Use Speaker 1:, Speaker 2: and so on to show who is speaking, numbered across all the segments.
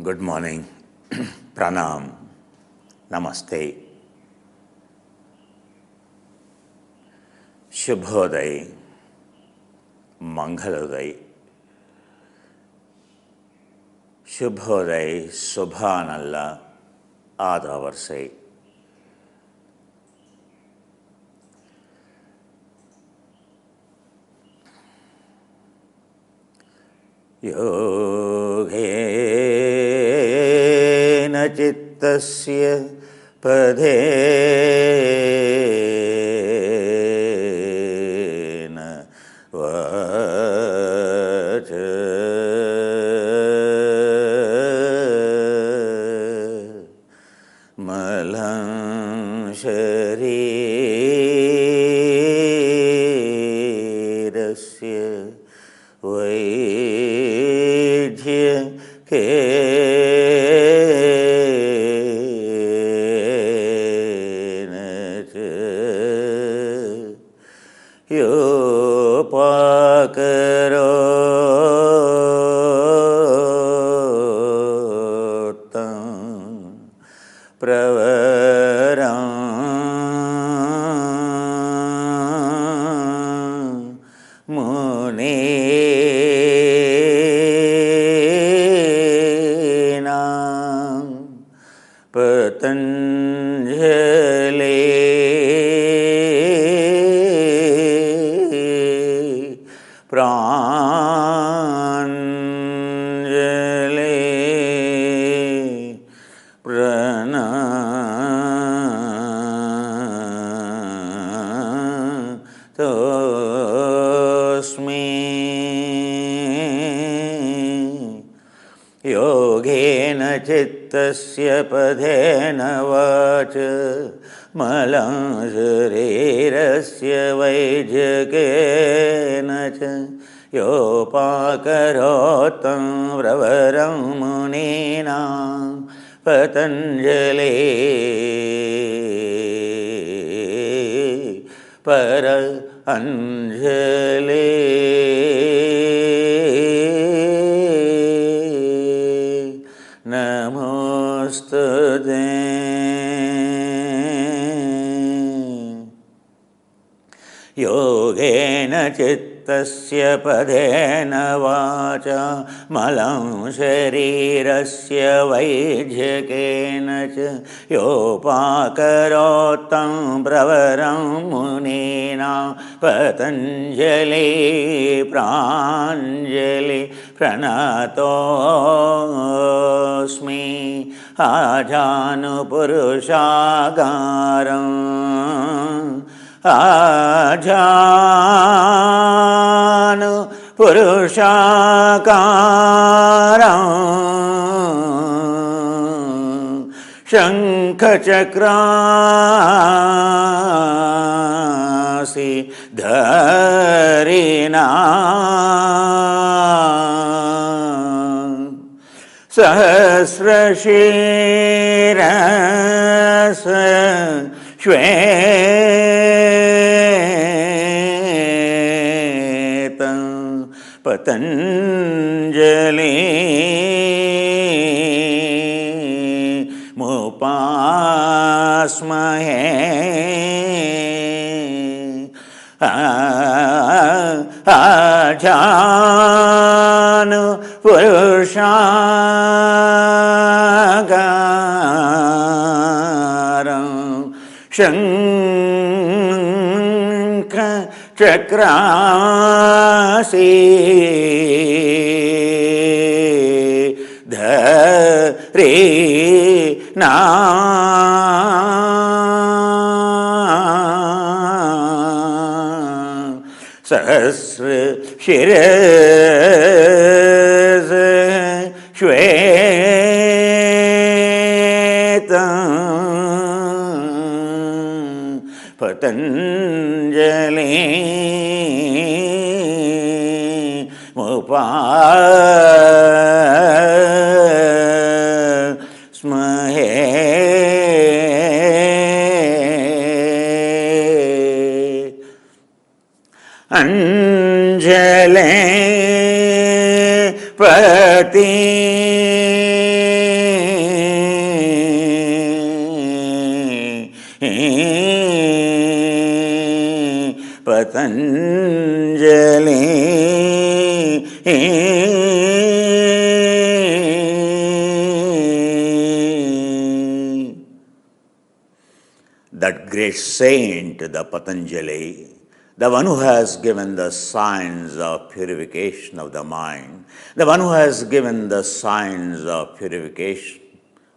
Speaker 1: Good morning, Pranam, Namaste, Shubhodaya, Mangalodaya, Shubhodaya, Subhanallah, Aadavarse. Yogena chittasya padhena vacha malam sharirasya vaidhya kena yopakarottam pravaram munenam patanjali pranjali pranatosmi yogena chittasya padhena vacha malam sharirasya vaidhyakena cha yopakarottam pravaram munenam patanjali para anjali namostute. Yogena chittasya padhena vacha malam sharirasya vaidhyakena cha yopakarottam pravaram munenam patanjali pranjali pranatosmi ajanupurusagaram ajanu purushakaram shankhachakrasi dharinam sahasrashirasa shvetam patanjali mupasmahe ajanu purushagaram shankha chakrasi dharinam sahasra shirasa shvetam patanjali mupasmahe anjali pati That great saint, the Patanjali, the one who has given the science of purification of the mind, the one who has given the science of purification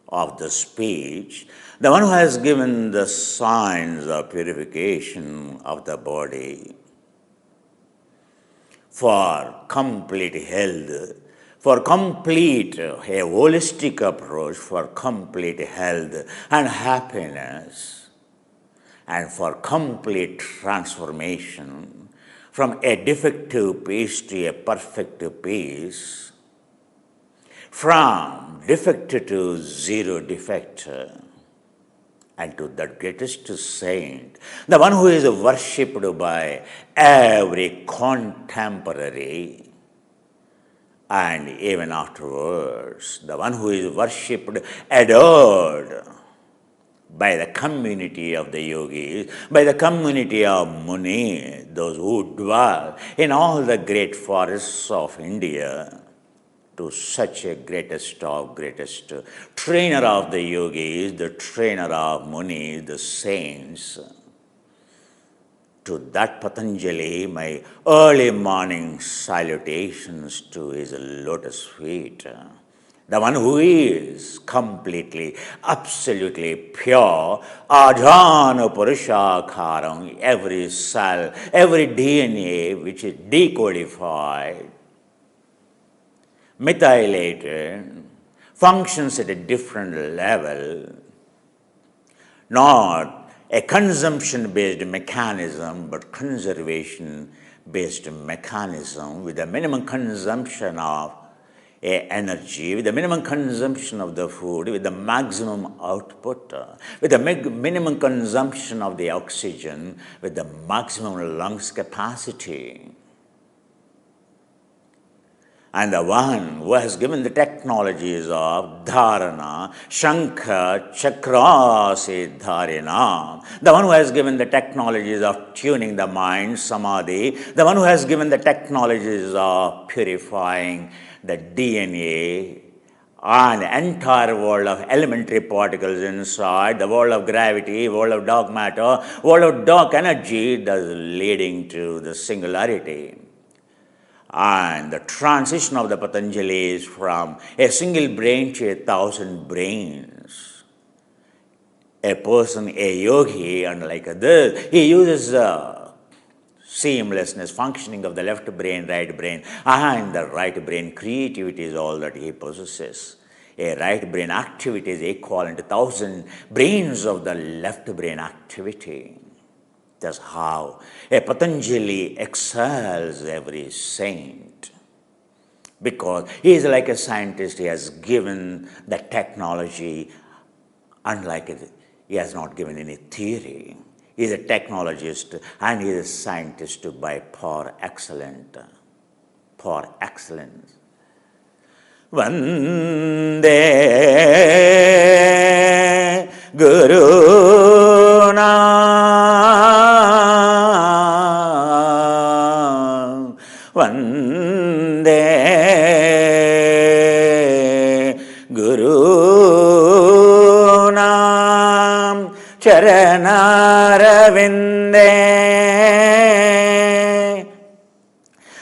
Speaker 1: of the speech, the one who has given the science of purification of the body, for complete health, for complete, a holistic approach for complete health and happiness, and for complete transformation from a defective piece to a perfect piece, from defect to zero defect, and to that greatest saint, the one who is worshipped by every contemporary, and even afterwards, the one who is worshipped, adored by the community of the yogis, by the community of Muni, those who dwell in all the great forests of India, to such a greatest trainer of the yogis, the trainer of Munis, the saints. To that Patanjali, my early morning salutations to his lotus feet. The one who is completely, absolutely pure, Ajhana Purushakaram, every cell, every DNA which is decodified, methylated, functions at a different level, not a consumption-based mechanism, but conservation-based mechanism with a minimum consumption of energy, with the minimum consumption of the food, with the maximum output, with the minimum consumption of the oxygen, with the maximum lungs capacity. And the one who has given the technologies of dharana, shankha, chakrasi dharana, the one who has given the technologies of tuning the mind, samadhi, the one who has given the technologies of purifying the DNA and the entire world of elementary particles inside, the world of gravity, world of dark matter, world of dark energy, thus leading to the singularity. And the transition of the Patanjali is from a single brain to 1,000 brains. A person, a yogi, unlike this, he uses seamlessness, functioning of the left brain, right brain, and the right brain creativity is all that he possesses. A right brain activity is equivalent to 1,000 brains of the left brain activity. That's how a Patanjali excels every saint. Because he is like a scientist, he has given the technology, unlike it, he has not given any theory. He is a technologist and he is a scientist by par excellence. Vande Guruna Vande Guruna Charanarvinde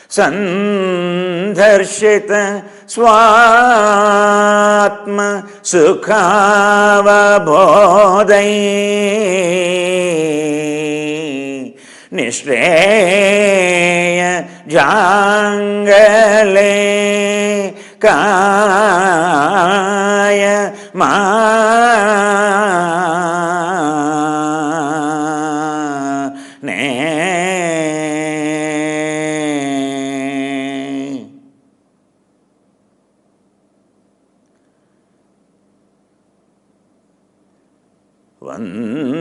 Speaker 1: Sandharshita Swatma Sukhavabodai Nishreya Jangale Kaya Vande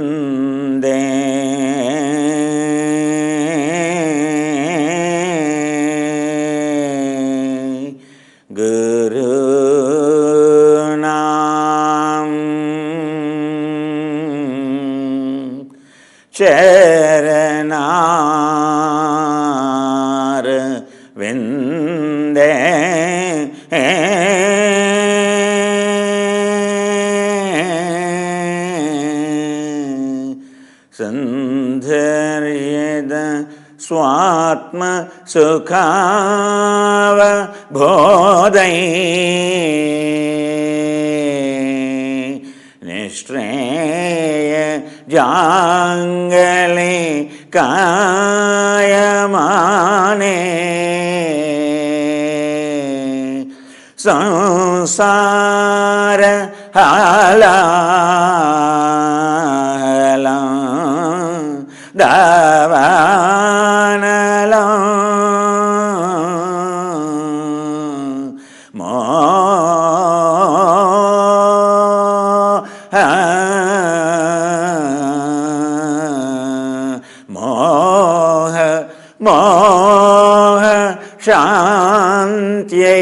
Speaker 1: Gurunam Charanam संधर्येद स्वात्म सुखाव बोधै निश्रेय जांगले कायमाने संसार हाला दावानला मोह मोह शांत्यै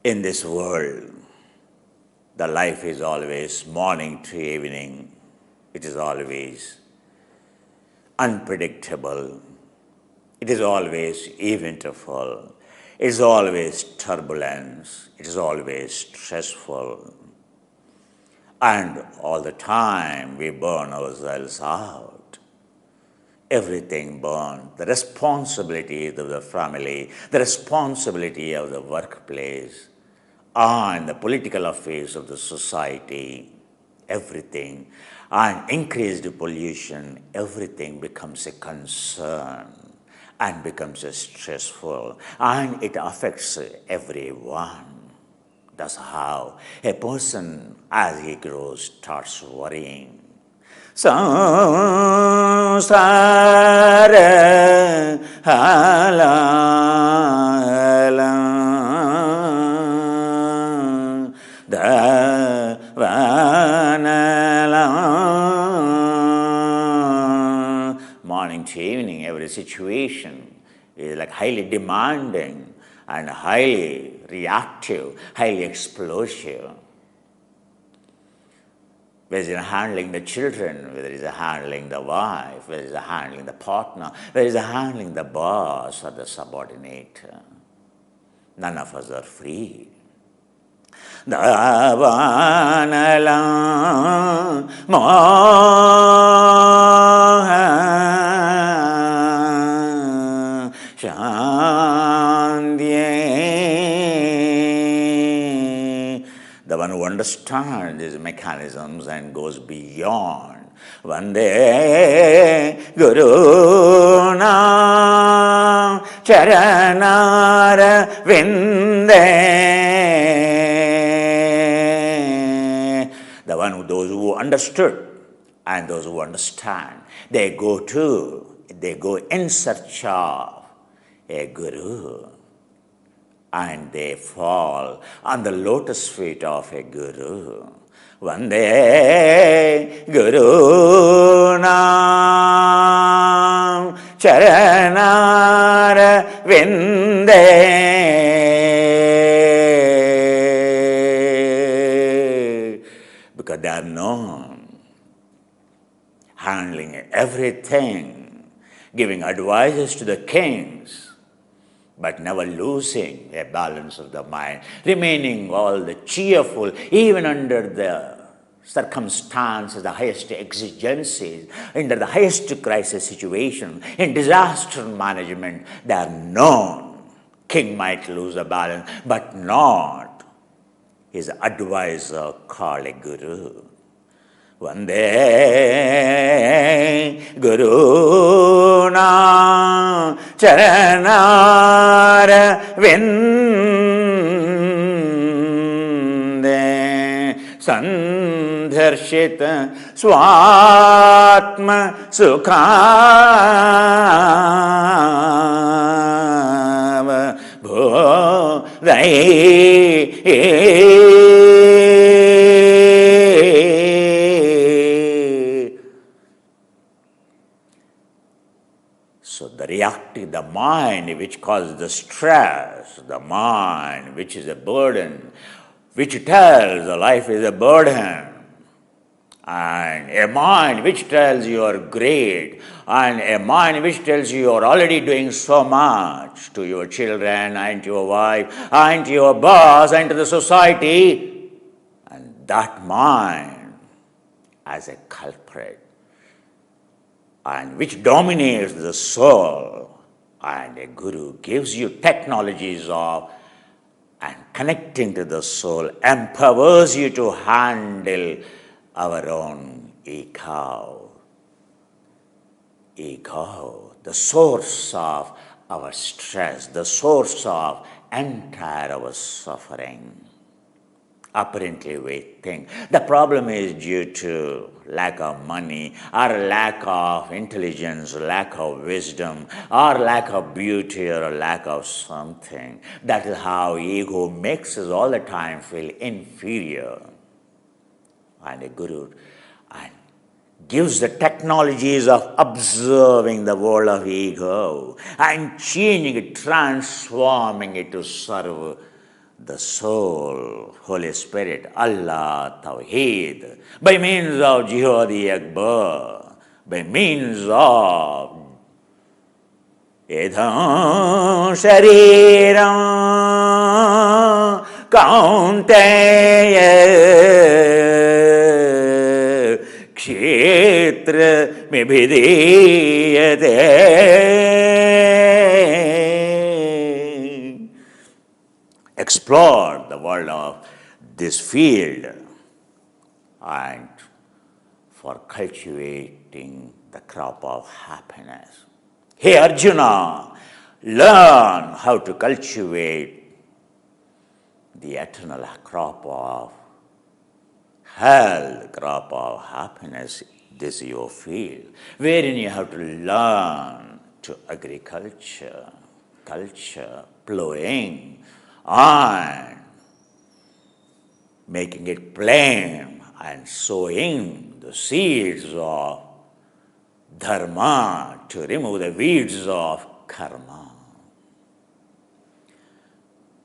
Speaker 1: in this world, the life is always morning to evening. It is always unpredictable. It is always eventful. It is always turbulence. It is always stressful. And all the time we burn ourselves out. Everything burned. The responsibilities of the family, the responsibility of the workplace, and the political affairs of the society, everything, and increased pollution, everything becomes a concern and becomes stressful, and it affects everyone. That's how a person, as he grows, starts worrying. Samsara halala davanala. Morning to evening, every situation is like highly demanding and highly reactive, highly explosive. Whether it's handling the children, whether it's handling the wife, whether it's handling the partner, whether it's handling the boss or the subordinate. None of us are free. Davanala moha shandye. The one who understands these mechanisms and goes beyond. Vande Guru Nam Charanara Vinde. The one who, those who understood and those who understand, they go in search of a Guru. And they fall on the lotus feet of a Guru. Vande Guru Nam Charanara Vinde. Because they are known, handling everything, giving advices to the kings, but never losing a balance of the mind, remaining all the cheerful, even under the circumstances, the highest exigencies, under the highest crisis situation, in disaster management, they are known. King might lose a balance, but not his advisor called a Guru. Vande Guru Nam Charanara Vinde Sandharshita Swatma Sukhava Bodhai. So the mind which causes the stress, the mind which is a burden, which tells the life is a burden, and a mind which tells you are great, and a mind which tells you are already doing so much to your children and to your wife and to your boss and to the society, and that mind as a culprit, and which dominates the soul, and a guru gives you technologies of and connecting to the soul, empowers you to handle our own ego. Ego, the source of our stress, the source of entire our suffering. Apparently, we think the problem is due to lack of money, or lack of intelligence, lack of wisdom, or lack of beauty, or lack of something. That is how ego makes us all the time feel inferior. And a guru and gives the technologies of observing the world of ego and changing it, transforming it to serve the soul, Holy Spirit, Allah, Tawheed, by means of Jihad-e Akbar, by means of Idham Shariram Kaunteya Kshetra Mibhidiyate. Explore the world of this field and for cultivating the crop of happiness. Hey Arjuna, learn how to cultivate the eternal crop of health, crop of happiness. This is your field, wherein you have to learn to agriculture, culture, plowing, and making it plain and sowing the seeds of dharma to remove the weeds of karma.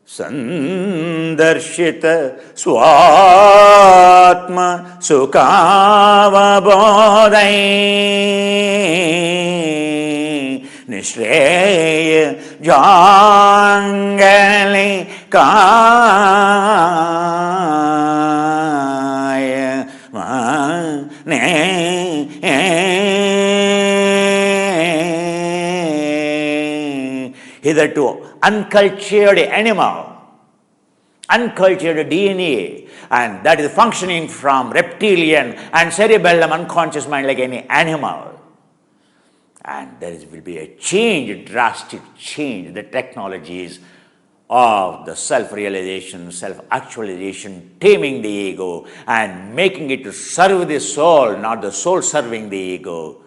Speaker 1: Sandarshita swatma sukavabodai nishreya jangali kaya mane. Hitherto uncultured animal, uncultured DNA, and that is functioning from reptilian and cerebellum unconscious mind like any animal. And there will be a change, a drastic change. The technologies of the self-realization, self-actualization, taming the ego and making it to serve the soul, not the soul serving the ego,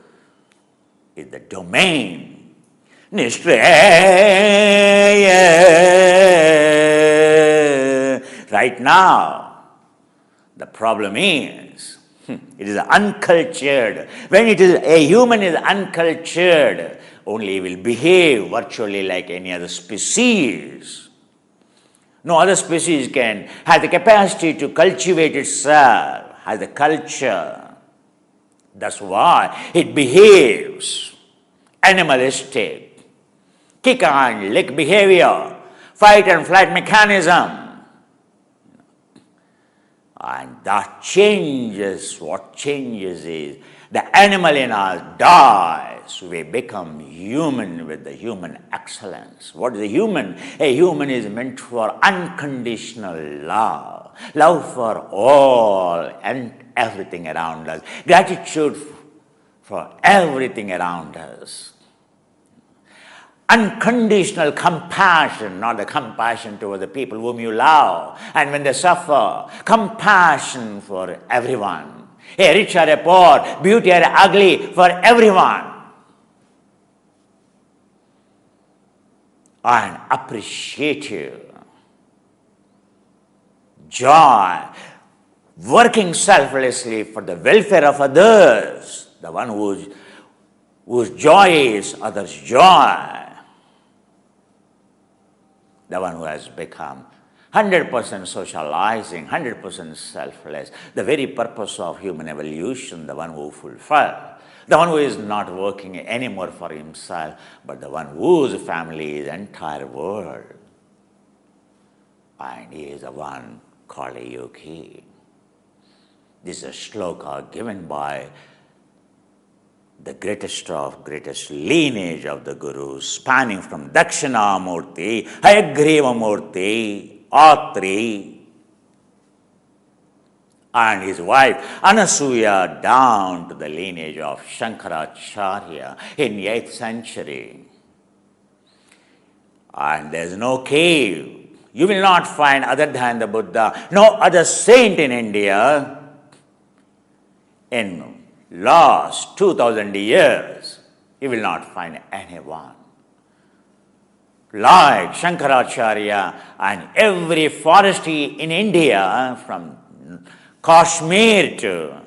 Speaker 1: is the domain. Nishreya. Right now, the problem is, it is uncultured. When it is a human is uncultured, only he will behave virtually like any other species. No other species can have the capacity to cultivate itself, has the culture. That's why it behaves animalistic. Kick and lick behavior, fight and flight mechanism. And that changes, what changes is the animal in us dies. We become human with the human excellence. What is a human? A human is meant for unconditional love. Love for all and everything around us. Gratitude for everything around us. Unconditional compassion, not the compassion toward the people whom you love, and when they suffer, compassion for everyone. A rich or a poor, beauty or ugly, for everyone. And appreciative, joy, working selflessly for the welfare of others, the one whose joy is others' joy. The one who has become 100% socializing, 100% selfless, the very purpose of human evolution, the one who fulfills, the one who is not working anymore for himself, but the one whose family is the entire world. And he is the one called a yogi. This is a shloka given by the greatest lineage of the Gurus, spanning from Dakshinamurti, Hayagriva Atri, and his wife Anasuya down to the lineage of Shankaracharya in the 8th century. And there is no cave you will not find other than the Buddha, no other saint in India in last 2000 years. You will not find anyone like Shankaracharya, and every forestry in India from Kashmir to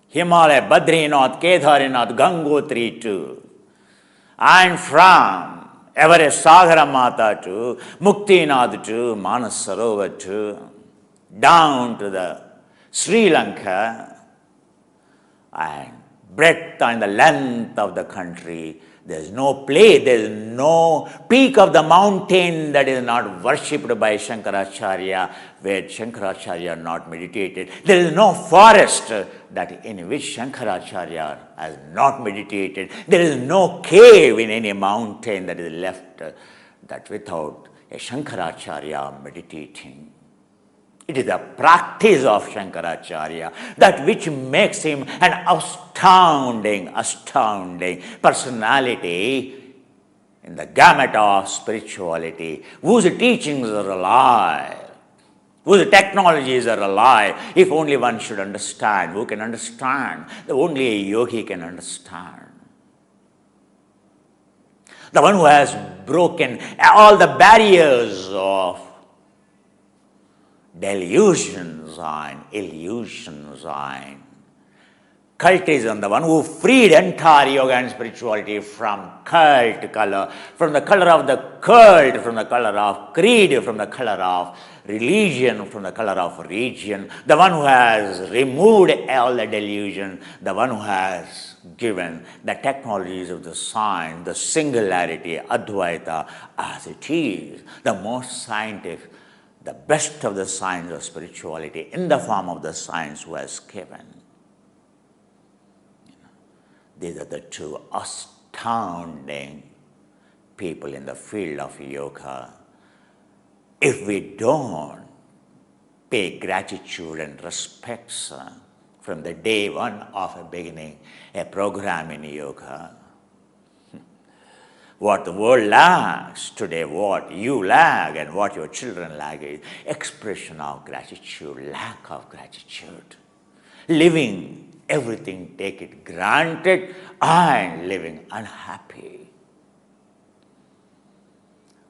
Speaker 1: Himalaya, Badrinath, Kedarnath, Gangotri to, and from Everest Sagarmata to Muktinath to Manas Sarovar to, down to the Sri Lanka, and breadth and the length of the country. There is no place, there is no peak of the mountain that is not worshipped by Shankaracharya, where Shankaracharya not meditated. There is no forest that in which Shankaracharya has not meditated. There is no cave in any mountain that is left that without a Shankaracharya meditating. It is the practice of Shankaracharya that which makes him an astounding personality in the gamut of spirituality, whose teachings are alive, whose technologies are alive. If only one should understand, who can understand? Only a yogi can understand. The one who has broken all the barriers of delusions and illusions and cultism, the one who freed entire yoga and spirituality from cult color, from the color of the cult, from the color of creed, from the color of religion, from the color of region, the one who has removed all the delusion, the one who has given the technologies of the science, the singularity, Advaita, as it is, the most scientific, the best of the science of spirituality in the form of the science who has given. These are the two astounding people in the field of yoga. If we don't pay gratitude and respects from the day one of a beginning, a program in yoga, what the world lacks today, what you lack and what your children lack is expression of gratitude, lack of gratitude. Living everything, take it granted, and living unhappy.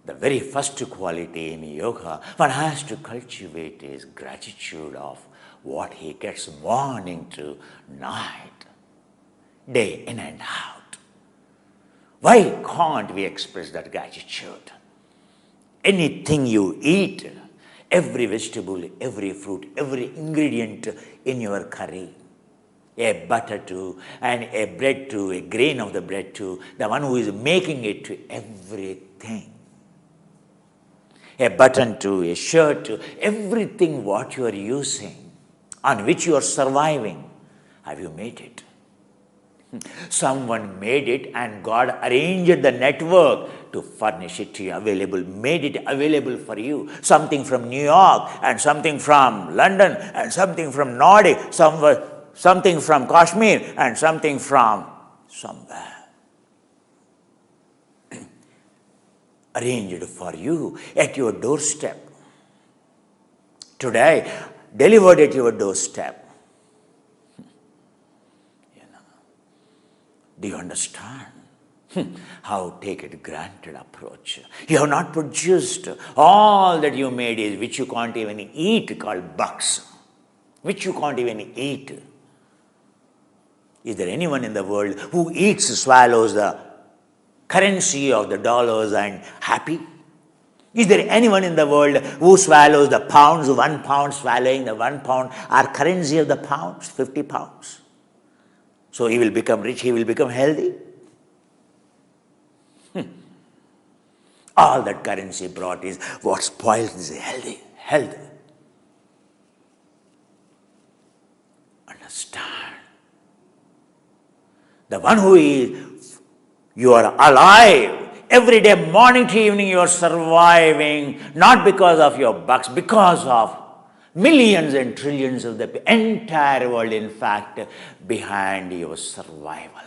Speaker 1: The very first quality in yoga one has to cultivate is gratitude of what he gets morning to night, day in and out. Why can't we express that gratitude? Anything you eat, every vegetable, every fruit, every ingredient in your curry, a butter to, and a bread to, a grain of the bread to, the one who is making it to everything. A button to, a shirt to, everything what you are using, on which you are surviving, have you made it? Someone made it and God arranged the network to furnish it to you available, made it available for you. Something from New York and something from London and something from Nordic, something from Kashmir and something from somewhere. Arranged for you at your doorstep. Today, delivered at your doorstep. Do you understand? How take it granted approach. You have not produced all that you made is which you can't even eat, called bucks, which you can't even eat. Is there anyone in the world who eats, swallows the currency of the dollars and happy? Is there anyone in the world who swallows the pounds, 1 pound swallowing the 1 pound, our currency of the pounds, 50 pounds? So he will become rich, he will become healthy. All that currency brought is what spoils is health. Understand. The one who is, you are alive. Every day, morning to evening, you are surviving, not because of your bucks, because of millions and trillions of the entire world, in fact, behind your survival.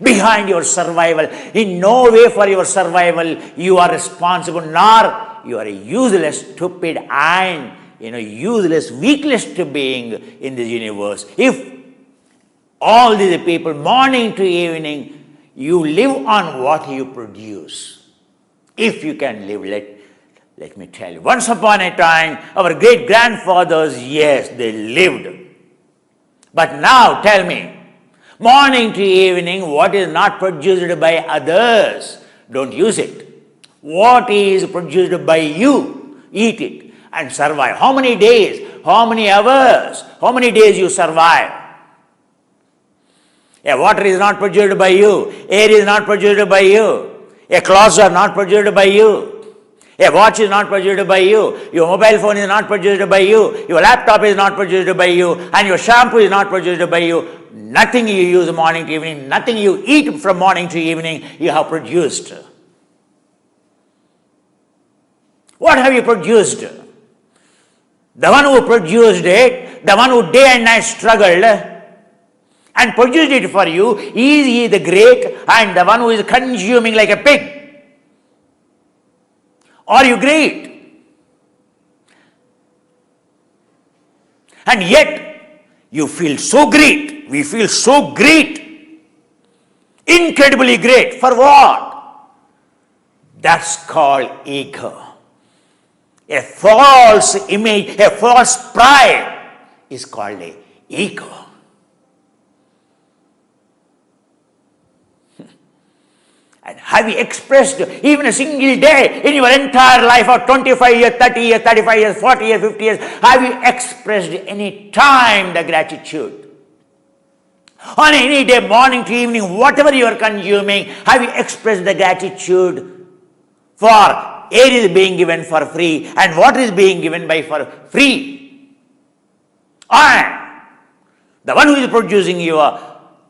Speaker 1: Behind your survival, in no way for your survival, you are responsible, nor you are a useless, stupid, and useless, weakless being in this universe. If all these people, morning to evening, you live on what you produce. If you can live, let me tell you. Once upon a time, our great-grandfathers, yes, they lived. But now, tell me, morning to evening, what is not produced by others, don't use it. What is produced by you, eat it and survive. How many days, how many hours, how many days you survive? A water is not produced by you. Air is not produced by you. A clothes are not produced by you. A watch is not produced by you. Your mobile phone is not produced by you. Your laptop is not produced by you. And your shampoo is not produced by you. Nothing you use morning to evening, nothing you eat from morning to evening, you have produced. What have you produced? The one who produced it, the one who day and night struggled and produced it for you, is he the great and the one who is consuming like a pig? Are you great? And yet, you feel so great. We feel so great. Incredibly great. For what? That's called ego. A false image, a false pride is called a ego. And have you expressed even a single day in your entire life of 25 years, 30 years, 35 years, 40 years, 50 years, have you expressed any time the gratitude? On any day, morning to evening, whatever you are consuming, have you expressed the gratitude for air is being given for free and water is being given by for free? And the one who is producing your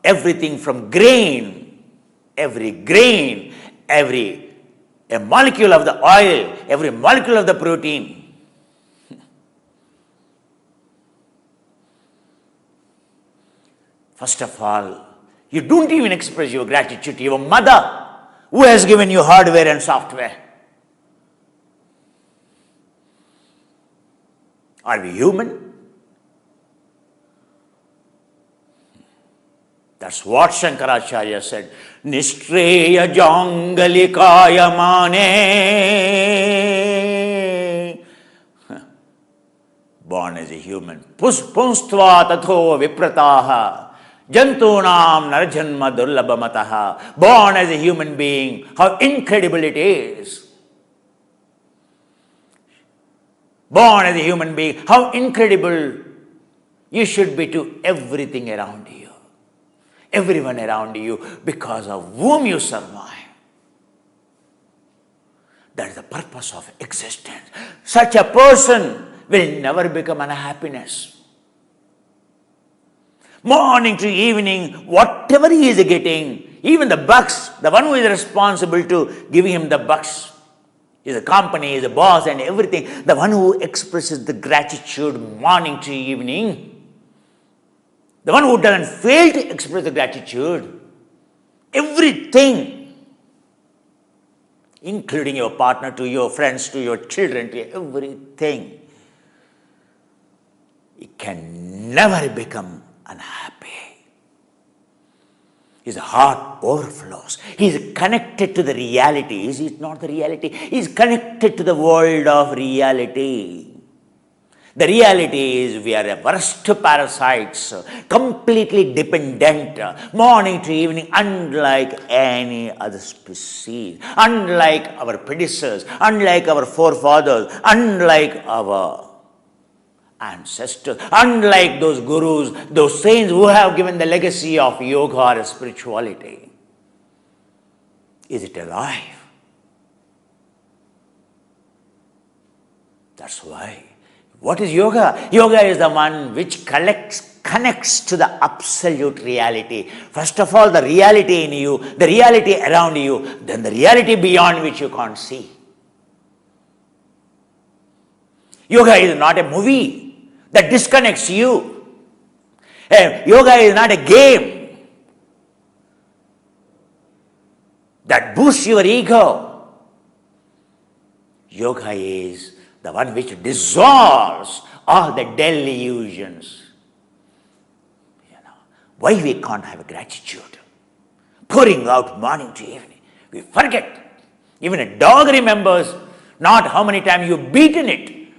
Speaker 1: everything from grain, every grain, a molecule of the oil, every molecule of the protein. First of all, you don't even express your gratitude to your mother who has given you hardware and software. Are we human? That's what Shankaracharya said. Nishtreya jangalikaya mane. Born as a human. Punstva tatho viprataha. Jantunam narjanma durlabhamataha. Born as a human being. How incredible it is. Born as a human being. How incredible you should be to everything around you. Everyone around you, because of whom you survive. That is the purpose of existence. Such a person will never become unhappiness. Morning to evening, whatever he is getting, even the bucks, the one who is responsible to giving him the bucks, is a company, is a boss and everything, the one who expresses the gratitude morning to evening, the one who doesn't fail to express the gratitude, everything, including your partner, to your friends, to your children, to everything, it can never become unhappy. His heart overflows. He is connected to the reality. Is it not the reality? He is connected to the world of reality. The reality is we are a worst parasites, completely dependent, morning to evening, unlike any other species, unlike our predecessors, unlike our forefathers, unlike our ancestors, unlike those gurus, those saints who have given the legacy of yoga or spirituality. Is it alive? That's why. What is yoga? Yoga is the one which connects to the absolute reality. First of all, the reality in you, the reality around you, then the reality beyond which you can't see. Yoga is not a movie that disconnects you. Yoga is not a game that boosts your ego. Yoga is the one which dissolves all the dull illusions. Why we can't have gratitude? Pouring out morning to evening. We forget. Even a dog remembers not how many times you've beaten it,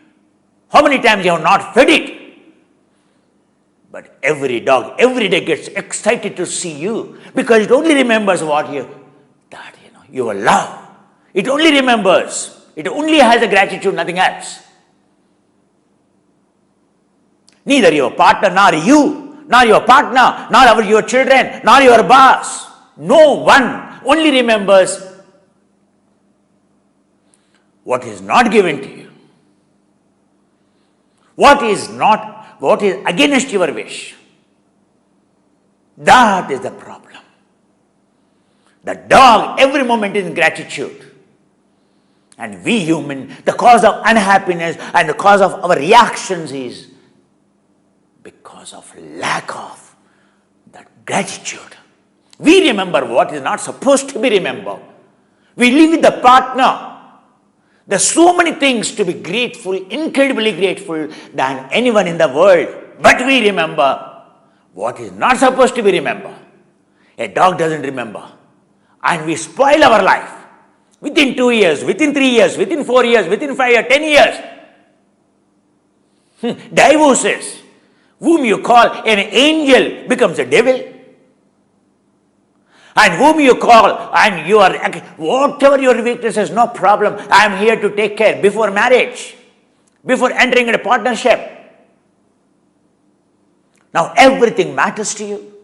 Speaker 1: how many times you have not fed it. But every dog, every day gets excited to see you because it only remembers what your love. It only remembers. It only has a gratitude, nothing else. Neither your partner, nor you, nor your partner, nor your children, nor your boss. No one only remembers what is not given to you. What is against your wish. That is the problem. The dog every moment is in gratitude. And we human, the cause of unhappiness and the cause of our reactions is because of lack of that gratitude. We remember what is not supposed to be remembered. We live with the partner. There's so many things to be grateful, incredibly grateful than anyone in the world. But we remember what is not supposed to be remembered. A dog doesn't remember. And we spoil our life. Within 2 years, within 3 years, within 4 years, within 5 years, 10 years. Divorces. Whom you call an angel becomes a devil. And whom you call and you are, whatever your weaknesses, no problem. I am here to take care before marriage, before entering into a partnership. Now everything matters to you.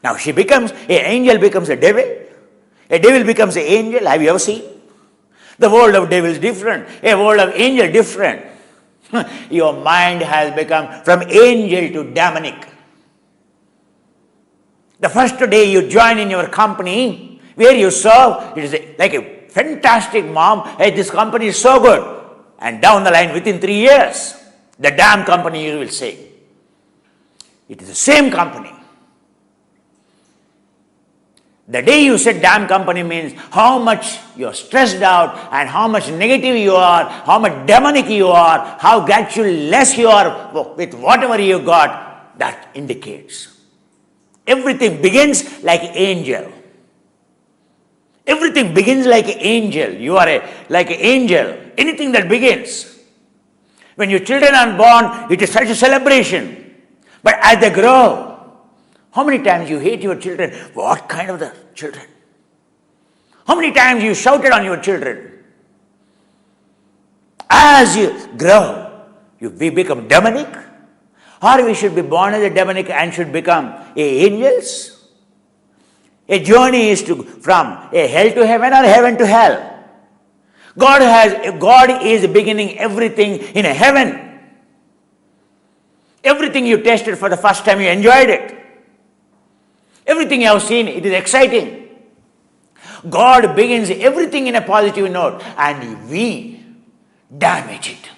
Speaker 1: Now an angel becomes a devil. A devil becomes an angel. Have you ever seen? The world of devil is different. A world of angel different. Your mind has become from angel to demonic. The first day you join in your company, where you serve, it is like a fantastic mom. Hey, this company is so good. And down the line, within 3 years, the damn company, you will say. It is the same company. The day you said damn company means how much you're stressed out and how much negative you are, how much demonic you are, how grateful-less you are with whatever you got. That indicates. Everything begins like an angel. Everything begins like an angel. You are like an angel. Anything that begins. When your children are born, it is such a celebration. But as they grow, how many times you hate your children? What kind of the children? How many times you shouted on your children? As you grow, we become demonic. Or we should be born as a demonic and should become angels. A journey is from a hell to heaven or heaven to hell. God is beginning everything in a heaven. Everything you tasted for the first time, you enjoyed it. Everything you have seen, it is exciting. God begins everything in a positive note and we damage it.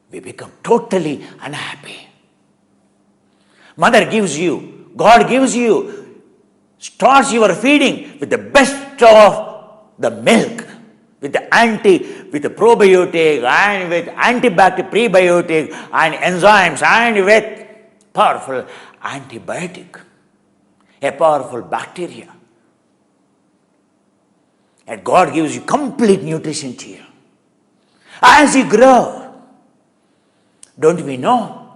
Speaker 1: We become totally unhappy. Mother gives you, God gives you, starts your feeding with the best of the milk, with the probiotic and with antibacterial, prebiotic and enzymes and with powerful antibiotic. A powerful bacteria. And God gives you complete nutrition to you. As you grow, don't we know?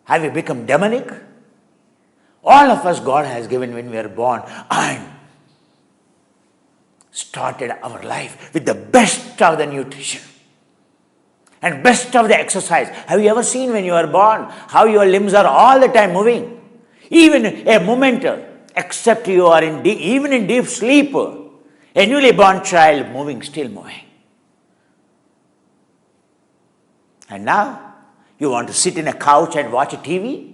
Speaker 1: Have we become demonic? All of us God has given when we are born and started our life with the best of the nutrition and best of the exercise. Have you ever seen when you are born how your limbs are all the time moving? Even a moment, except you are even in deep sleep, a newly born child moving, still moving. And now, you want to sit in a couch and watch a TV?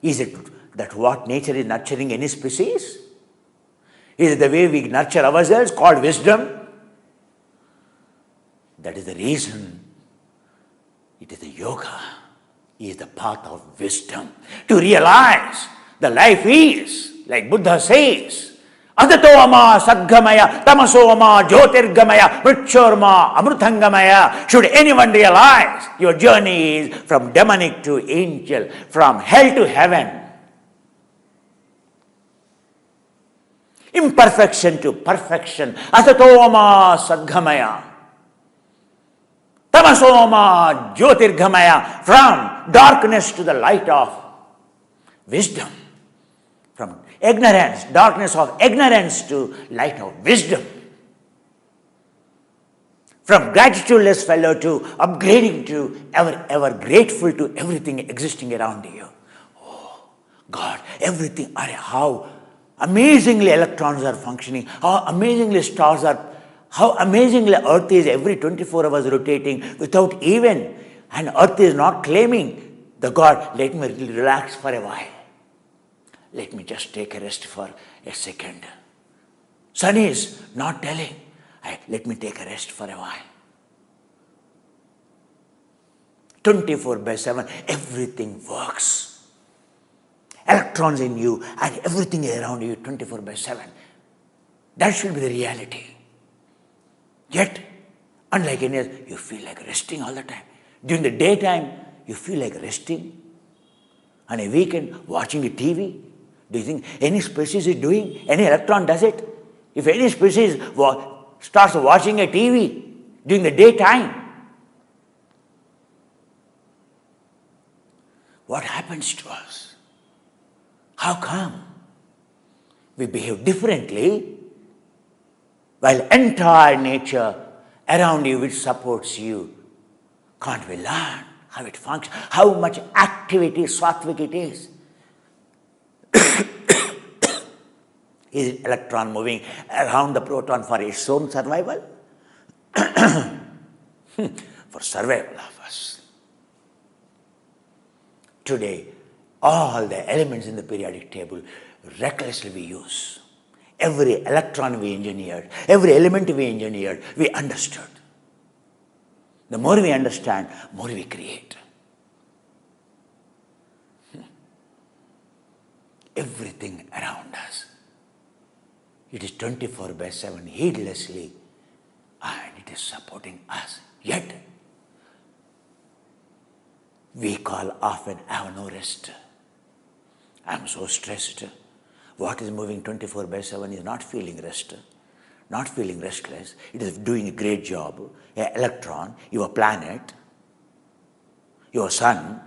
Speaker 1: Is it that what nature is nurturing any species? Is it the way we nurture ourselves called wisdom? That is the reason it is the yoga, is the path of wisdom. To realize the life is, like Buddha says, Adatoma Sadgamaya, Tamasoma Jyotirgamaya, Mritchorma Amrutangamaya. Should anyone realize your journey is from demonic to angel, from hell to heaven, imperfection to perfection, Asatoma Sadgamaya, Tamasoma Jyotirgamaya, from darkness to the light of wisdom, from ignorance, darkness of ignorance to light of wisdom, from gratitudeless fellow to upgrading to ever grateful to everything existing around you. Oh, God, everything, how amazingly electrons are functioning, how amazingly stars are, how amazingly Earth is every 24 hours rotating without even, and Earth is not claiming the God, let me relax for a while. Let me just take a rest for a second. Sun is not telling, let me take a rest for a while. 24/7, everything works. Electrons in you and everything around you 24/7. That should be the reality. Yet, unlike any other, you feel like resting all the time. During the daytime, you feel like resting. On a weekend, watching a TV. Do you think any species is doing? Any electron does it? If any species starts watching a TV during the daytime, what happens to us? How come we behave differently while entire nature around you which supports you? Can't we learn how it functions? How much activity, sattvic it is? Is it electron moving around the proton for its own survival? For survival of us. Today, all the elements in the periodic table recklessly we use. Every electron we engineered, every element we engineered, we understood. The more we understand, more we create. Everything around us. It is 24/7, heedlessly, and it is supporting us. Yet, we call often, I have no rest. I am so stressed. What is moving 24/7 is not feeling rest, not feeling restless. It is doing a great job. An electron, your planet, your sun,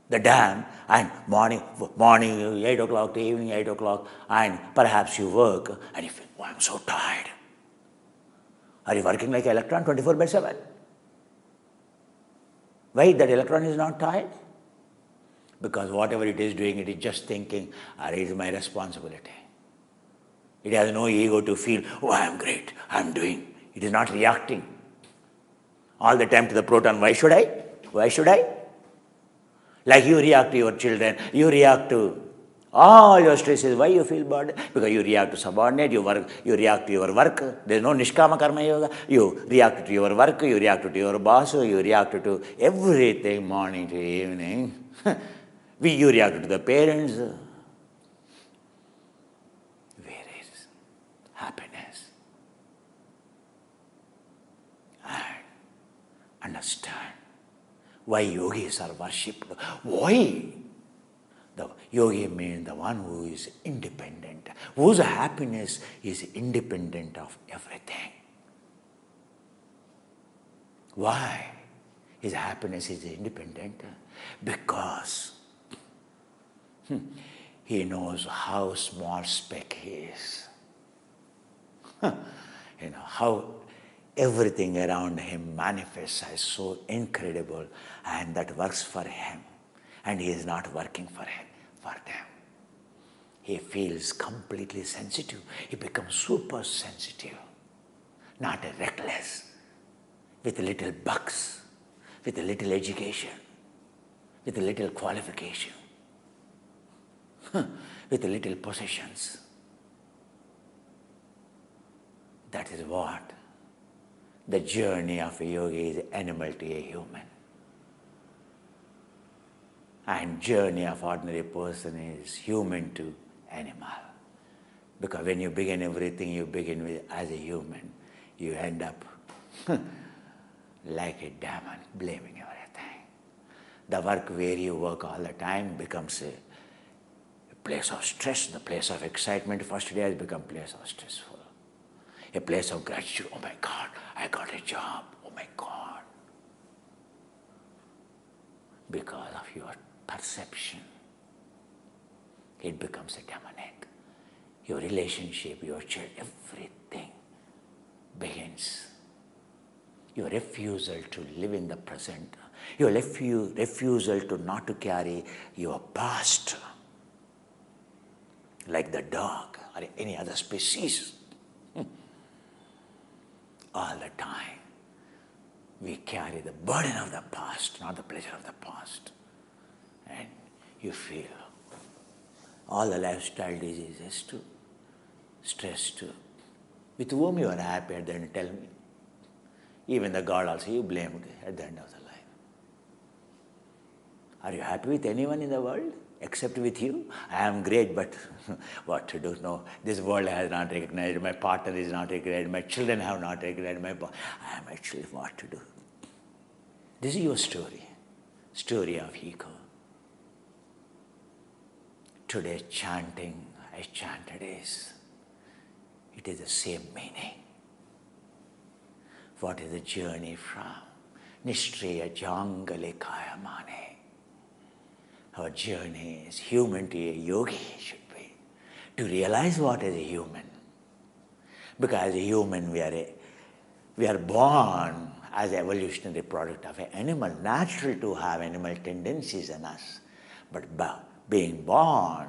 Speaker 1: the dam, and morning 8 o'clock to evening 8 o'clock, and perhaps you work and you feel, oh, I'm so tired. Are you working like an electron 24/7? Why that electron is not tired? Because whatever it is doing, it is just thinking, it is my responsibility. It has no ego to feel, oh, I am great, I am doing. It is not reacting all the time to the proton. Why should I? Why should I? Like you react to your children, you react to all your stresses. Why you feel bad? Because you react to subordinate, you react to your work. There is no Nishkama Karma Yoga. You react to your work, you react to your boss, you react to everything, morning to evening. You react to the parents. Where is happiness? And understand why yogis are worshipped. Why? The yogi means the one who is independent, whose happiness is independent of everything. Why his happiness is independent? Because he knows how small speck he is. How everything around him manifests as so incredible, and that works for him, and he is not working for them. He feels completely sensitive. He becomes super sensitive, not a reckless, with little bucks, with a little education, with a little qualification, with a little possessions. That is what the journey of a yogi is, animal to a human. And journey of ordinary person is human to animal. Because when you begin everything, you begin with as a human. You end up like a demon, blaming everything. The work where you work all the time becomes a place of stress. The place of excitement first day has become a place of stressful. A place of gratitude. Oh my God, I got a job. Oh my God. Because of your perception, it becomes a demonic. Your relationship, your child, everything begins. Your refusal to live in the present. Your refusal to not to carry your past like the dog or any other species. All the time, we carry the burden of the past, not the pleasure of the past. And you feel all the lifestyle diseases too, stress too. With whom you are happy at the end, tell me. Even the God also you blamed at the end of the life. Are you happy with anyone in the world except with you? I am great, but what to do? No, this world has not recognized, my partner is not recognized, my children have not recognized, I am actually what to do. This is your story of ego. Today chanting, I chanted it is the same meaning. What is the journey from Nishtriya Jangale Kaya Mane? Our journey is human to a yogi should be. To realize what is a human. Because as a human we are born as an evolutionary product of an animal, natural to have animal tendencies in us. But being born,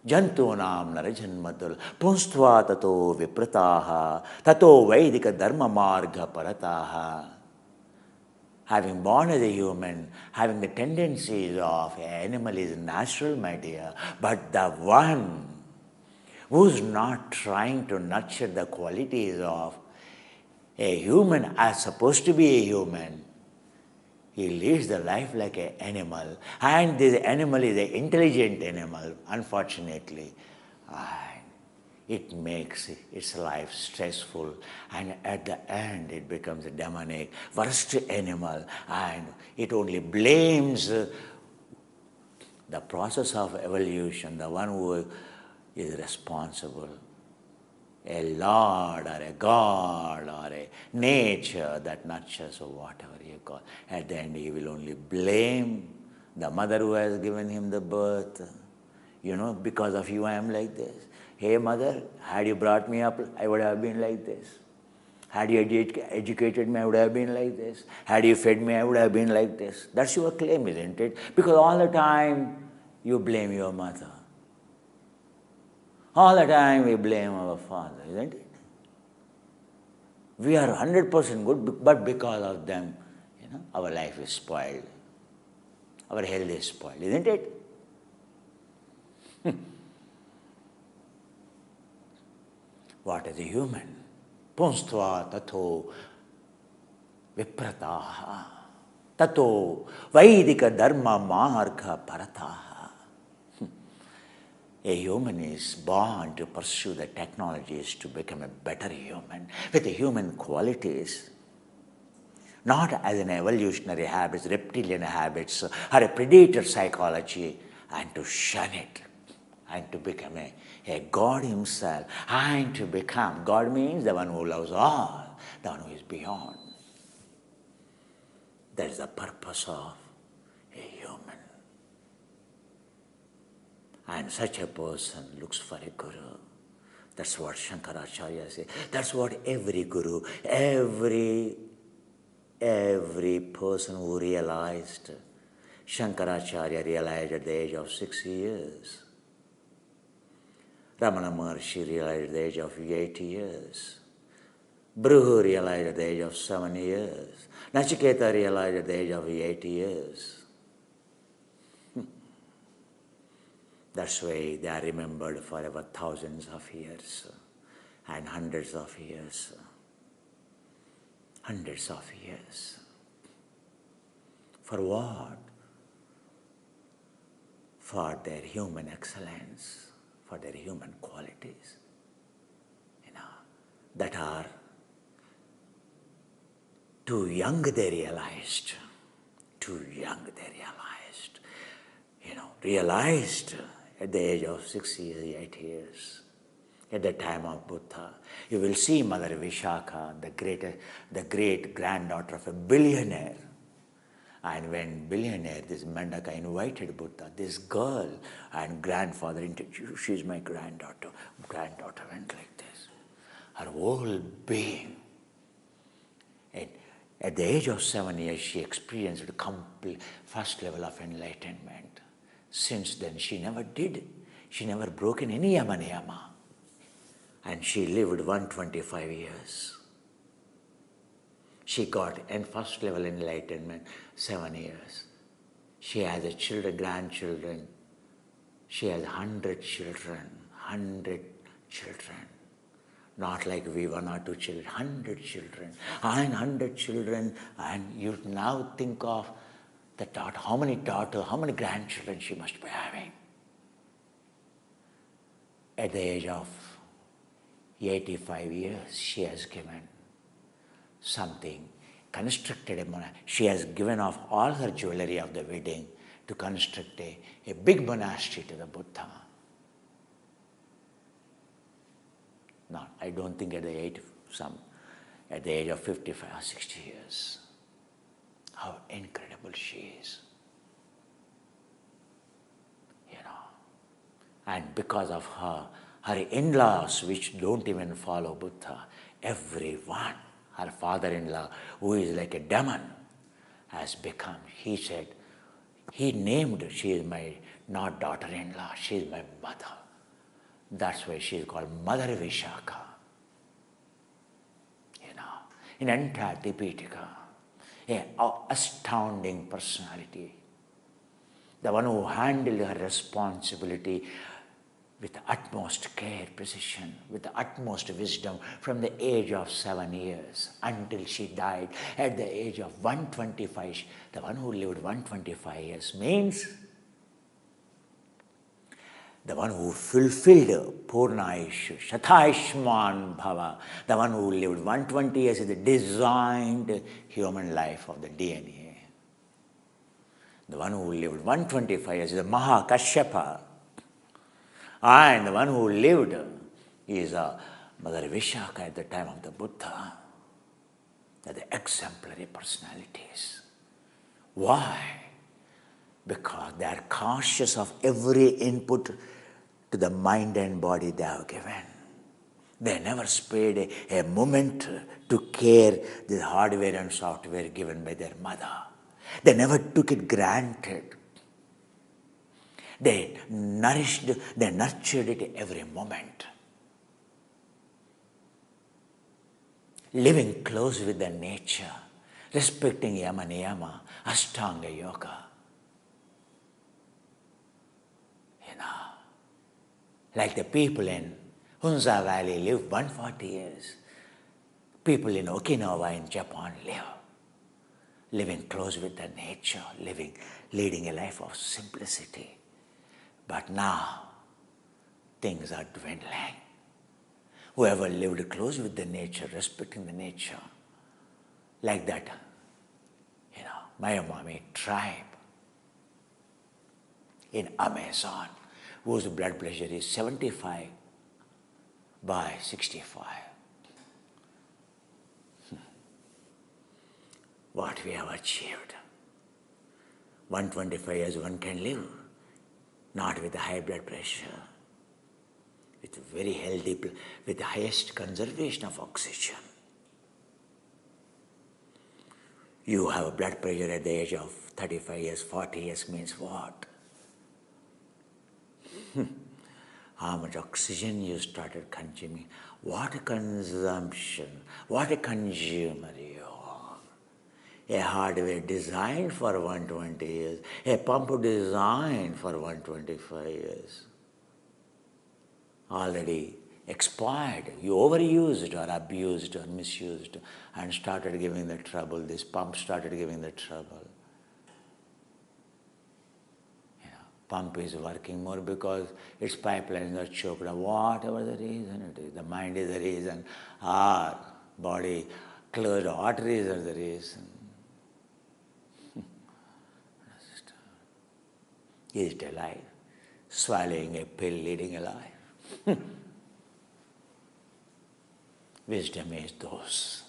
Speaker 1: Jantunam narajanmatul punstva tato viprataha tato vaidika dharma marga parataha. Having born as a human, having the tendencies of an animal is natural, my dear, but the one who's not trying to nurture the qualities of a human as supposed to be a human, he leads the life like an animal, and this animal is an intelligent animal, unfortunately. And it makes its life stressful, and at the end it becomes a demonic, worst animal, and it only blames the process of evolution, the one who is responsible, a Lord or a God or a nature that nurtures or whatever you call. At the end he will only blame the mother who has given him the birth. Because of you I am like this. Hey mother, had you brought me up, I would have been like this. Had you educated me, I would have been like this. Had you fed me, I would have been like this. That's your claim, isn't it? Because all the time you blame your mother. All the time we blame our father, isn't it? We are 100% good, but because of them, our life is spoiled. Our health is spoiled, isn't it? What is a human? Punstva tato viprataha tato vaidika dharma marga parataha. A human is born to pursue the technologies to become a better human with the human qualities, not as an evolutionary habits, reptilian habits, or a predator psychology, and to shun it and to become a God himself and to become. God means the one who loves all, the one who is beyond. That is the purpose of a human. And such a person looks for a guru. That's what Shankaracharya says. That's what every guru, every person who realized, Shankaracharya realized at the age of 6 years. Ramana Maharshi realized at the age of 8 years. Bhrigu realized at the age of 7 years. Nachiketa realized at the age of 8 years. That's why they are remembered forever, thousands of years and hundreds of years. Hundreds of years. For what? For their human excellence, for their human qualities, that are too young they realized. Too young they realized at the age of 6 years, 8 years, at the time of Buddha. You will see Mother Vishaka, the great granddaughter of a billionaire. And when billionaire, this Mandaka invited Buddha, this girl and grandfather introduced, she's my granddaughter. Granddaughter went like this. Her whole being. At the age of 7 years, she experienced the complete first level of enlightenment. Since then, she never did. She never broken any yama niyama. And she lived 125 years. She got first level enlightenment, 7 years. She has grandchildren. She has 100 children. Not like we, 1 or 2 children, 100 children. And 100 children, and you now think of the daughter, how many grandchildren she must be having. At the age of 85 years, she has given something, constructed a monastery. She has given off all her jewelry of the wedding to construct a big monastery to the Buddha. No, I don't think at the age of 55 or 60 years. How incredible she is. And because of her in-laws, which don't even follow Buddha, everyone, her father-in-law, who is like a demon, has become, he said, he named, she is my not daughter-in-law, she is my mother. That's why she is called Mother Vishaka. In entire Tipitaka, an astounding personality. The one who handled her responsibility with the utmost care, precision, with the utmost wisdom from the age of 7 years until she died at the age of 125. The one who lived 125 years means the one who fulfilled Purnayushu, Shatayushman Bhava, the one who lived 120 years is the designed human life of the DNA. The one who lived 125 years is the Mahakashyapa. And the one who lived is Mother Vishaka at the time of the Buddha. They are the exemplary personalities. Why? Because they are conscious of every input to the mind and body they have given. They never spared a moment to care the hardware and software given by their mother. They never took it granted. They nurtured it every moment. Living close with the nature, respecting yama niyama, Ashtanga yoga. Like the people in Hunza Valley live 140 years. People in Okinawa in Japan living close with the nature, leading a life of simplicity. But now, things are dwindling. Whoever lived close with the nature, respecting the nature, like that, Mayamami tribe, in Amazon, whose blood pressure is 75/65. What we have achieved. 125 years one can live, not with high blood pressure, with very healthy, with the highest conservation of oxygen. You have a blood pressure at the age of 35 years, 40 years means what? How much oxygen you started consuming, what a consumption, what a consumer you are. A hardware designed for 120 years, a pump designed for 125 years. Already expired, you overused or abused or misused and started giving the trouble. This pump started giving the trouble. Pump is working more because its pipelines are choked up. Whatever the reason it is, the mind is the reason, our body closed arteries are the reason. Is it alive? Swallowing a pill, leading a life. Wisdom is those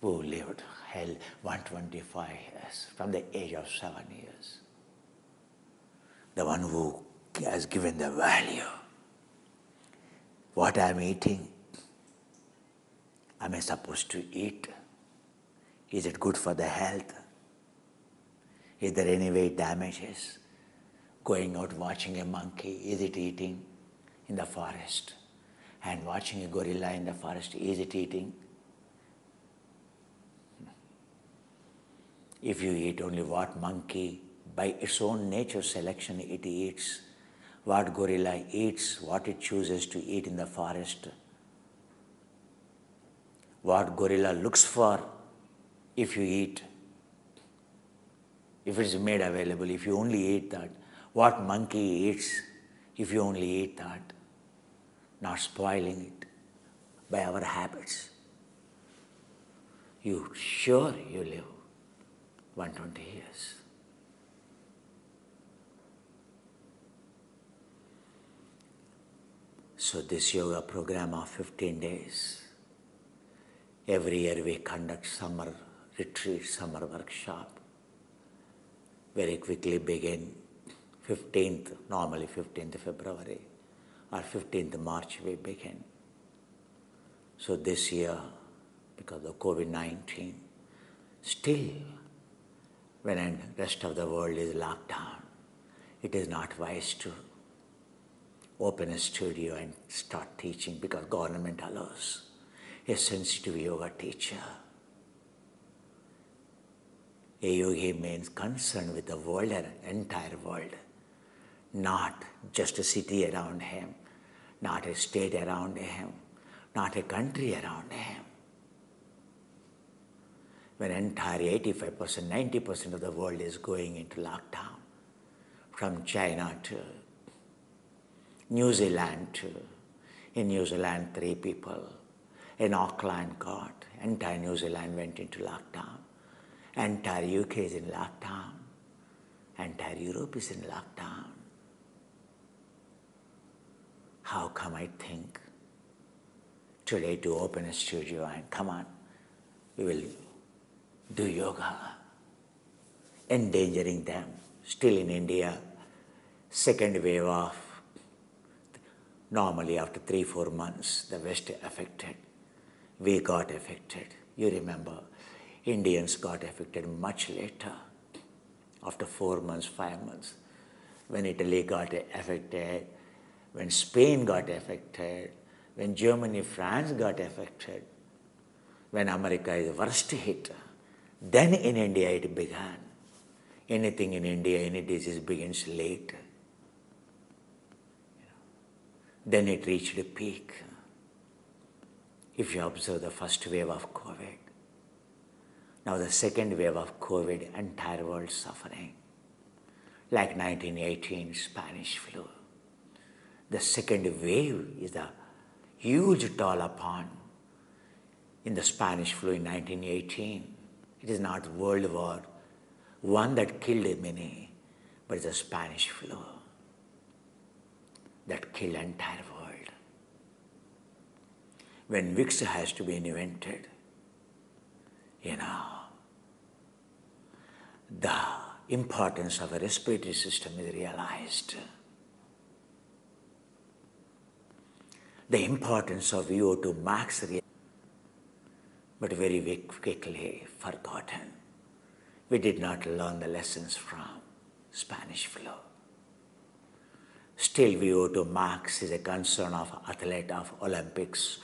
Speaker 1: who lived hell 125 years, from the age of 7 years. The one who has given the value. What I am eating, am I supposed to eat? Is it good for the health? Is there any way it damages? Going out watching a monkey, is it eating in the forest? And watching a gorilla in the forest, is it eating? If you eat only what monkey, by its own nature selection it eats, what gorilla eats, what it chooses to eat in the forest, what gorilla looks for if you eat, if it is made available, if you only eat that, what monkey eats if you only eat that, not spoiling it by our habits. You sure you live 120 years. So this yoga program of 15 days, every year we conduct summer retreat, summer workshop. Very quickly begin 15th, normally 15th February or 15th March we begin. So this year, because of COVID-19, still when the rest of the world is locked down, it is not wise to open a studio and start teaching because government allows a sensitive yoga teacher. A yogi means concerned with the world and entire world, not just a city around him, not a state around him, not a country around him. When entire 85%, 90% of the world is going into lockdown, from China to New Zealand in New Zealand 3 people, in Auckland got, entire New Zealand went into lockdown, entire UK is in lockdown, entire Europe is in lockdown. How come I think today to open a studio and come on, we will do yoga, endangering them. Still in India, second wave of, normally after 3-4 months, the West affected. We got affected. You remember, Indians got affected much later, after 4 months, 5 months. When Italy got affected, when Spain got affected, when Germany, France got affected, when America is worst hit, then in India it began. Anything in India, any disease begins late. Then it reached a peak. If you observe the first wave of COVID, now the second wave of COVID, entire world suffering. Like 1918 Spanish flu. The second wave is a huge toll upon in the Spanish flu in 1918. It is not World War I that killed many, But it's the Spanish flu that killed the entire world. When Vicks has to be invented, the importance of a respiratory system is realized. The importance of VO2 max, but very quickly forgotten. We did not learn the lessons from Spanish flu. Still, VO2 max is a concern of athlete of Olympics,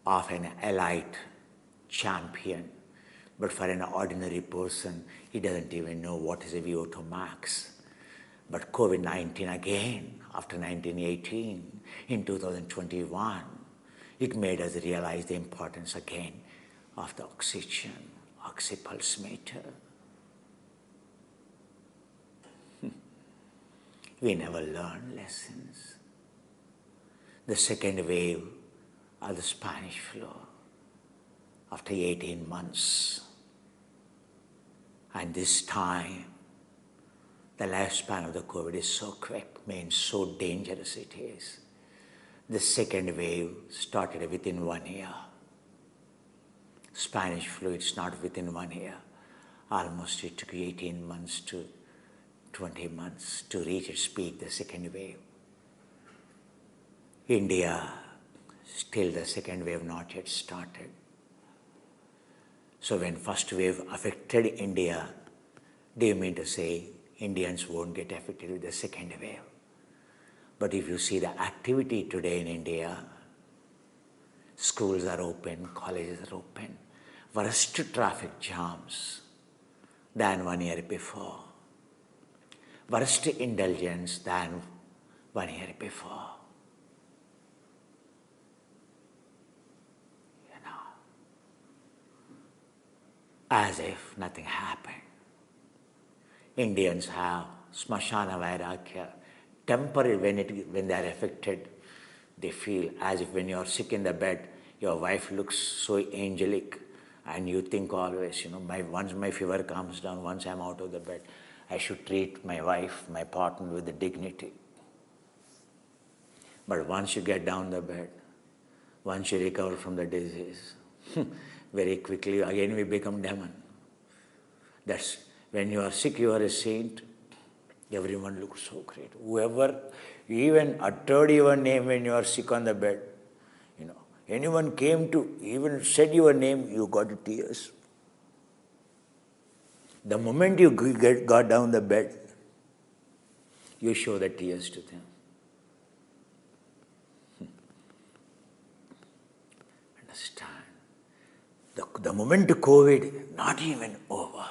Speaker 1: of an elite champion. But for an ordinary person, he doesn't even know what is a VO2 max. But COVID-19 again, after 1918, in 2021, it made us realize the importance again of the oxygen, oxypulse meter. We never learned lessons. The second wave of the Spanish flu, after 18 months. And this time, the lifespan of the COVID is so quick, means so dangerous it is. The second wave started within 1 year. Spanish flu, it's not within 1 year. Almost it took 18 months to 20 months to reach its peak, the second wave. India, still the second wave not yet started. So when first wave affected India, do you mean to say Indians won't get affected with the second wave? But if you see the activity today in India, schools are open, colleges are open, worst traffic jams than 1 year before, worst indulgence than 1 year before. As if nothing happened. Indians have smashana vairagya. Temporary, when they are affected, they feel as if when you are sick in the bed, your wife looks so angelic, and you think always, once my fever comes down, once I'm out of the bed, I should treat my wife, my partner with the dignity. But once you get down the bed, once you recover from the disease, very quickly again we become demon. That's when you are sick, you are a saint. Everyone looks so great. Whoever even uttered your name when you are sick on the bed, anyone came to even said your name, you got tears. The moment you got down the bed, you show the tears to them. Understand? The moment COVID, not even over.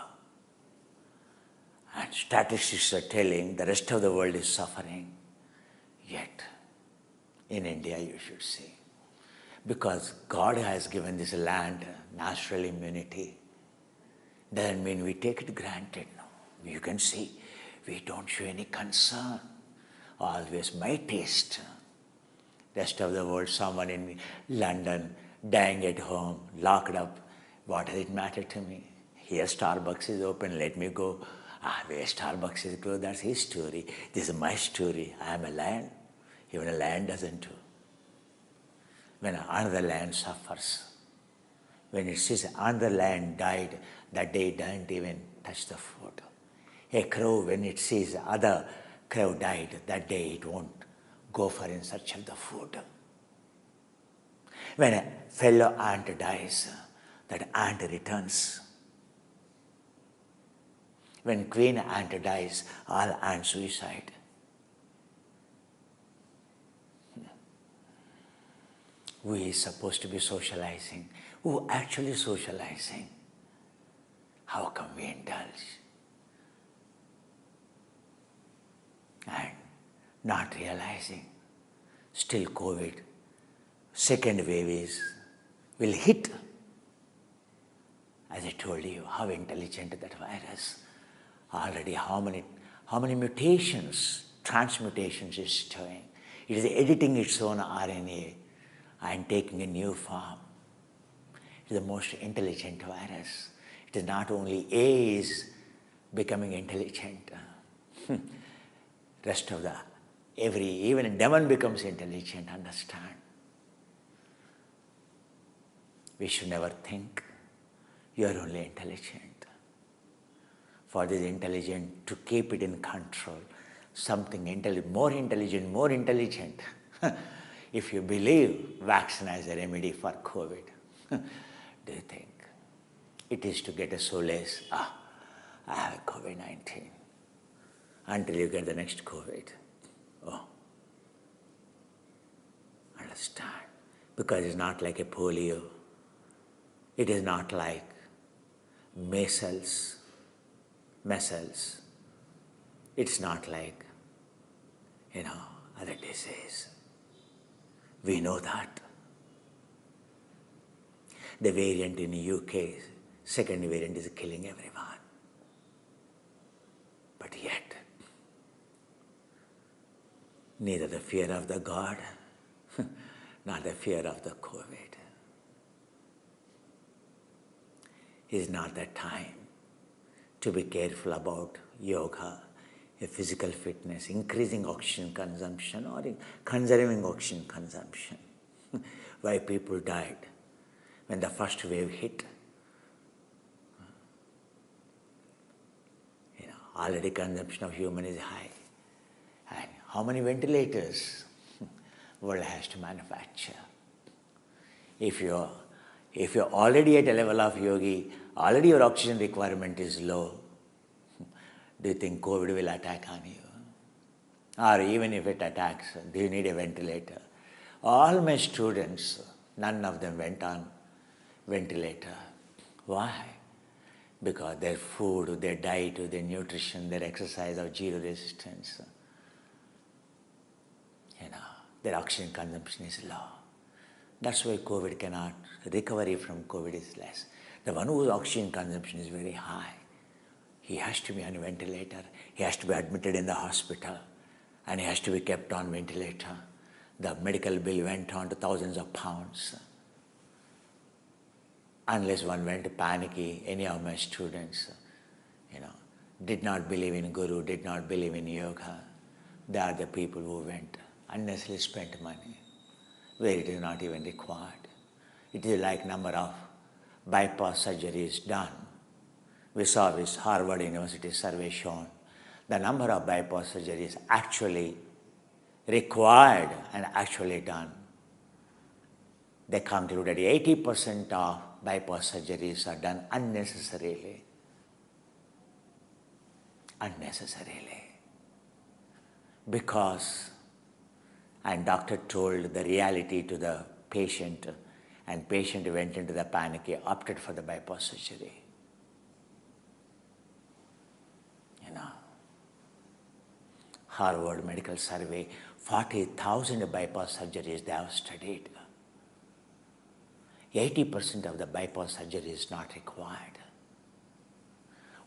Speaker 1: And statistics are telling the rest of the world is suffering. Yet, in India, you should see. Because God has given this land natural immunity. Doesn't mean we take it granted. No. You can see, we don't show any concern. Always my taste. Rest of the world, someone in London, dying at home, locked up. What does it matter to me? Here Starbucks is open, let me go. Where Starbucks is closed, that's his story. This is my story. I am a lion. Even a lion doesn't do. When another lion suffers, when it says another lion died, that day it doesn't even touch the food. A crow, when it sees other crow died, that day it won't go for in search of the food. When a fellow ant dies, that ant returns. When queen ant dies, all ants suicide. We are supposed to be socializing. Who actually socializing? How come we indulge? And not realizing, still COVID, second wave will hit. As I told you, how intelligent that virus. Already how many mutations, transmutations it's doing. It is editing its own RNA and taking a new form. It is the most intelligent virus. It is not only A is becoming intelligent, Rest of the, even a demon becomes intelligent, understand. We should never think you are only intelligent. For this intelligent, to keep it in control, something more intelligent. If you believe vaccine as a remedy for COVID, do you think it is to get a solace? I have COVID-19. Until you get the next COVID. Oh, understand. Because it's not like a polio. It is not like measles. It's not like, other disease. We know that. The variant in the UK, second variant, is killing everyone. But yet, neither the fear of the God, nor the fear of the COVID. Is not the time to be careful about yoga, a physical fitness, increasing oxygen consumption or conserving oxygen consumption. Why people died when the first wave hit. Already consumption of human is high. And how many ventilators world has to manufacture? If you're already at a level of yogi, already your oxygen requirement is low, do you think COVID will attack on you? Or even if it attacks, do you need a ventilator? All my students, none of them went on ventilator. Why? Because their food, their diet, their nutrition, their exercise are zero resistance. Their oxygen consumption is low. That's why recovery from COVID is less. The one whose oxygen consumption is very high, he has to be on a ventilator, he has to be admitted in the hospital, and he has to be kept on ventilator. The medical bill went on to thousands of pounds. Unless one went panicky, any of my students, did not believe in Guru, did not believe in yoga. They are the people who went unnecessarily spent money where it is not even required. It is like number of bypass surgeries done. We saw this Harvard University survey shown. The number of bypass surgeries actually required and actually done. They concluded 80% of bypass surgeries are done unnecessarily. Because, and doctor told the reality to the patient, and patient went into the panic, he opted for the bypass surgery. Harvard Medical Survey, 40,000 bypass surgeries they have studied. 80% of the bypass surgery is not required.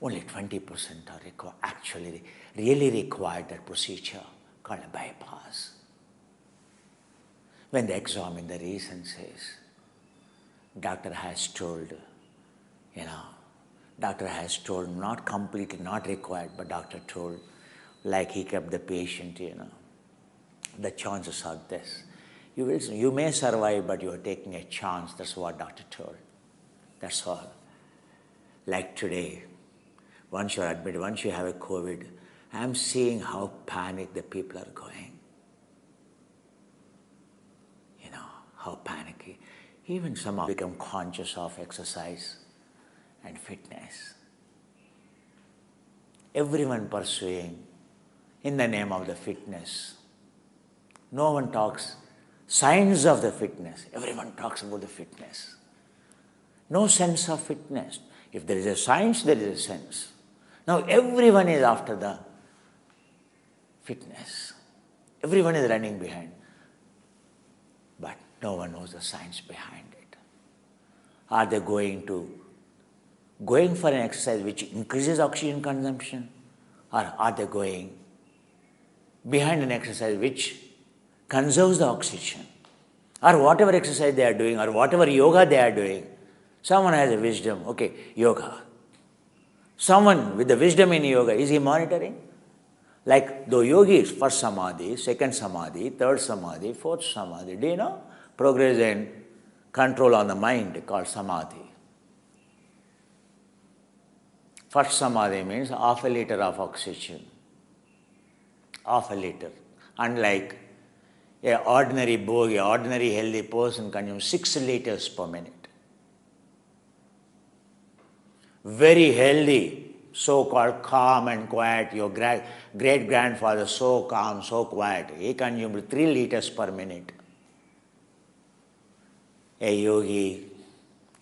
Speaker 1: Only 20% are actually really required that procedure called a bypass. When they examine the reasons is, doctor has told, not completely, not required, but doctor told, like he kept the patient, the chances are this. You may survive, but you are taking a chance. That's what doctor told. That's all. Like today, once you are admitted, once you have a COVID, I am seeing how panicked the people are going. How panicky. Even some have become conscious of exercise and fitness. Everyone pursuing in the name of the fitness. No one talks science of the fitness. Everyone talks about the fitness. No sense of fitness. If there is a science, there is a sense. Now everyone is after the fitness. Everyone is running behind. But no one knows the science behind it. Are they going for an exercise which increases oxygen consumption? Or are they going behind an exercise which conserves the oxygen? Or whatever exercise they are doing, or whatever yoga they are doing, someone has a wisdom, okay, yoga. Someone with the wisdom in yoga, is he monitoring? Like the yogis, first samadhi, second samadhi, third samadhi, fourth samadhi. Do you know? Progress in control on the mind called samadhi. First samadhi means half a liter of oxygen. Half a liter. Unlike an ordinary bogie, ordinary healthy person consumes 6 liters per minute. Very healthy, so-called calm and quiet. Your great-grandfather, so calm, so quiet. He consumed 3 liters per minute. A yogi,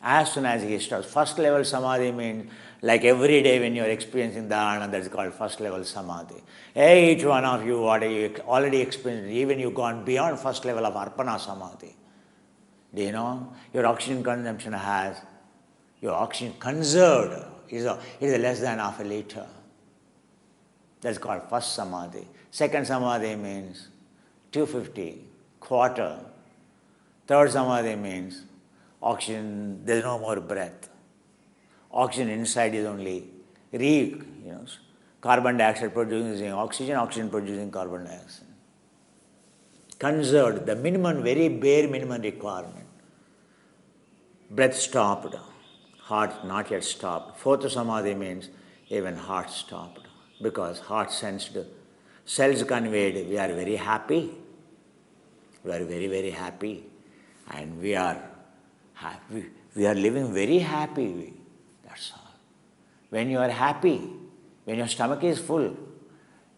Speaker 1: as soon as he starts, first level samadhi means like every day when you are experiencing dharana, that is called first level samadhi. Each one of you, what you already experienced, even you gone beyond first level of arpana samadhi. Do you know? Your oxygen consumption has, your oxygen conserved is less than half a liter. That's called first samadhi. Second samadhi means 250, quarter. Third samadhi means oxygen, there's no more breath. Oxygen inside is only carbon dioxide producing oxygen, oxygen producing carbon dioxide. Conserved, the minimum, very bare minimum requirement. Breath stopped, heart not yet stopped. Fourth samadhi means even heart stopped, because heart sensed, cells conveyed, we are very happy. We are very, very happy. And we are happy. We are living very happy. That's all. When you are happy, when your stomach is full,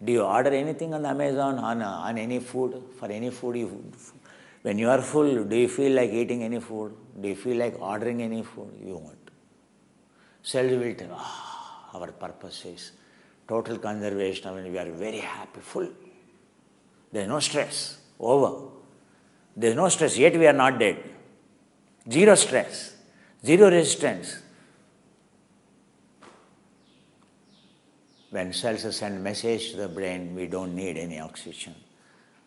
Speaker 1: do you order anything on Amazon, on any food, for any food? When you are full, do you feel like eating any food? Do you feel like ordering any food? You won't. Cells will tell, our purpose is total conservation. I mean, we are very happy, full. There is no stress, over. There is no stress, yet we are not dead. Zero stress, zero resistance. When cells send message to the brain, we don't need any oxygen.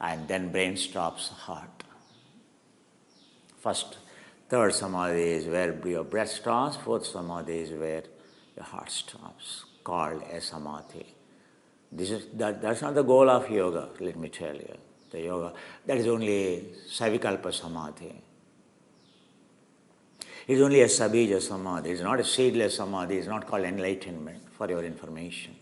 Speaker 1: And then brain stops heart. First, third samadhi is where your breath stops. Fourth samadhi is where your heart stops, called a samadhi. That's not the goal of yoga, let me tell you. The yoga, that is only savikalpa samadhi. It is only a sabija samadhi. It is not a seedless samadhi. It is not called enlightenment, for your information.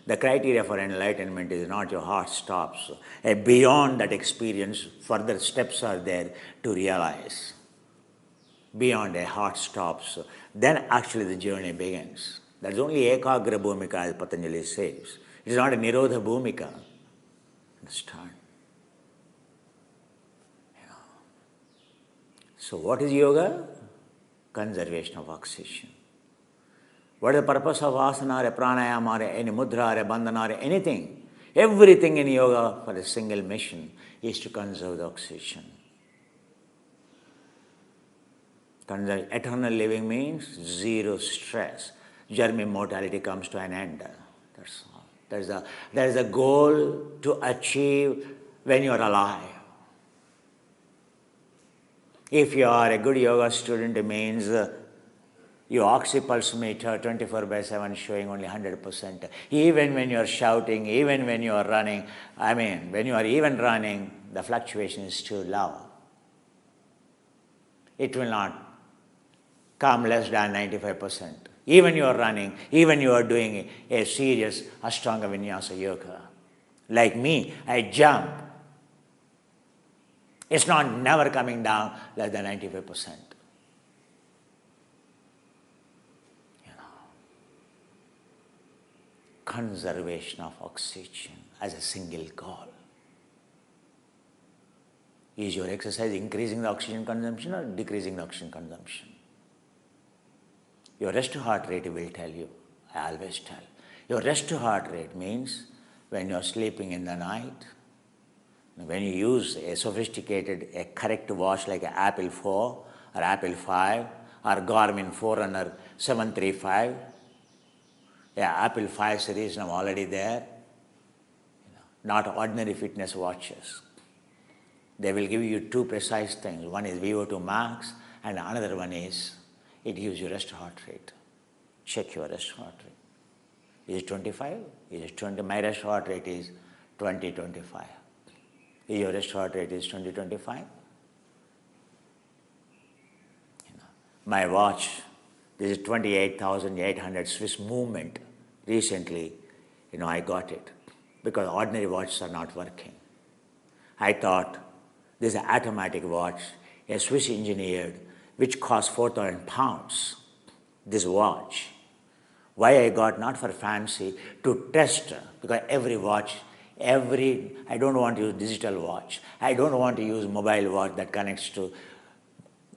Speaker 1: The criteria for enlightenment is not your heart stops. Beyond that experience, further steps are there to realize. Beyond a heart stops, then actually the journey begins. That is only ekagra bhumika, as Patanjali says. It is not a nirodha bhumika. Understand? So what is yoga? Conservation of oxygen. What is the purpose of asana or pranayama or any mudra or bandhana or anything? Everything in yoga for a single mission is to conserve the oxygen. Eternal living means zero stress. Germ immortality comes to an end. That's all. That is the goal to achieve when you are alive. If you are a good yoga student, it means your oxypulse meter 24/7 showing only 100%. Even when you are shouting, even when you are running, when you are even running, the fluctuation is too low. It will not come less than 95%. Even you are running, even you are doing a serious Ashtanga Vinyasa yoga. Like me, I jump. It's not never coming down less than 95%. Conservation of oxygen as a single goal. Is your exercise increasing the oxygen consumption or decreasing the oxygen consumption? Your rest heart rate will tell you. I always tell. Your rest heart rate means when you are sleeping in the night, when you use a sophisticated, a correct watch like an Apple 4 or Apple 5 or Garmin Forerunner 735, Apple 5 series now already there, not ordinary fitness watches. They will give you two precise things. One is VO2 max and another one is it gives you rest heart rate. Check your rest heart rate. Is it 25? Is it 20? My rest heart rate is 20-25. Is your rest heart rate is 20-25? My watch, this is 28,800 Swiss movement. Recently, I got it because ordinary watches are not working. I thought this is an automatic watch, a Swiss engineered, which costs 4,000 pounds, this watch. Why I got not for fancy, to test, because every watch, I don't want to use digital watch. I don't want to use mobile watch that connects to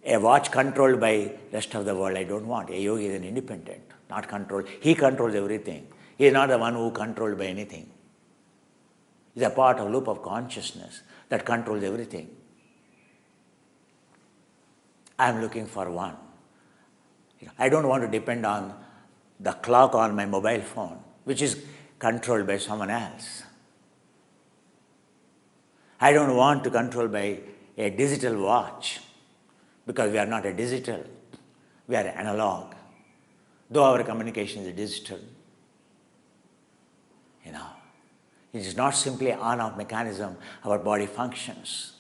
Speaker 1: a watch controlled by rest of the world. I don't want. A yogi is an independent, not controlled. He controls everything. He is not the one who controlled by anything. He is a part of loop of consciousness that controls everything. I am looking for one. I don't want to depend on the clock on my mobile phone, which is controlled by someone else. I don't want to control by a digital watch, because we are not a digital, we are analog. Though our communication is digital, it is not simply on-off mechanism our body functions.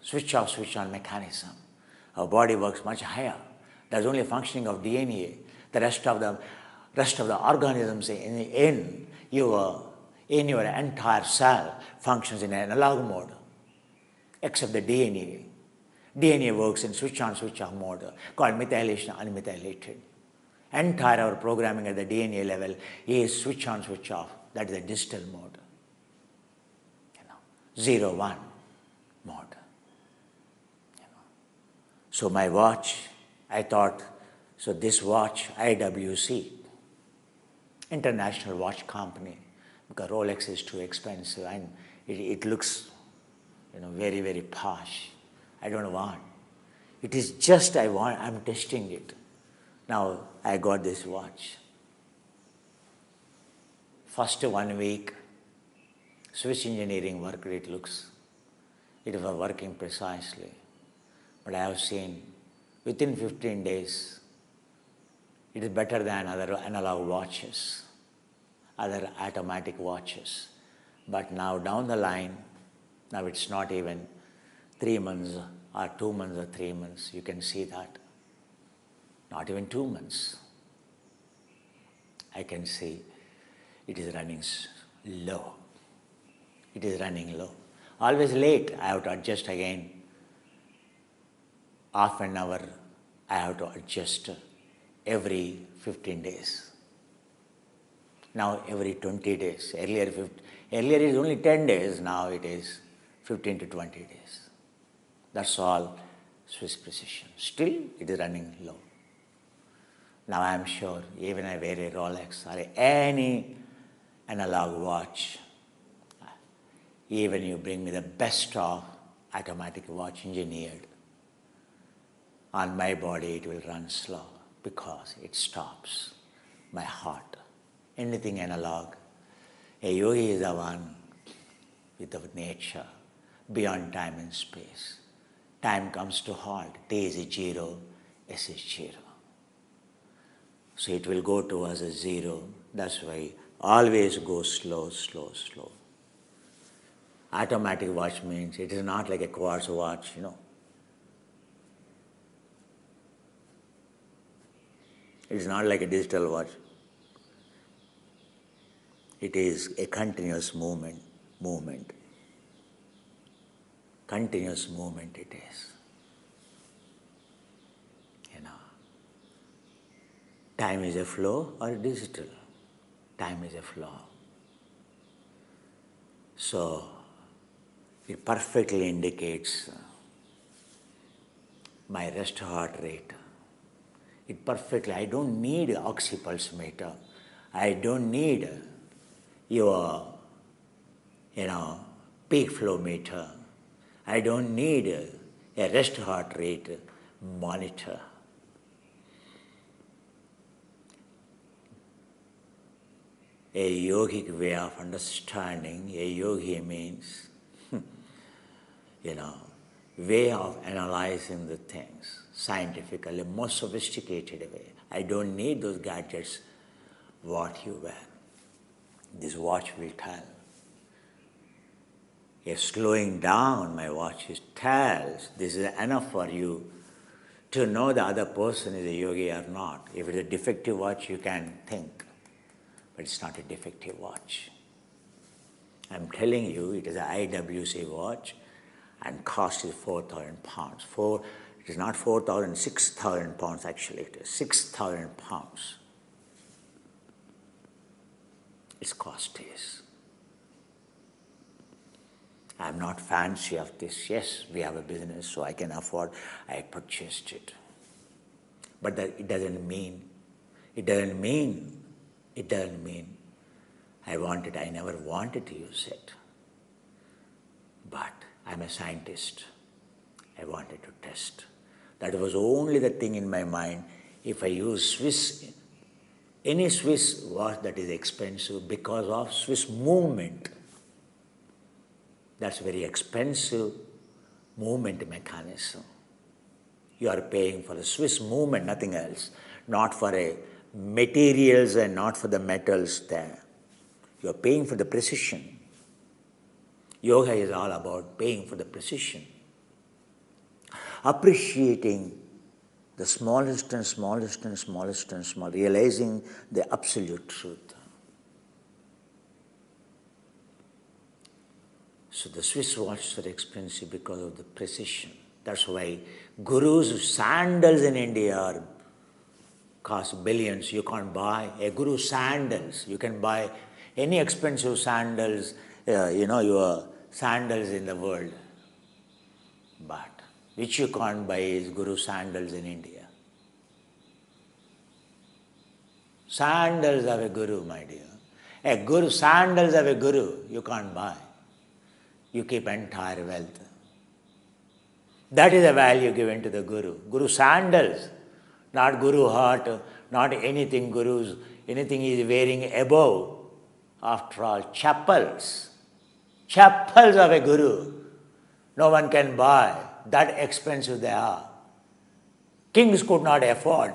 Speaker 1: Switch off, switch on mechanism. Our body works much higher. There's only functioning of DNA. The rest of the organisms in your entire cell functions in analog mode, except the DNA. DNA works in switch on, switch off mode, called methylation, unmethylated. Entire our programming at the DNA level is switch on, switch off. That is the digital mode. 0-1 mode. So my watch, I thought, so this watch, IWC, international watch company, because Rolex is too expensive and it looks, very, very posh. I don't want. It is just I'm testing it. Now I got this watch. First 1 week, Swiss engineering worked, it was working precisely. But I have seen within 15 days, it is better than other analog watches, other automatic watches. But now down the line, now it's not even 3 months or 2 months or 3 months, you can see that. Not even 2 months. I can see it is running low. It is running low. Always late, I have to adjust again. Half an hour, I have to adjust every 15 days. Now every 20 days. Earlier it is only 10 days, now it is 15 to 20 days. That's all Swiss precision. Still, it is running low. Now I am sure, even I wear a Rolex or any analog watch, even you bring me the best of automatic watch engineered, on my body it will run slow because it stops my heart. Anything analog, a yogi is the one with the nature, beyond time and space. Time comes to halt. T is 0, S is 0. So it will go towards a 0. That's why always go slow, slow, slow. Automatic watch means it is not like a quartz watch, It is not like a digital watch. It is a continuous movement. Continuous movement it is. Time is a flow or digital. Time is a flow. So it perfectly indicates my rest heart rate. I don't need oxypulse meter. I don't need your, peak flow meter. I don't need a rest heart rate monitor. A yogic way of understanding, a yogi means, way of analyzing the things scientifically, most sophisticated way. I don't need those gadgets what you wear. This watch will tell. If slowing down, my watch tells this is enough for you to know the other person is a yogi or not. If it's a defective watch, you can think, but it's not a defective watch. I'm telling you, it is an IWC watch and cost is 4,000 pounds. It is not 4,000, 6,000 pounds actually. It is 6,000 pounds. Its cost is. I'm not fancy of this. Yes, we have a business, so I can afford. I purchased it. But it doesn't mean I never wanted to use it. But I'm a scientist. I wanted to test. That was only the thing in my mind. If I use any Swiss watch that is expensive because of Swiss movement, that's very expensive movement mechanism. You are paying for the Swiss movement, nothing else, not for a materials and not for the metals there. You are paying for the precision. Yoga is all about paying for the precision. Appreciating the smallest and smallest and smallest and small, realizing the absolute truth. So the Swiss watches are expensive because of the precision. That's why Guru's sandals in India cost billions. You can't buy a Guru sandals. You can buy any expensive sandals, your sandals in the world. But which you can't buy is Guru sandals in India. Sandals of a Guru, my dear. Sandals of a Guru, you can't buy. You keep entire wealth. That is the value given to the Guru. Guru sandals, not Guru heart, not anything anything he is wearing above. After all, chapels of a Guru, no one can buy. That expensive they are. Kings could not afford.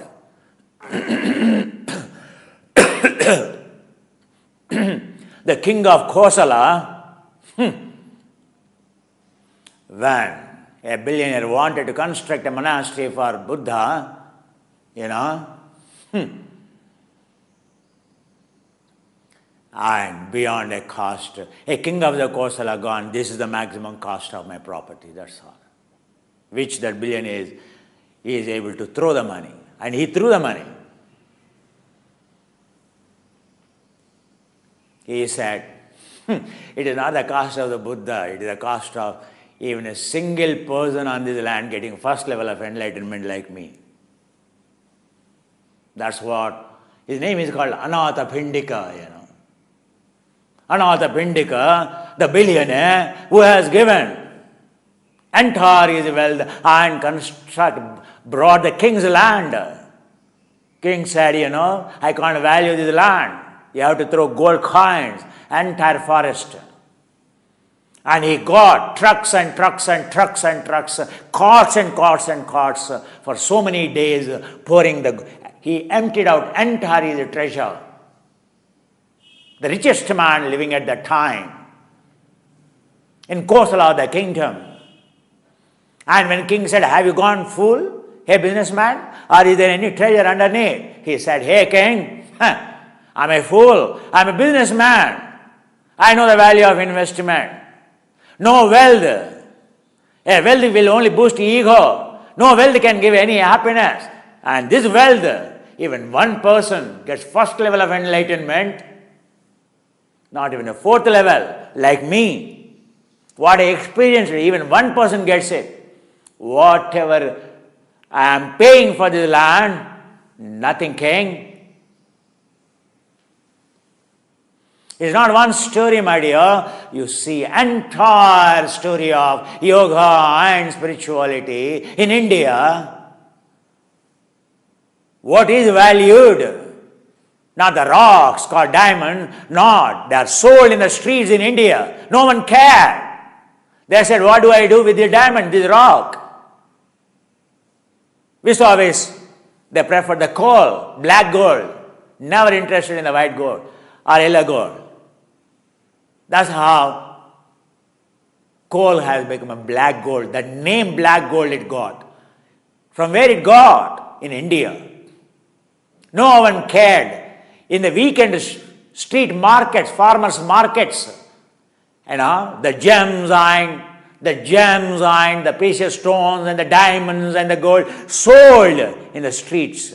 Speaker 1: The king of Kosala, when a billionaire wanted to construct a monastery for Buddha, and beyond a cost, a king of the Kosala gone, this is the maximum cost of my property, that's all. Which that billionaire is able to throw the money. And he threw the money. He said, it is not the cost of the Buddha, it is the cost of even a single person on this land getting first level of enlightenment like me. That's what, his name is called Anathapindika, Anathapindika, the billionaire who has given entire his wealth and brought the king's land. King said, I can't value this land. You have to throw gold coins, entire forest. And he got trucks and trucks and trucks and trucks, carts and carts and carts for so many days he emptied out entire his treasure. The richest man living at that time in Kosala, the kingdom. And when king said, have you gone fool, hey businessman, or is there any treasure underneath? He said, hey king, I'm a fool, I'm a businessman. I know the value of investment. No wealth. A wealth will only boost ego. No wealth can give any happiness. And this wealth, even one person gets first level of enlightenment, not even a fourth level, like me. What I experienced, even one person gets it. Whatever I am paying for this land, nothing king. It's not one story, my dear. You see entire story of yoga and spirituality in India. What is valued? Not the rocks called diamond, not. They are sold in the streets in India. No one cared. They said, what do I do with the diamond, this rock? We saw this. They prefer the coal, black gold. never interested in the white gold or yellow gold. That's how coal has become a black gold. That name black gold it got. From where it got? In India. No one cared. In the weekend street markets, farmers' markets, the gems and the precious stones and the diamonds and the gold sold in the streets.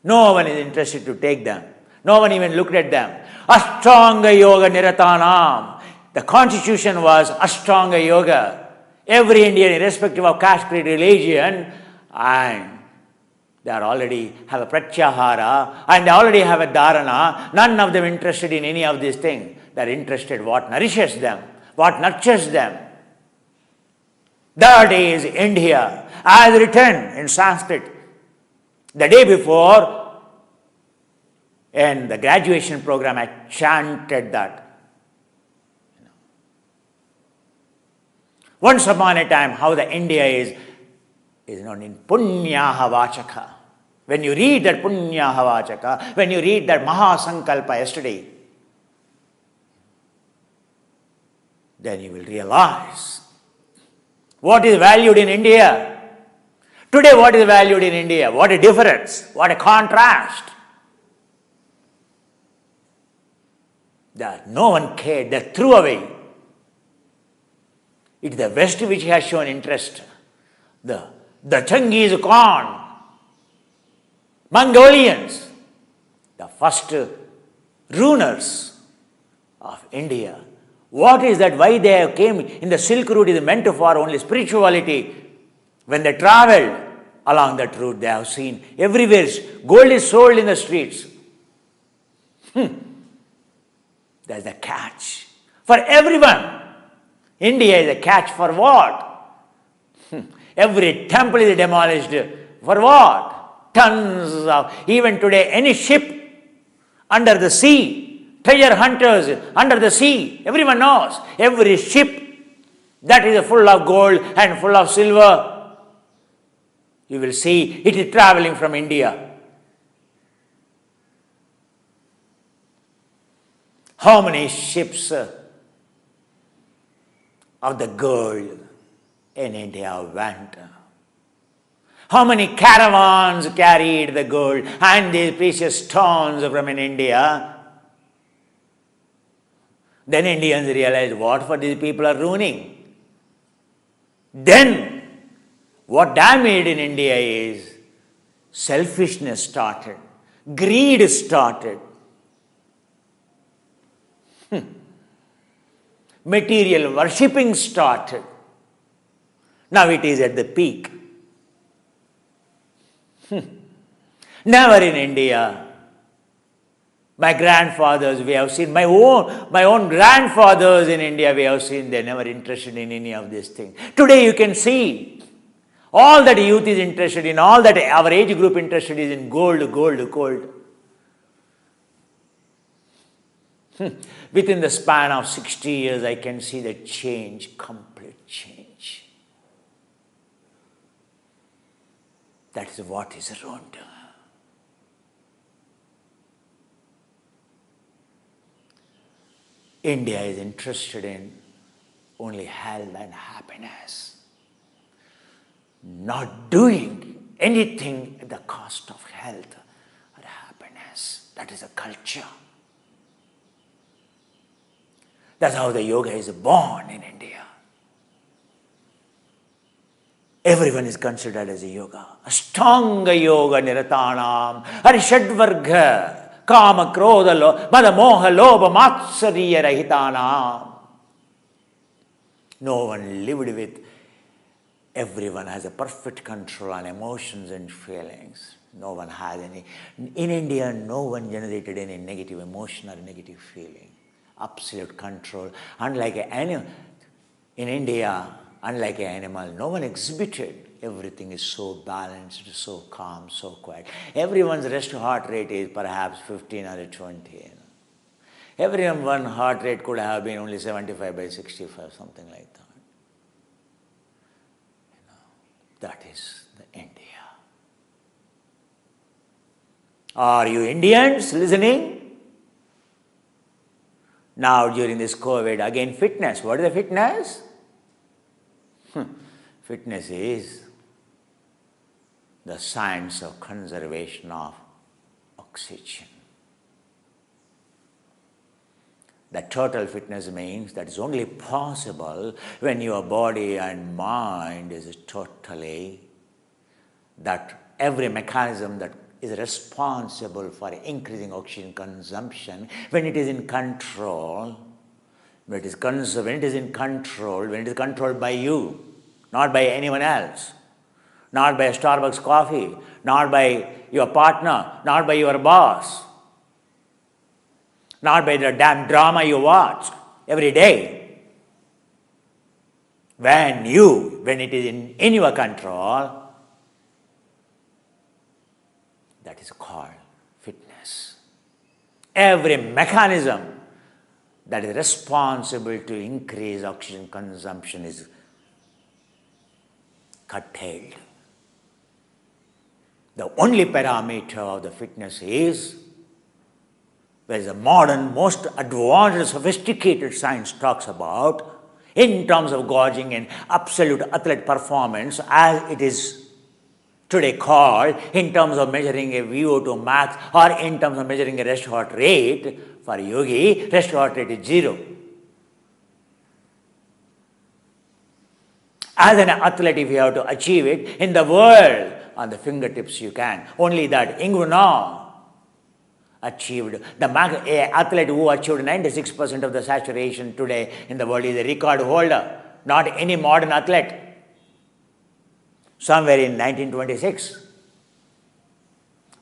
Speaker 1: No one is interested to take them. No one even looked at them. Ashtanga Yoga Niratanam. The constitution was Ashtanga Yoga. Every Indian, irrespective of caste, creed, religion, and they already have a pratyahara and they already have a dharana. None of them interested in any of these things. They are interested what nourishes them, what nurtures them. That is India, as written in Sanskrit. The day before, in the graduation program, I chanted that. Once upon a time, how the India is known in Punyaha Vachaka. When you read that Punyaha Vachaka, when you read that Mahasankalpa yesterday, then you will realize what is valued in India. Today, what is valued in India? What a difference, what a contrast. That no one cared, they threw away. It is the West which has shown interest. The Genghis Khan, Mongolians, the first rulers of India. What is that? Why they came in the Silk Route is meant for only spirituality. When they traveled along that route, they have seen everywhere gold is sold in the streets. That's the catch for everyone. India is a catch for what? Every temple is demolished. For what? Tons of, even today, any ship under the sea, treasure hunters under the sea, everyone knows. Every ship that is full of gold and full of silver, you will see it is traveling from India. How many ships of the gold in India went? How many caravans carried the gold and the precious stones from India? Then Indians realized what for these people are ruining. Then what damaged in India is selfishness started, greed started. Material worshipping started. Now it is at the peak. Never in India. My grandfathers, we have seen, my own grandfathers in India, we have seen, they never interested in any of these things. Today you can see, all that youth is interested in, all that our age group interested is in gold, gold, gold. Within the span of 60 years, I can see the change, complete change. That is what is ruined. India is interested in only health and happiness, not doing anything at the cost of health or happiness. That is a culture. That's how the yoga is born in India. Everyone is considered as a yoga. Ashtanga yoga niratanam, arishadvarga, kama krodha, mada moha lobha matsariya rahitanam. No one lived with, everyone has a perfect control on emotions and feelings. No one has any, in India, no one generated any negative emotion or negative feeling. Absolute control. Unlike an animal, in India, unlike an animal, no one exhibited. Everything is so balanced, so calm, so quiet. Everyone's rest heart rate is perhaps 15 or 20. Everyone's heart rate could have been only 75/65, something like that. That is the India. Are you Indians listening? Now during this COVID, again fitness. What is the fitness? Fitness is the science of conservation of oxygen. The total fitness means that is only possible when your body and mind is totally, that every mechanism that is responsible for increasing oxygen consumption, when it is in control, when it is controlled by you, not by anyone else, not by a Starbucks coffee, not by your partner, not by your boss, not by the damn drama you watch every day. When it is in your control, that is called fitness. Every mechanism that is responsible to increase oxygen consumption is curtailed. The only parameter of the fitness is, where the modern, most advanced, sophisticated science talks about, in terms of gauging an absolute athlete performance, as it is today called, in terms of measuring a VO2 max or in terms of measuring a rest heart rate. For yogi, rest heart rate is 0. As an athlete, if you have to achieve it, in the world, on the fingertips you can. Only that Ingvar achieved, the athlete who achieved 96% of the saturation today in the world is a record holder, not any modern athlete. Somewhere in 1926,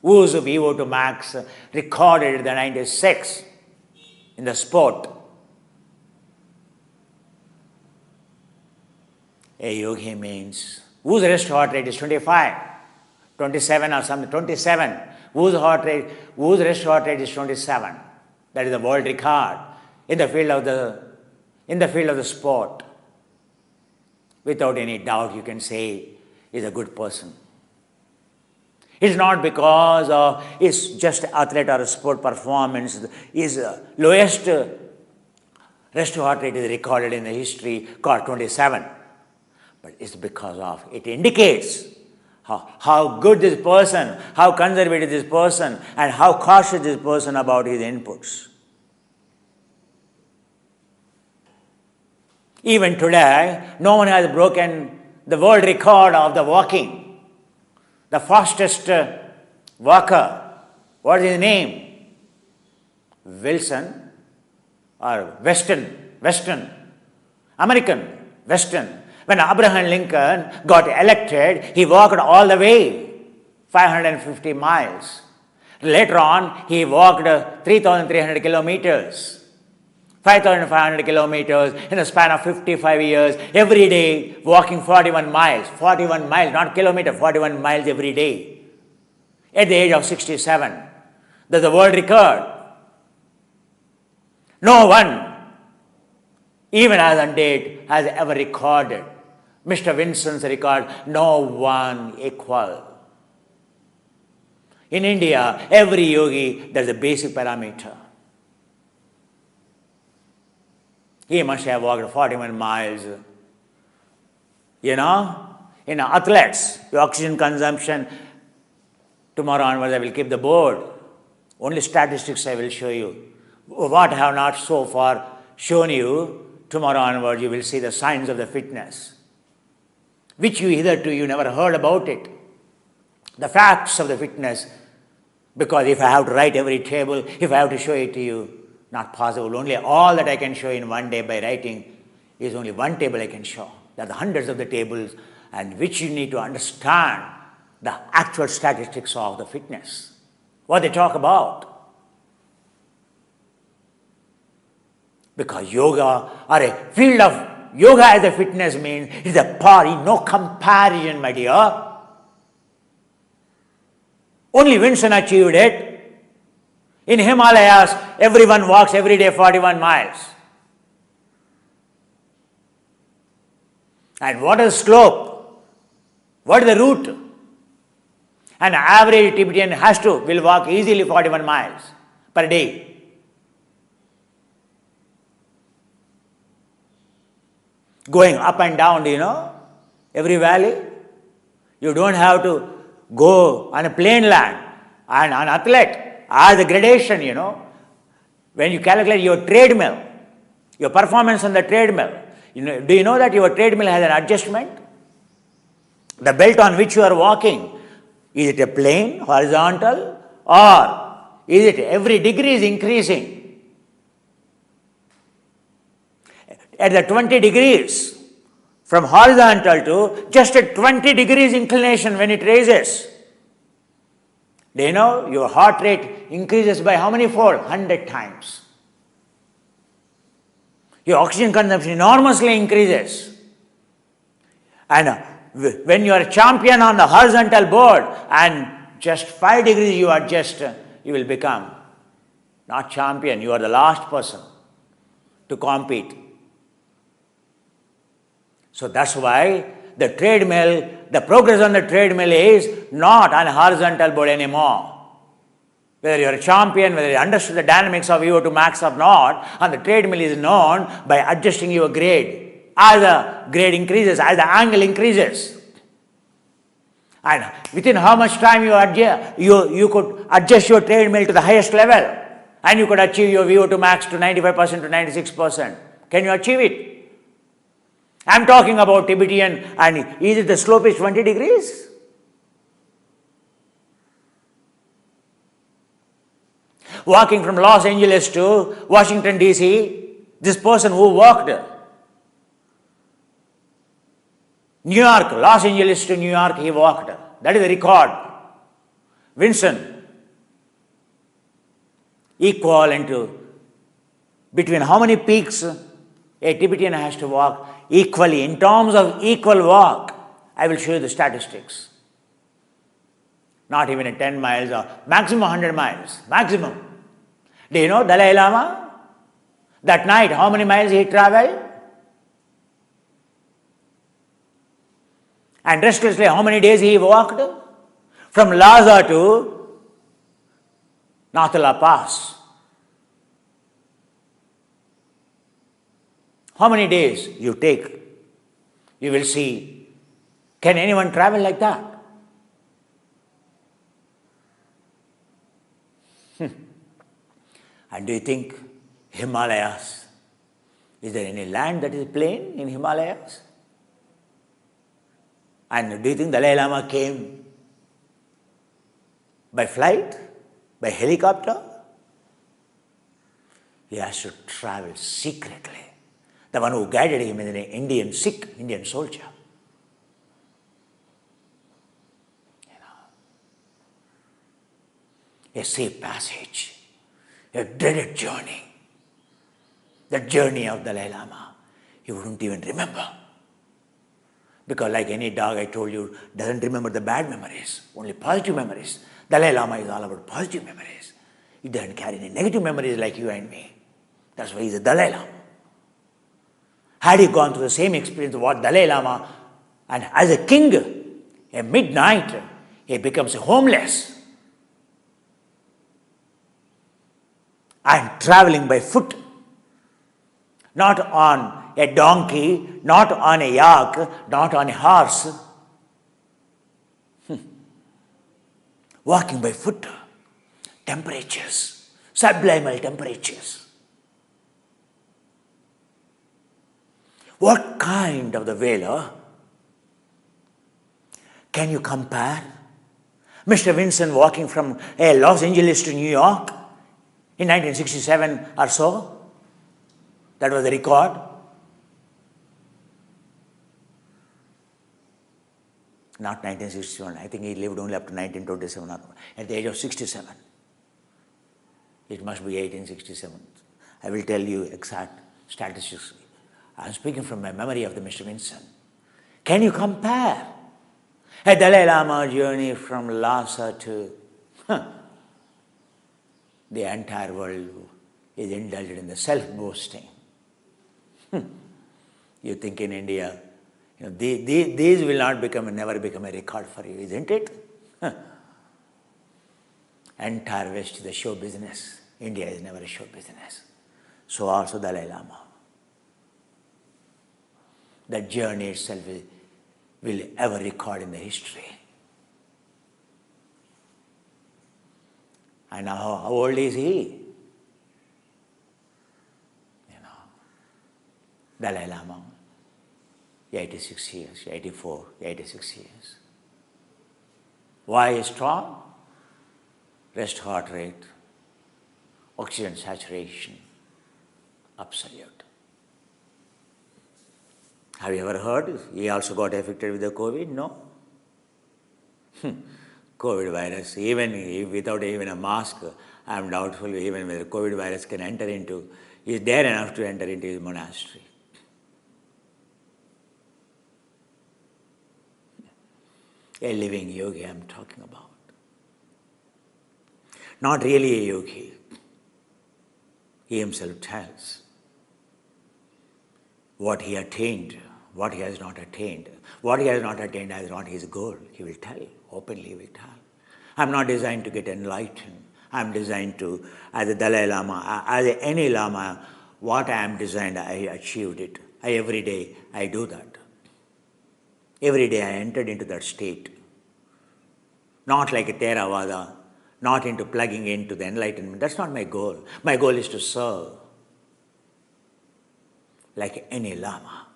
Speaker 1: whose VO2 max recorded the 96 in the sport. A yogi means whose rest heart rate is 25, 27 or something, 27. Whose rest heart rate is 27. That is the world record in the field of the sport. Without any doubt, you can say is a good person. It's not because it's just athlete or sport performance. His lowest rest heart rate is recorded in the history called 27. But it's because of, it indicates how good this person, how conservative this person, and how cautious this person about his inputs. Even today, no one has broken the world record of the walking. The fastest walker, what is his name? Wilson or Weston, American, Weston. When Abraham Lincoln got elected, he walked all the way, 550 miles. Later on, he walked 3,300 kilometers, 5,500 kilometers in a span of 55 years, every day walking 41 miles, not kilometer, 41 miles every day. At the age of 67, that's the world record. No one, even as on date, has ever recorded Mr. Winston's record, no one equal. In India, every yogi, there's a basic parameter. He must have walked 41 miles. In athletes, the oxygen consumption, tomorrow onwards I will keep the board. Only statistics I will show you. What I have not so far shown you, tomorrow onwards you will see the signs of the fitness, which you never heard about it. The facts of the fitness, because if I have to write every table, if I have to show it to you, not possible. Only all that I can show in one day by writing is only one table I can show. There are hundreds of the tables, and which you need to understand the actual statistics of the fitness, what they talk about. Because yoga, or a field of yoga as a fitness means, is a party, no comparison, my dear. Only Winston achieved it. In Himalayas, everyone walks every day 41 miles. And what is slope? What is the route? An average Tibetan will walk easily 41 miles per day. Going up and down, every valley. You don't have to go on a plain land. And an athlete, as a gradation, when you calculate your treadmill, your performance on the treadmill, do you know that your treadmill has an adjustment? The belt on which you are walking, is it a plane, horizontal, or is it every degree is increasing? At the 20 degrees, from horizontal to just a 20 degrees inclination when it raises. Do you know your heart rate increases by how many fold? 100 times. Your oxygen consumption enormously increases. And when you are a champion on the horizontal board and just 5 degrees you adjust, you will become not champion, you are the last person to compete. So that's why the treadmill, the progress on the treadmill is not on a horizontal board anymore. Whether you are a champion, whether you understood the dynamics of VO2 max or not, and the treadmill is known by adjusting your grade. As the grade increases, as the angle increases. And within how much time you could adjust your treadmill to the highest level, and you could achieve your VO2 max to 95% to 96%. Can you achieve it? I am talking about Tibetan, and is it the slope is 20 degrees? Walking from Los Angeles to Washington DC, this person who walked New York, Los Angeles to New York, he walked. That is the record. Vincent, equivalent to between how many peaks a Tibetan has to walk equally, in terms of equal walk. I will show you the statistics. Not even a 10 miles or maximum 100 miles, maximum. Do you know Dalai Lama? That night, how many miles he traveled? And restlessly, how many days he walked? From Lhasa to Nathula Pass. How many days you take? You will see. Can anyone travel like that? And do you think Himalayas, is there any land that is plain in Himalayas? And do you think Dalai Lama came by flight, by helicopter? He has to travel secretly. The one who guided him is an Indian Sikh, Indian soldier. A safe passage, a dreaded journey. The journey of Dalai Lama, he wouldn't even remember. Because like any dog, I told you, doesn't remember the bad memories, only positive memories. Dalai Lama is all about positive memories. He doesn't carry any negative memories like you and me. That's why he's a Dalai Lama. Had he gone through the same experience of what Dalai Lama, and as a king, at midnight, he becomes homeless and traveling by foot, not on a donkey, not on a yak, not on a horse, walking by foot, temperatures, subliminal temperatures. What kind of the valor can you compare? Mr. Vincent walking from Los Angeles to New York in 1967 or so. That was the record. Not 1961. I think he lived only up to 1927 or at the age of 67. It must be 1867. I will tell you exact statistics. I am speaking from my memory of the Mr. Vincent. Can you compare a Dalai Lama journey from Lhasa to the entire world is indulged in the self-boasting. You think in India, these will not never become a record for you, isn't it? Entire West is a show business. India is never a show business. So also Dalai Lama. That journey itself will ever record in the history. And how old is he? Dalai Lama, 86 years, 84, 86 years. Why is strong? Rest heart rate, oxygen saturation, absolute. Have you ever heard he also got affected with the COVID? No. COVID virus, even without even a mask, I am doubtful even whether COVID virus can enter into, is dare enough to enter into his monastery. A living yogi I am talking about. Not really a yogi. He himself tells what he attained, what he has not attained. What he has not attained is not his goal. He will tell, openly he will tell. I am not designed to get enlightened. I am designed to, as a Dalai Lama, as any Lama, what I am designed, I achieved it. Every day I do that. Every day I entered into that state. Not like a Theravada, not into plugging into the enlightenment. That's not my goal. My goal is to serve like any Lama.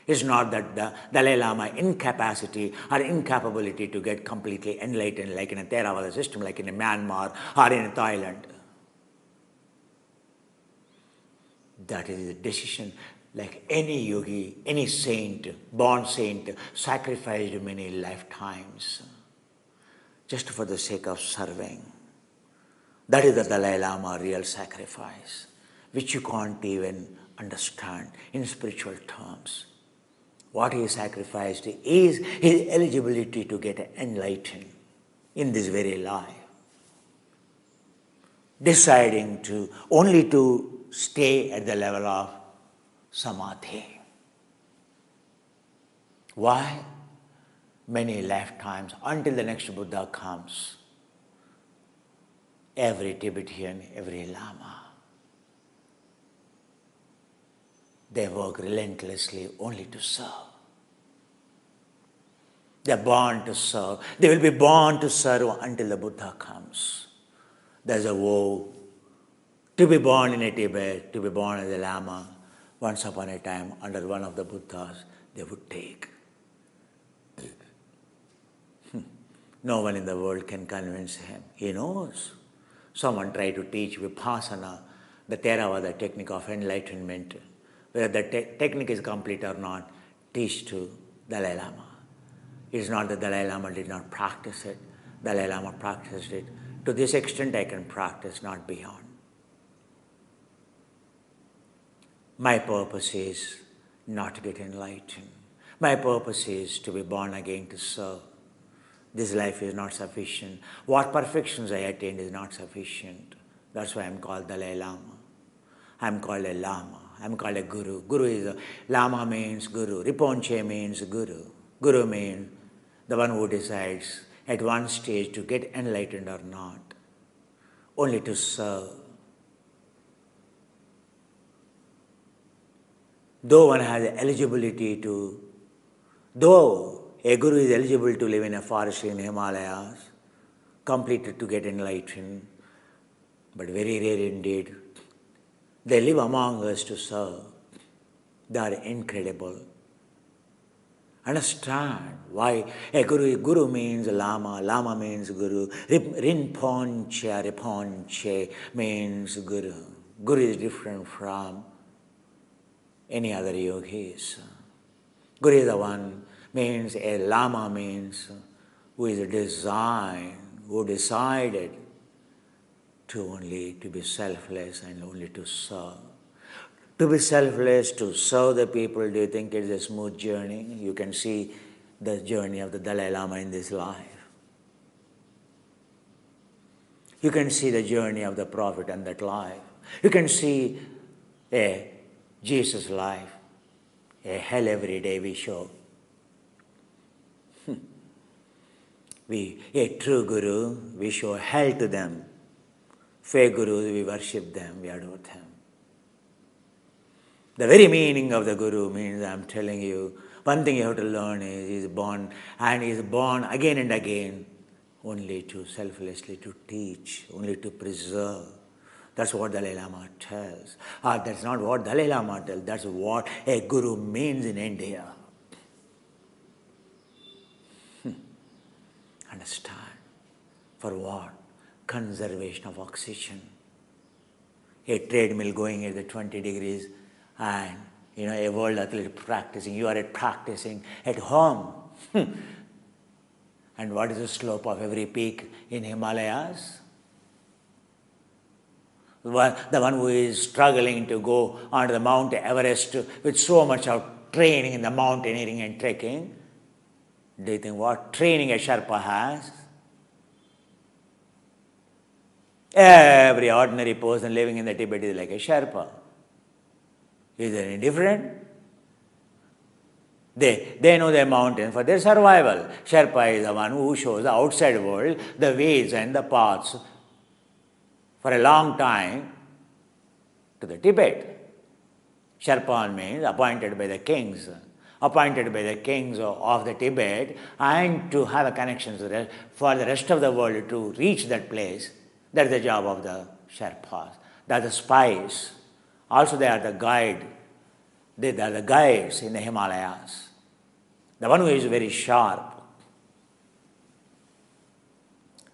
Speaker 1: It's not that the Dalai Lama incapacity or incapability to get completely enlightened like in a Theravada system, like in Myanmar or in Thailand. That is a decision like any yogi, any saint, born saint, sacrificed many lifetimes just for the sake of serving. That is the Dalai Lama real sacrifice, which you can't even understand in spiritual terms. What he sacrificed is his eligibility to get enlightened in this very life. Deciding to only to stay at the level of samadhi. Why? Many lifetimes until the next Buddha comes. Every Tibetan, every Lama, they work relentlessly only to serve. They are born to serve. They will be born to serve until the Buddha comes. There's a vow to be born in a Tibet, to be born as a Lama. Once upon a time, under one of the Buddhas, they would take. No one in the world can convince him. He knows. Someone tried to teach Vipassana, the Theravada technique of enlightenment. Whether the technique is complete or not, teach to Dalai Lama. It is not that Dalai Lama did not practice it. Dalai Lama practiced it. To this extent I can practice, not beyond. My purpose is not to get enlightened. My purpose is to be born again to serve. This life is not sufficient. What perfections I attained is not sufficient. That's why I'm called Dalai Lama. I'm called a Lama. I'm called a Guru. Guru is a, Lama means Guru. Rinpoche means Guru. Guru means the one who decides at one stage to get enlightened or not. Only to serve. Though one has eligibility to, though a Guru is eligible to live in a forest in Himalayas, completed to get enlightened, but very rare indeed. They live among us to serve. They are incredible. Understand why a Guru means Lama, Lama means Guru, Rinpoche means Guru. Guru is different from any other yogis. Guru is the one, means a Lama means who is designed, who decided to only to be selfless and only to serve. To be selfless, to serve the people, do you think it is a smooth journey? You can see the journey of the Dalai Lama in this life. You can see the journey of the Prophet in that life. You can see a Jesus' life, a hell every day we show. A true guru, we show hell to them. Fake gurus, we worship them, we adore them. The very meaning of the guru means, I'm telling you, one thing you have to learn is he is born, and he is born again and again only to selflessly to teach, only to preserve. That's what Dalai Lama tells. That's not what Dalai Lama tells, that's what a guru means in India. Understand? For what? Conservation of oxygen. A treadmill going at the 20 degrees and a world athlete practicing. You are practicing at home. And what is the slope of every peak in Himalayas? The one who is struggling to go onto the Mount Everest with so much of training in the mountaineering and trekking. Do you think what training a Sherpa has? Every ordinary person living in the Tibet is like a Sherpa. Is there any different? They know their mountain for their survival. Sherpa is the one who shows the outside world the ways and the paths for a long time to the Tibet. Sherpa means appointed by the kings. Appointed by the kings of the Tibet, and to have a connection for the rest of the world to reach that place. That's the job of the Sherpas. They are the spies. Also they are the guide. They are the guides in the Himalayas. The one who is very sharp.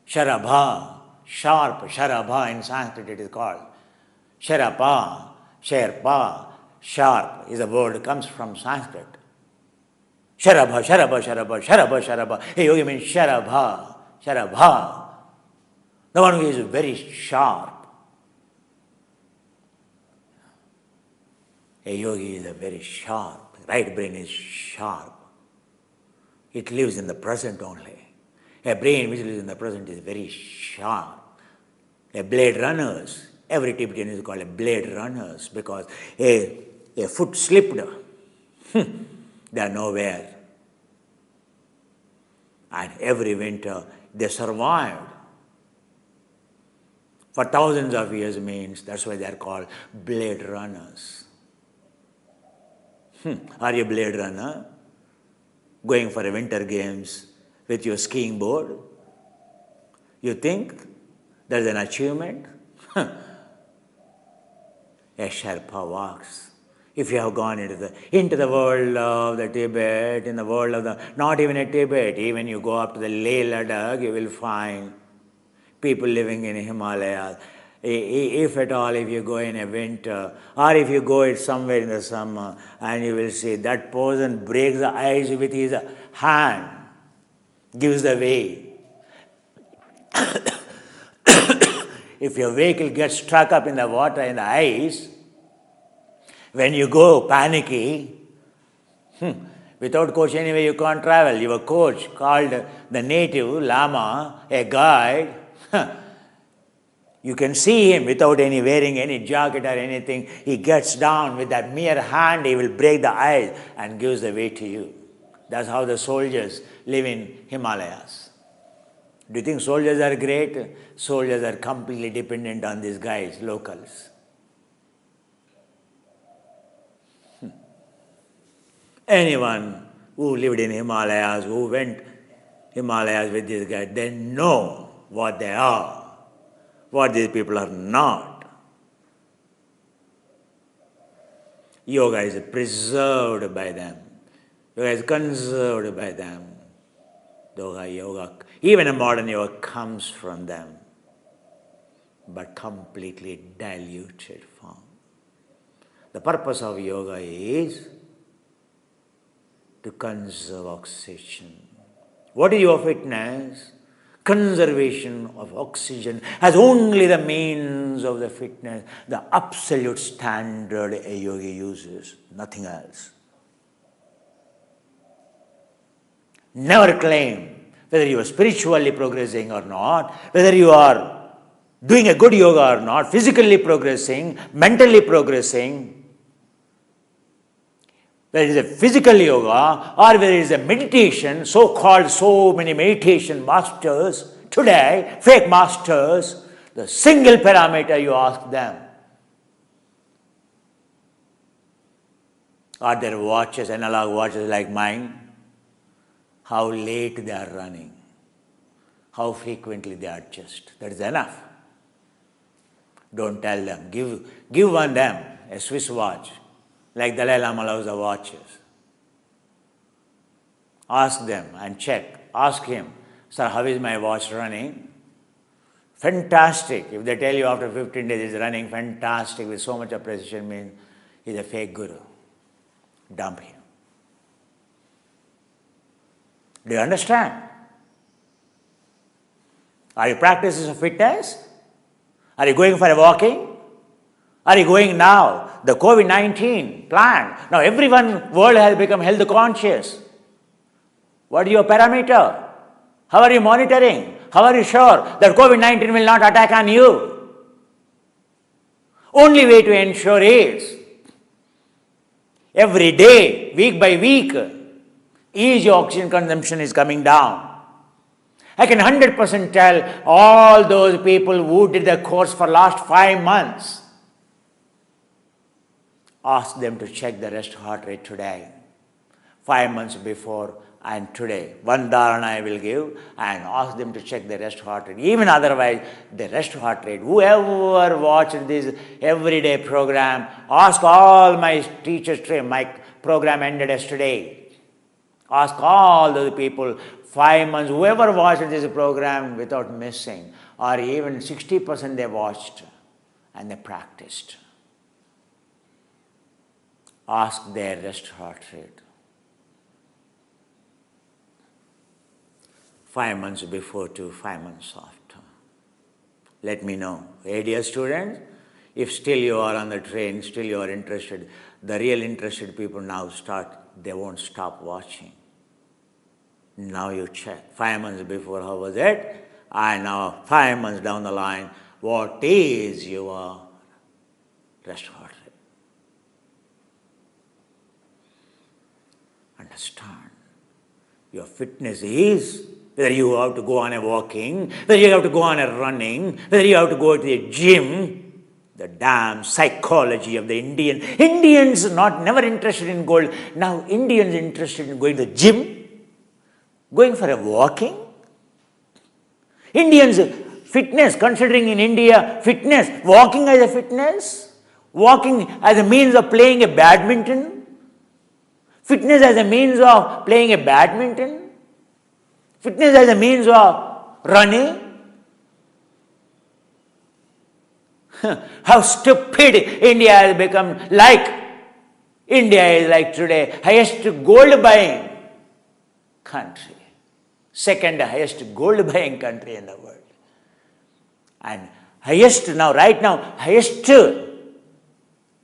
Speaker 1: Sharabha, sharp, Sharabha in Sanskrit it is called. Sherpa, Sherpa, sharp is a word comes from Sanskrit. Sharabha, Sharabha, Sharabha, Sharabha, Sharabha. A yogi means Sharabha, Sharabha. The one who is very sharp. A yogi is a very sharp. Right brain is sharp. It lives in the present only. A brain which lives in the present is very sharp. A blade runners. Every Tibetan is called a blade runners because a foot slipped. They are nowhere. And every winter they survived. For thousands of years means, that's why they are called blade runners. Are you a blade runner? Going for a winter games with your skiing board? You think that's an achievement? A Sherpa walks. If you have gone into the world of the Tibet, in the world of not even a Tibet, even you go up to the Leh Ladakh, you will find people living in Himalayas. If at all, if you go in a winter, or if you go somewhere in the summer, and you will see that person breaks the ice with his hand, gives the way. If your vehicle gets stuck up in the water, in the ice, when you go panicky, without coach anyway you can't travel. Your coach called the native Lama, a guide, you can see him without wearing any jacket or anything. He gets down with that mere hand, he will break the ice and gives the way to you. That's how the soldiers live in Himalayas. Do you think soldiers are great? Soldiers are completely dependent on these guys, locals. Anyone who lived in Himalayas, who went Himalayas with these guys, they know what they are, what these people are not. Yoga is preserved by them. Yoga is conserved by them. Yoga, even a modern yoga comes from them, but completely diluted form. The purpose of yoga is to conserve oxygen. What is your fitness? Conservation of oxygen as only the means of the fitness, the absolute standard a yogi uses, nothing else. Never claim whether you are spiritually progressing or not, whether you are doing a good yoga or not, physically progressing, mentally progressing. whether it is a physical yoga or whether it is a meditation, so-called so many meditation masters today, fake masters, the single parameter you ask them, are there watches, analog watches like mine? How late they are running, how frequently they adjust. That is enough. Don't tell them. Give one them a Swiss watch, like Dalai Lama loves the watches. Ask them and check. Ask him, sir, how is my watch running? Fantastic. If they tell you after 15 days it's running fantastic with so much of precision, means he's a fake guru. Dump him. Do you understand? Are you practicing fitness? Are you going for a walking? Are you going now? The COVID-19 plan. Now everyone world has become health conscious. What is your parameter? How are you monitoring? How are you sure that COVID-19 will not attack on you? Only way to ensure is every day, week by week, is your oxygen consumption is coming down. I can 100% tell all those people who did the course for last 5 months. Ask them to check the rest heart rate today, 5 months before and today. One dharana I will give and ask them to check the rest heart rate. Even otherwise, the rest heart rate. Whoever watched this everyday program, ask all my teachers, my program ended yesterday. Ask all those people, 5 months, whoever watched this program without missing, or even 60% they watched and they practiced. Ask their rest heart rate. 5 months before to 5 months after. Let me know. Hey dear students, if still you are on the train, still you are interested, the real interested people now they won't stop watching. Now you check. 5 months before, how was it? And now 5 months down the line, what is your rest heart rate? Understand. Your fitness is whether you have to go on a walking, whether you have to go on a running, whether you have to go to the gym, the damn psychology of the Indians never interested in gold. Now Indians interested in going to the gym, going for a walking. Indians fitness, considering in India fitness, walking as a fitness, walking as a means of playing a badminton, fitness as a means of playing a badminton, fitness as a means of running. How stupid India has become. India is like today highest gold buying country, second highest gold buying country in the world, and highest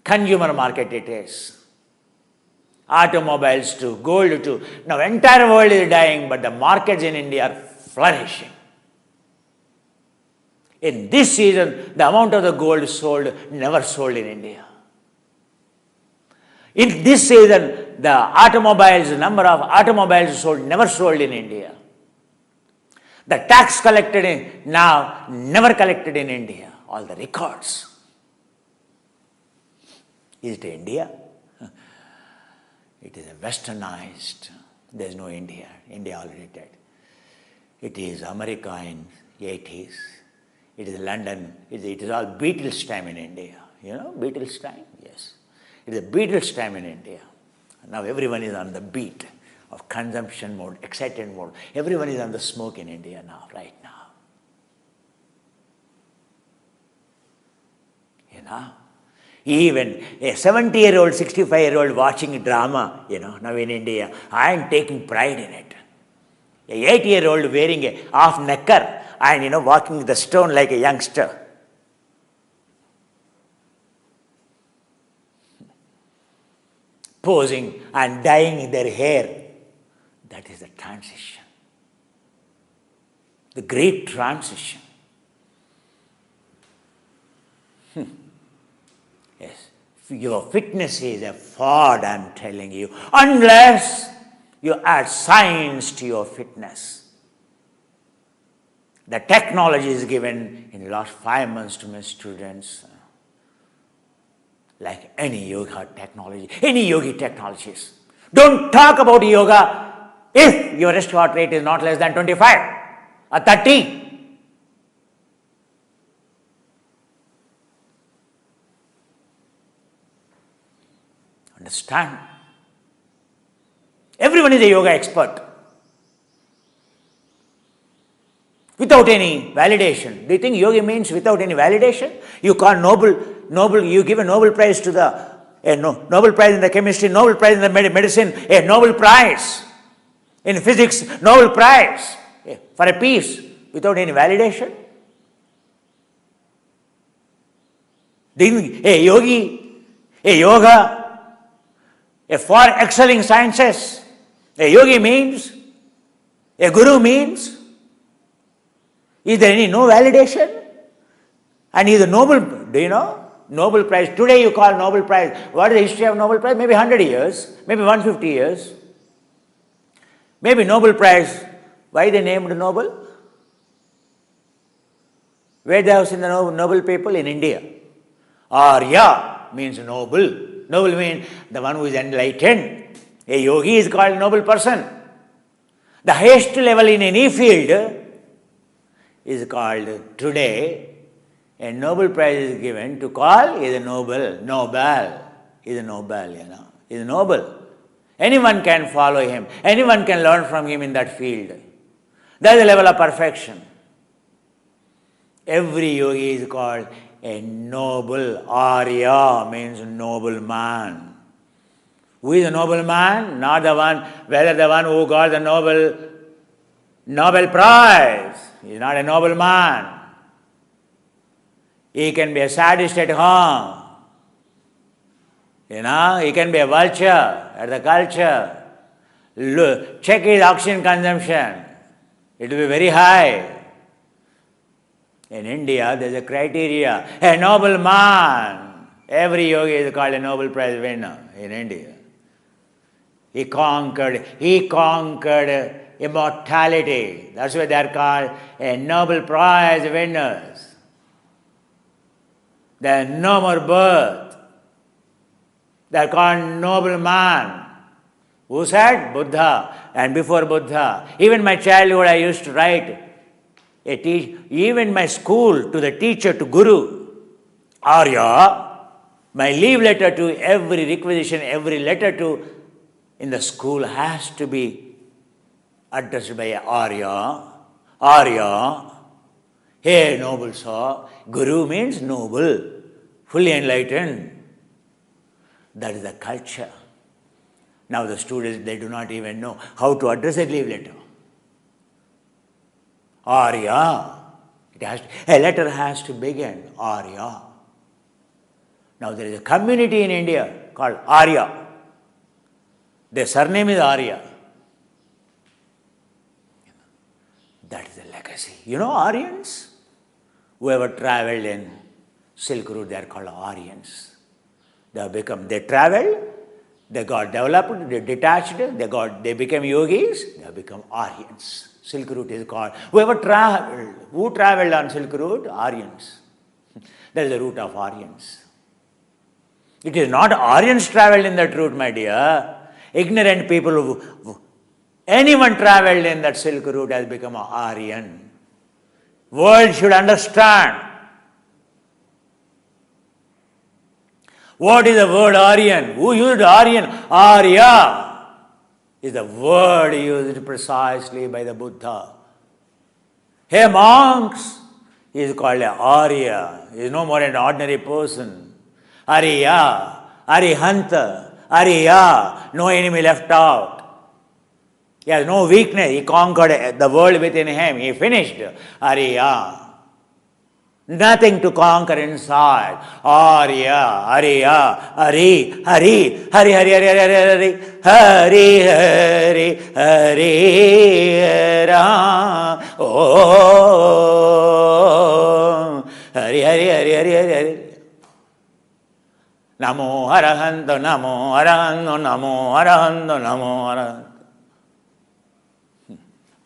Speaker 1: consumer market it is. Automobiles too, gold too. Now entire world is dying, but the markets in India are flourishing. In this season, the amount of the gold sold, never sold in India. In this season, the number of automobiles sold, never sold in India. The tax collected never collected in India. All the records. Is it India? It is a westernized. There is no India. India already dead. It is America in 80s. It is London. It is all Beatles time in India. You know Beatles time? Yes. It is a Beatles time in India. Now everyone is on the beat of consumption mode, excited mode. Everyone is on the smoke in India now, right now. You know? Even a 70-year-old, 65-year-old watching drama, now in India, I am taking pride in it. A 8-year-old wearing a half knacker and, walking the stone like a youngster. Posing and dyeing their hair. That is the transition. The great transition. Yes. Your fitness is a fraud, I am telling you, unless you add science to your fitness. The technology is given in the last 5 months to my students, like any yoga technology, any yogi technologies. Don't talk about yoga if your rest heart rate is not less than 25 or 30. Understand? Everyone is a yoga expert. Without any validation. Do you think yoga means without any validation? You call Nobel, you give a Nobel Prize to Nobel Prize in the chemistry, Nobel Prize in the medicine, a Nobel Prize in physics, Nobel Prize for a peace without any validation? A yoga, for excelling sciences, a yogi means, a guru means, is there no validation? And is the Nobel, do you know? Nobel Prize, today you call Nobel Prize. What is the history of Nobel Prize? Maybe 100 years, maybe 150 years. Maybe Nobel Prize, why they named Nobel? Where they have seen the Nobel people? In India. Arya means noble. Noble means the one who is enlightened. A yogi is called a noble person. The highest level in any field is called today, a Nobel Prize is given to call is a Nobel. Nobel is a Nobel, is a noble. Anyone can follow him. Anyone can learn from him in that field. That is the level of perfection. Every yogi is called a noble. Arya means noble man. Who is a noble man? Not the one, whether the one who got the Nobel Prize. He is not a noble man. He can be a sadist at home. He can be a vulture at the culture. Look, check his oxygen consumption. It will be very high. In India, there is a criteria. A noble man. Every yogi is called a Nobel Prize winner in India. He conquered immortality. That's why they are called a Nobel Prize winners. There is no more birth. They are called noble man. Who said? Buddha. And before Buddha. Even my childhood I used to write even my school to the teacher, to Guru. Arya, my leave letter to every requisition, every letter to in the school has to be addressed by Arya. Arya, hey noble sir. Guru means noble, fully enlightened. That is the culture. Now the students, they do not even know how to address a leave letter. Arya. A letter has to begin. Arya. Now there is a community in India called Arya. Their surname is Arya. That is the legacy. You know Aryans? Whoever traveled in Silk Route, they are called Aryans. They traveled, they got developed, they detached, they became yogis, they have become Aryans. Silk Route is called. Who traveled on Silk Route? Aryans. That is the route of Aryans. It is not Aryans traveled in that route, my dear. Ignorant people, anyone traveled in that Silk Route has become an Aryan. World should understand. What is the word Aryan? Who used Aryan? Arya is the word used precisely by the Buddha. Hey monks, he is called an Arya. He is no more an ordinary person. Arya, Arihanta, Arya, no enemy left out. He has no weakness. He conquered the world within him. He finished. Arya. Nothing to conquer inside. Arya, Arya, Hari, Hari, Hari, Hari, Hari, Hari, Hari, Hari, Hari, Hari, Ram. Oh, Hari, Hari, Hari, Hari, Hari, Hari. Namo Arahanto, Namo Arahanto, Namo Arahanto, Namo Arahanto.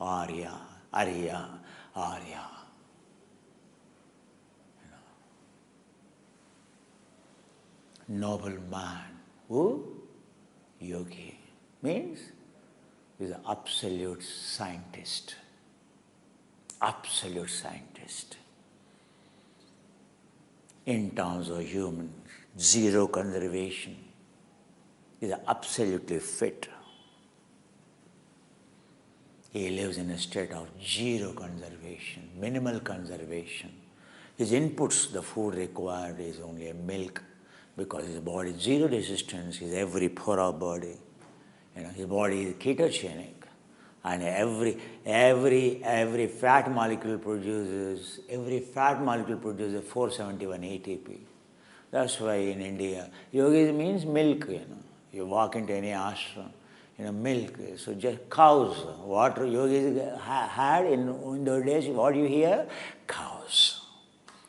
Speaker 1: Arya, Arya, Arya. Noble man. Who? Yogi. Means he is an absolute scientist. Absolute scientist. In terms of human, zero conservation. He is absolutely fit. He lives in a state of zero conservation, minimal conservation. His inputs, the food required is only a milk, because his body is zero resistance, his every pore of body. His body is ketogenic, and every fat molecule produces 471 ATP. That's why in India, yogi means milk. You walk into any ashram, milk. So just cows. What yogis had in those days, what you hear? Cows.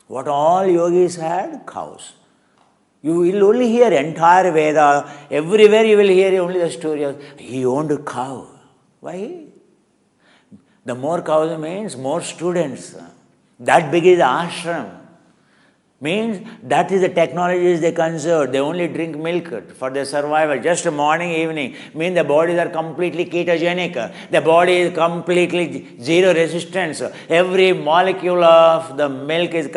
Speaker 1: What all yogis had? Cows. You will only hear entire Veda. Everywhere you will hear only the story of he owned a cow. Why? The more cows means more students. That big is the ashram. Means that is the technologies they conserve. They only drink milk for their survival, just morning, evening. Means the bodies are completely ketogenic. The body is completely zero resistance. Every molecule of the milk is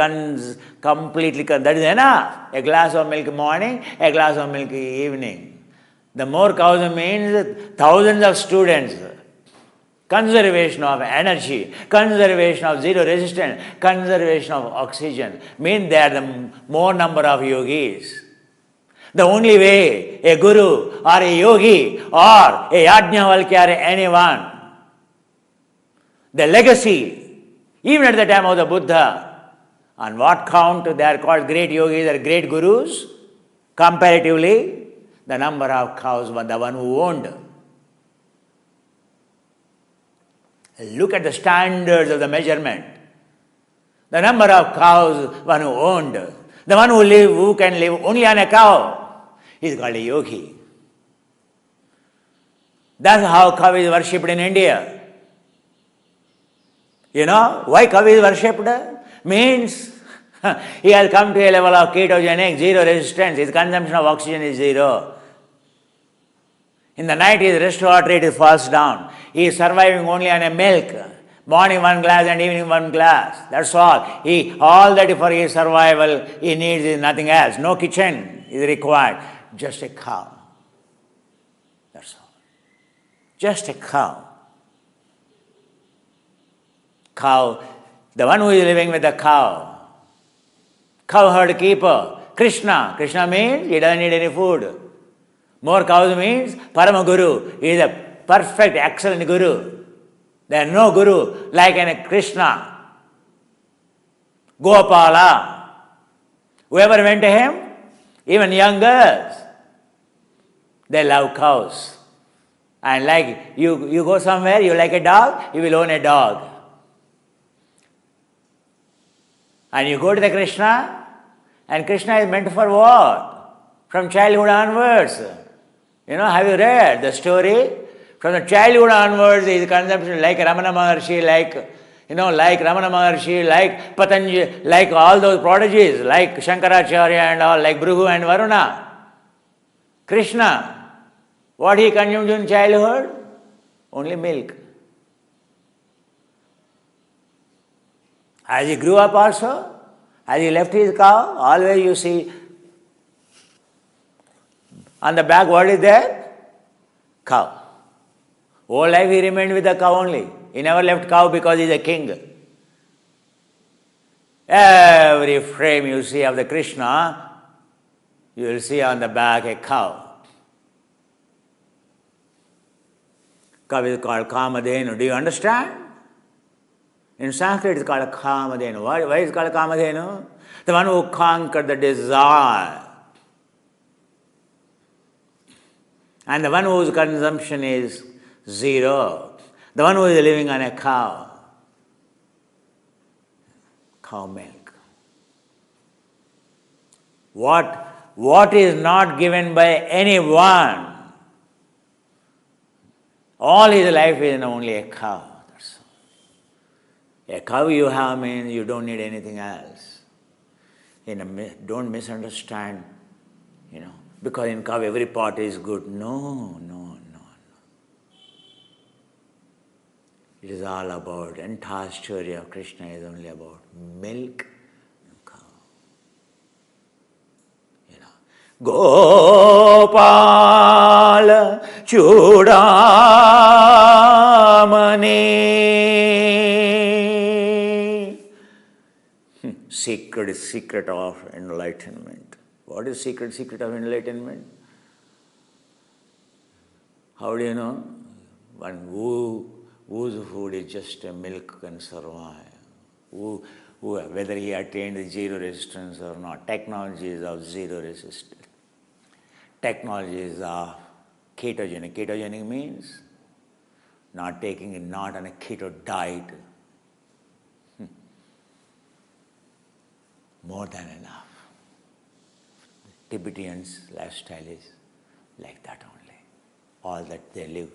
Speaker 1: completely, that is enough. A glass of milk morning, a glass of milk evening. The more cows means thousands of students. Conservation of energy, conservation of zero resistance, conservation of oxygen, mean there are the more number of yogis. The only way a guru or a yogi or a Yajnavalkya or anyone, the legacy, even at the time of the Buddha, on what count they are called great yogis or great gurus? Comparatively, the number of cows was the one who owned. Look at the standards of the measurement. The number of cows one who owned. The one who can live only on a cow, he is called a yogi. That's how cow is worshipped in India. Why cow is worshipped? Means he has come to a level of ketogenic, zero resistance. His consumption of oxygen is zero. In the night his respiratory rate falls down. He is surviving only on a milk. Morning one glass and evening one glass. That's all. All that for his survival he needs is nothing else. No kitchen is required. Just a cow. That's all. Just a cow. Cow. The one who is living with the cow. Cow herd keeper. Krishna. Krishna means he doesn't need any food. More cows means Parama Guru. He is a perfect, excellent Guru. There is no Guru like a Krishna. Gopala. Whoever went to him, even young girls, they love cows. And like you go somewhere, you like a dog, you will own a dog. And you go to the Krishna, and Krishna is meant for what? From childhood onwards. Have you read the story? From the childhood onwards, his consumption like Ramana Maharshi, like Ramana Maharshi, like Patanjali, like all those prodigies, like Shankaracharya and all, like Bhrigu and Varuna. Krishna, what he consumed in childhood? Only milk. As he grew up also, as he left his cow, always you see on the back, what is there? Cow. Whole life he remained with the cow only. He never left cow because he is a king. Every frame you see of the Krishna, you will see on the back a cow. Cow is called Kamadhenu. Do you understand? In Sanskrit it is called Kamadhenu. Why is it called Kamadhenu? The one who conquered the desire. And the one whose consumption is zero. The one who is living on a cow. Cow milk. What what is not given by anyone. All his life is only a cow. That's all. A cow you have means you don't need anything else. Don't misunderstand, because in cow every part is good. No. It is all about, entire story of Krishna is only about milk and cow. Gopala Chudamani. Secret of enlightenment. What is secret of enlightenment? How do you know? One whose food is just a milk can survive. Whether he attained zero resistance or not. Technology is of zero resistance. Technology is of ketogenic. Ketogenic means not on a keto diet. More than enough. Tibetans' lifestyle is like that only. All that they live,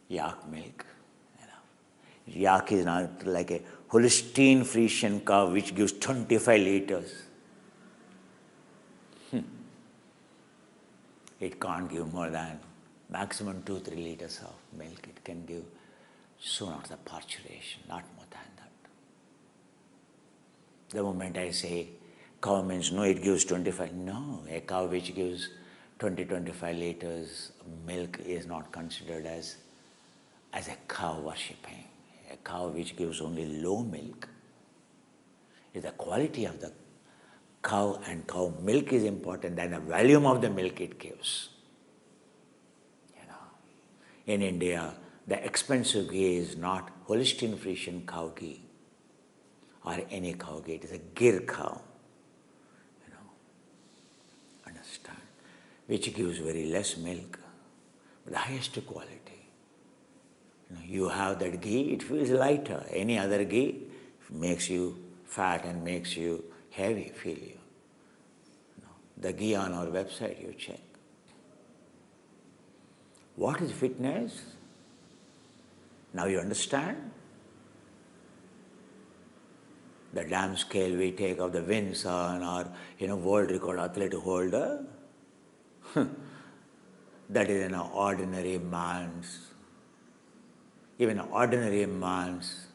Speaker 1: yak milk. Yak is not like a Holstein Friesian cow which gives 25 liters. It can't give more than maximum 2-3 liters of milk. It can give soon after parturition, not more than that. The moment I say cow means no, it gives 25. No, a cow which gives 20-25 liters of milk is not considered as a cow worshipping. A cow which gives only low milk is the quality of the cow, and cow milk is important than the volume of the milk it gives. In India, the expensive ghee is not Holstein Friesian cow ghee or any cow ghee. It is a Gir cow. Understand? Which gives very less milk, but the highest quality. You have that ghee, it feels lighter. Any other ghee makes you fat and makes you heavy, feel you. The ghee on our website, you check. What is fitness? Now you understand? The damn scale we take of the Vinson or world record athlete holder, that is an ordinary man's. Even an ordinary man's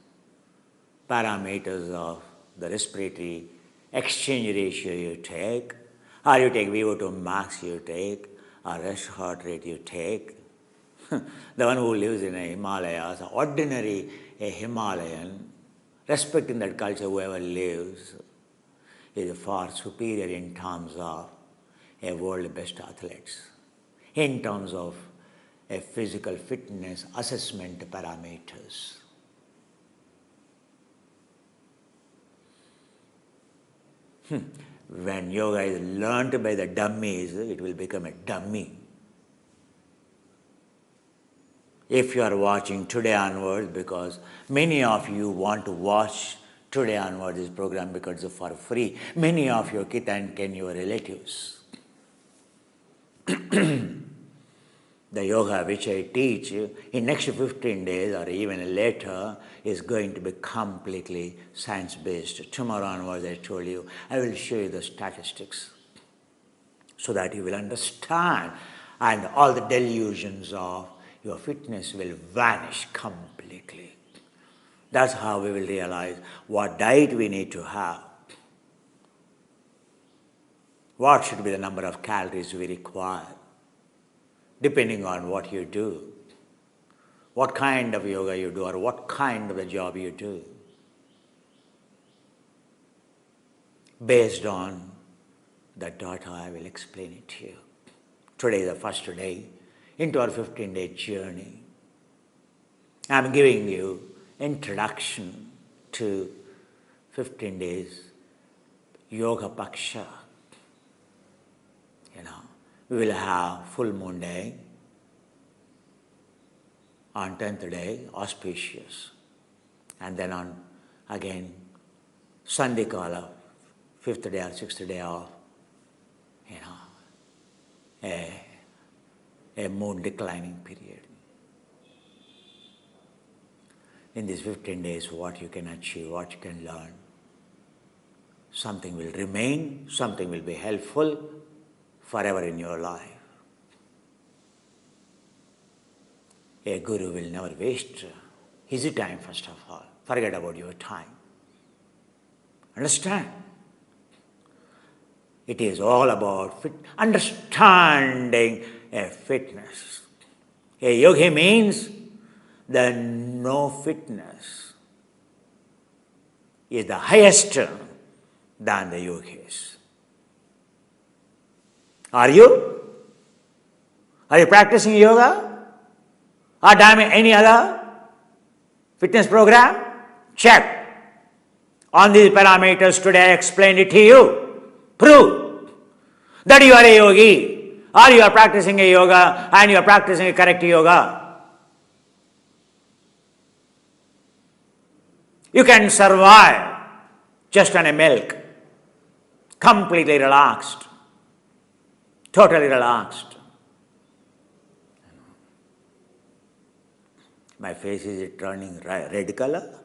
Speaker 1: parameters of the respiratory exchange ratio you take, or you take VO2 max you take, or rest heart rate you take. The one who lives in a Himalayas, ordinary a Himalayan, respecting that culture, whoever lives, is far superior in terms of a world best athletes, in terms of a physical fitness assessment parameters. When yoga is learnt by the dummies, it will become a dummy. If you are watching today onwards, because many of you want to watch today onwards this program because it's for free, many of your kith and kin, your relatives. The yoga which I teach in next 15 days or even later is going to be completely science-based. Tomorrow onwards, I told you, I will show you the statistics so that you will understand, and all the delusions of your fitness will vanish completely. That's how we will realize what diet we need to have. What should be the number of calories we require, depending on what you do, what kind of yoga you do, or what kind of a job you do. Based on that data, I will explain it to you. Today is the first day into our 15-day journey. I'm giving you introduction to 15 days Yoga Paksha. We will have full moon day on 10th day, auspicious. And then on, again, Sandhikala, 5th day or 6th day of, a moon declining period. In these 15 days, what you can achieve, what you can learn, something will remain, something will be helpful forever in your life. A guru will never waste his time, first of all. Forget about your time. Understand? It is all about understanding a fitness. A yogi means that no fitness is the highest than the yogis. Are you? Are you practicing yoga? Or any other fitness program? Check. On these parameters today I explained it to you. Prove that you are a yogi, or you are practicing a yoga and you are practicing a correct yoga. You can survive just on a milk, completely relaxed, totally relaxed. My face is turning red color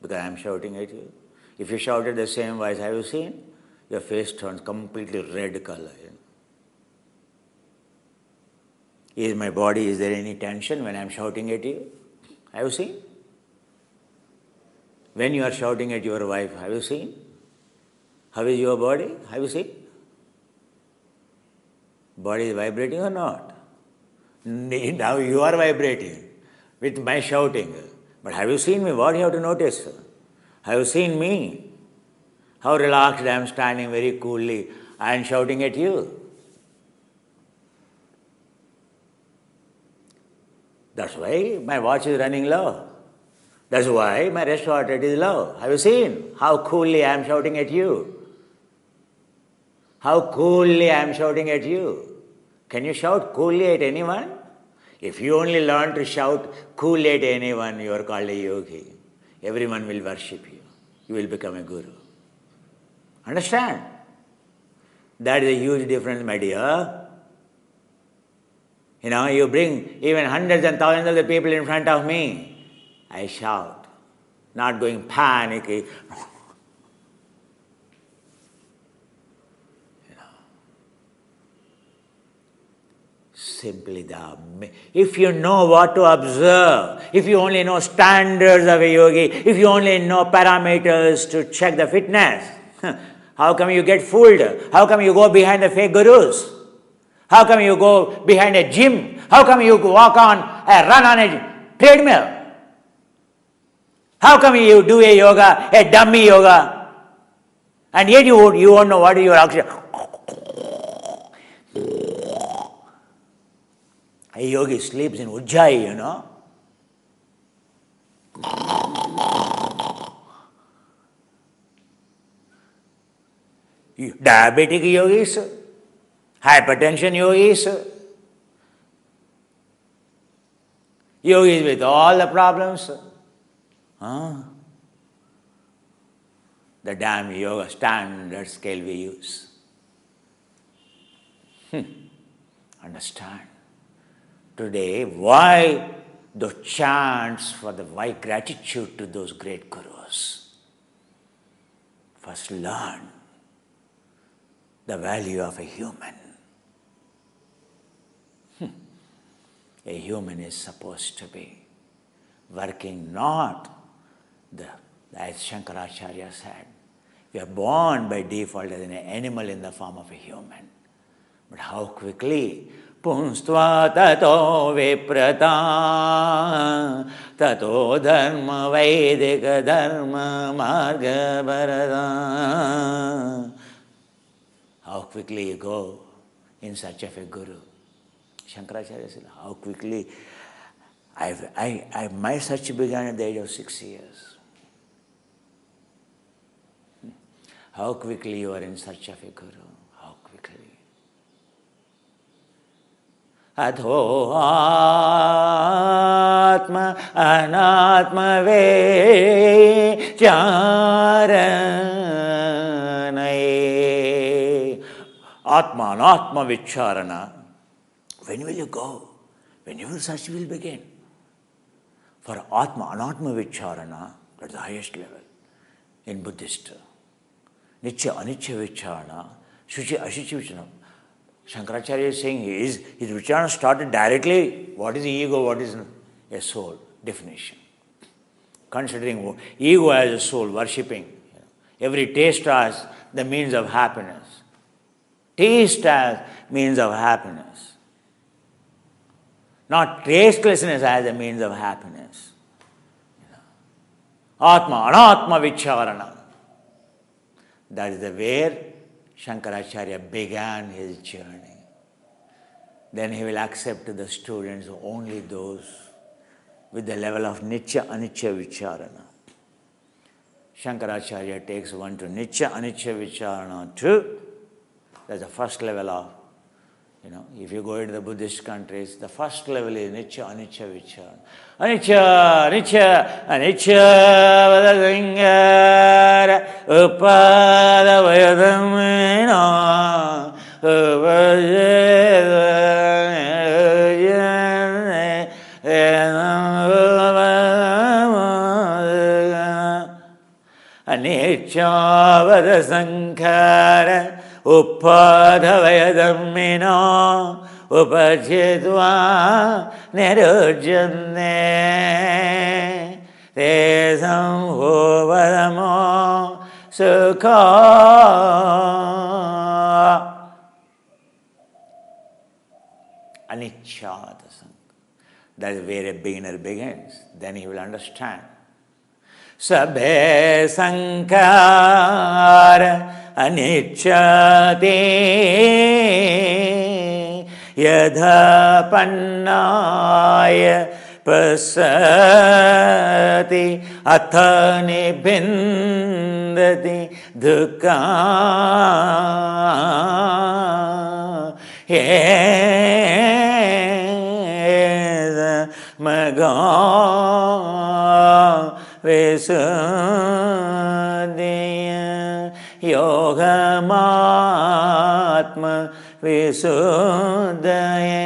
Speaker 1: because I am shouting at you. If you shouted the same voice, have you seen? Your face turns completely red color. Is my body, is there any tension when I am shouting at you? Have you seen? When you are shouting at your wife, have you seen? How is your body? Have you seen? Body is vibrating or not? Now you are vibrating with my shouting. But have you seen me? What you have to notice? Have you seen me? How relaxed I am standing very coolly and shouting at you. That's why my watch is running low. That's why my wristwatch rate is low. Have you seen how coolly I am shouting at you? How coolly I am shouting at you. Can you shout coolly at anyone? If you only learn to shout coolly at anyone, you are called a yogi. Everyone will worship you. You will become a guru. Understand? That is a huge difference, my dear. You bring even hundreds and thousands of the people in front of me. I shout, not going panicky. Simply if you know what to observe, if you only know standards of a yogi, if you only know parameters to check the fitness, how come you get fooled? How come you go behind the fake gurus? How come you go behind a gym? How come you run on a treadmill? How come you do a yoga, a dummy yoga, and yet you won't know what you are actually. A yogi sleeps in Ujjayi, Diabetic yogis, hypertension yogis, yogis with all the problems. The damn yoga standard scale we use. Understand? Today, why those chants for the why gratitude to those great gurus? First learn the value of a human. A human is supposed to be working not as Shankaracharya said, we are born by default as an animal in the form of a human. But how quickly Punstva tato viprata tato dharma vaidika dharma marga bharata. How quickly you go in search of a guru. Shankaracharya said, how quickly. My search began at the age of 6 years. How quickly you are in search of a guru. How quickly. Adho atma anatma ve charanaye. Atma anatma vicharana. When will you go? When your search will begin. For Atma, Anatma Vicharana, that's the highest level in Buddhist. Nitya, Anitya Vicharana, Shuchi, Ashuchi Vicharana. Shankaracharya is saying his Vicharana started directly. What is ego? What is a soul? Definition. Considering ego as a soul, worshipping. Every taste as the means of happiness. Taste as means of happiness. Not tastelessness as a means of happiness. Atma, Anatma Vicharana. That is where Shankaracharya began his journey. Then he will accept the students only those with the level of Nitya Anitya Vicharana. Shankaracharya takes one to Nitya Anitya Vicharana 2. That's the first level of, if you go into the Buddhist countries, the first level is Nitya Anitya Vicharana. Anicca, Anicca, Anicca Vadasangara Upada Vayadamina Anicca Vadasangara Upadhavayadamino Upachitva Nirujjane Tesam Huvadamo Sukha. Anicca. That is where a beginner begins. Then he will understand. Sabhe Sankara Anicchate Yadha Pannaya Pasati Athani Bindati Dukkha Yeda Maga Visuddhya Yogamatma Visuddhaya.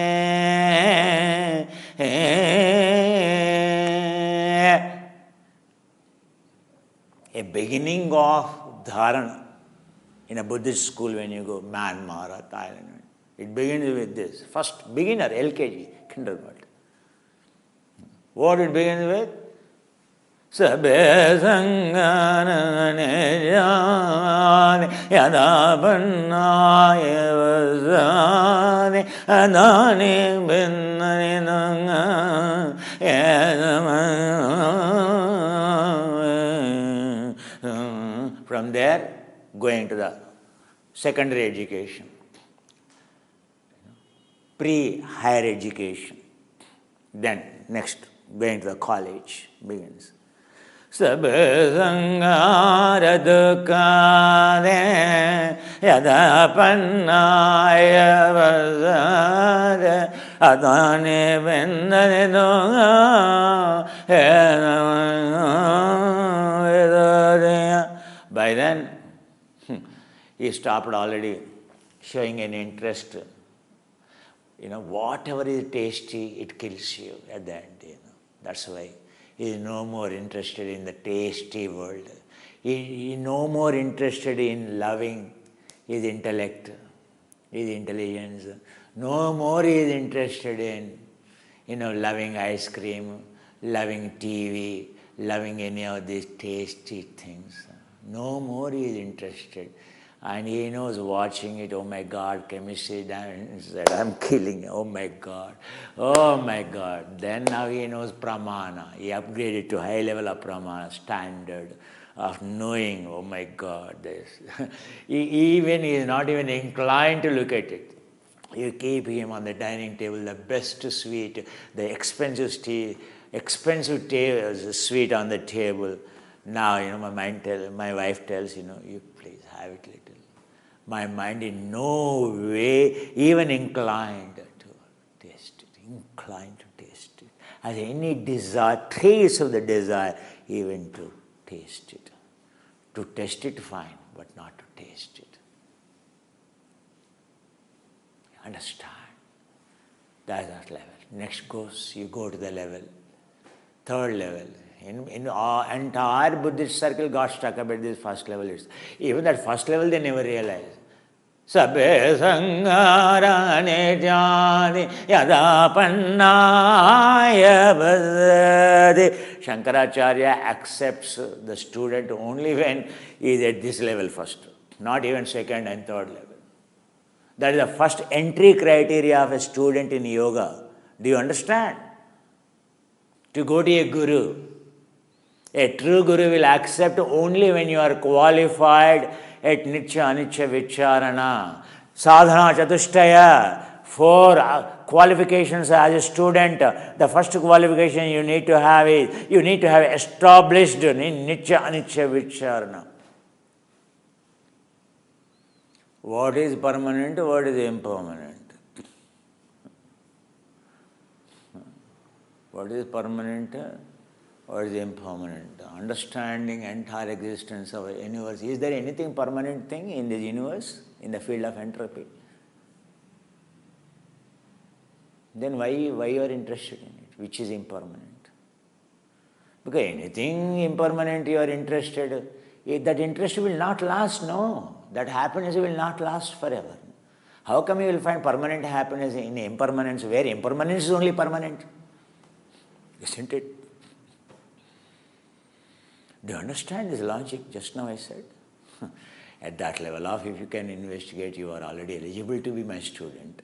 Speaker 1: A beginning of dharana in a Buddhist school when you go, Myanmar or Thailand, it begins with this. First beginner, LKG, kindergarten. What it begins with? Sabhe sangana nijani yada pannaya vasani adani binnani nanga yadama. From there, going to the secondary education, pre-higher education. Then next, going to the college begins. Sabha sangara dukkane yada pannaya vasada adane vendane dunga. By then, he stopped already showing an interest. Whatever is tasty, it kills you at the end. That's why he is no more interested in the tasty world. He is no more interested in loving his intellect, his intelligence. No more he is interested in, loving ice cream, loving TV, loving any of these tasty things. No more he is interested. And he knows watching it, oh my God, chemistry, said, I'm killing, oh my God. Then now he knows pramana. He upgraded to high level of pramana, standard of knowing, oh my God, this. He is not even inclined to look at it. You keep him on the dining table, the best sweet, the expensive sweet on the table. Now, my wife tells, you please have it little. My mind in no way even inclined to taste it, Has any desire, trace of the desire, even to taste it. To taste it, fine, but not to taste it. Understand? That's that level. Next goes, you go to the level, third level. In our entire Buddhist circle got stuck about this first level. Even that first level they never realized. Sabbe sangarane jani yada pannaya bhadade. Shankaracharya accepts the student only when he is at this level first, not even second and third level. That is the first entry criteria of a student in yoga. Do you understand? To go to a guru. A true guru will accept only when you are qualified at Nitya Anicca Vicharana. Sadhana Chatushtaya. 4 qualifications as a student. The first qualification you need to have is, you need to have established in Nitya Anicca Vicharana. What is permanent, what is impermanent? What is permanent, what is impermanent? Understanding entire existence of a universe. Is there anything permanent thing in this universe, in the field of entropy? Then why you are interested in it, which is impermanent? Because anything impermanent you are interested, that interest will not last, no. That happiness will not last forever. How come you will find permanent happiness in impermanence, where impermanence is only permanent? Isn't it? Do you understand this logic just now I said? At that level of, if you can investigate, you are already eligible to be my student.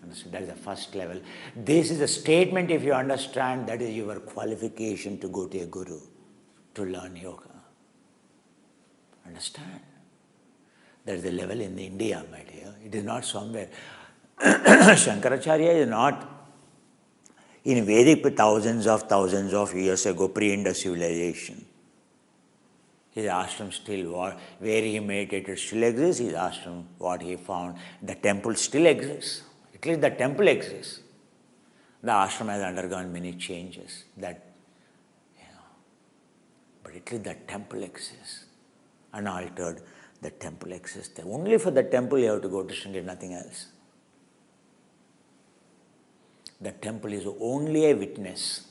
Speaker 1: Understand? That is the first level. This is a statement, if you understand, that is your qualification to go to a guru, to learn yoga. Understand? That is the level in India, my dear. It is not somewhere. Shankaracharya is not in Vedic thousands of years ago, pre-Indus civilization. His ashram still, where he meditated still exists. His ashram, what he found, the temple still exists. At least the temple exists. The ashram has undergone many changes. But at least the temple exists. Unaltered, the temple exists. Only for the temple you have to go to Sringeri, nothing else. The temple is only a witness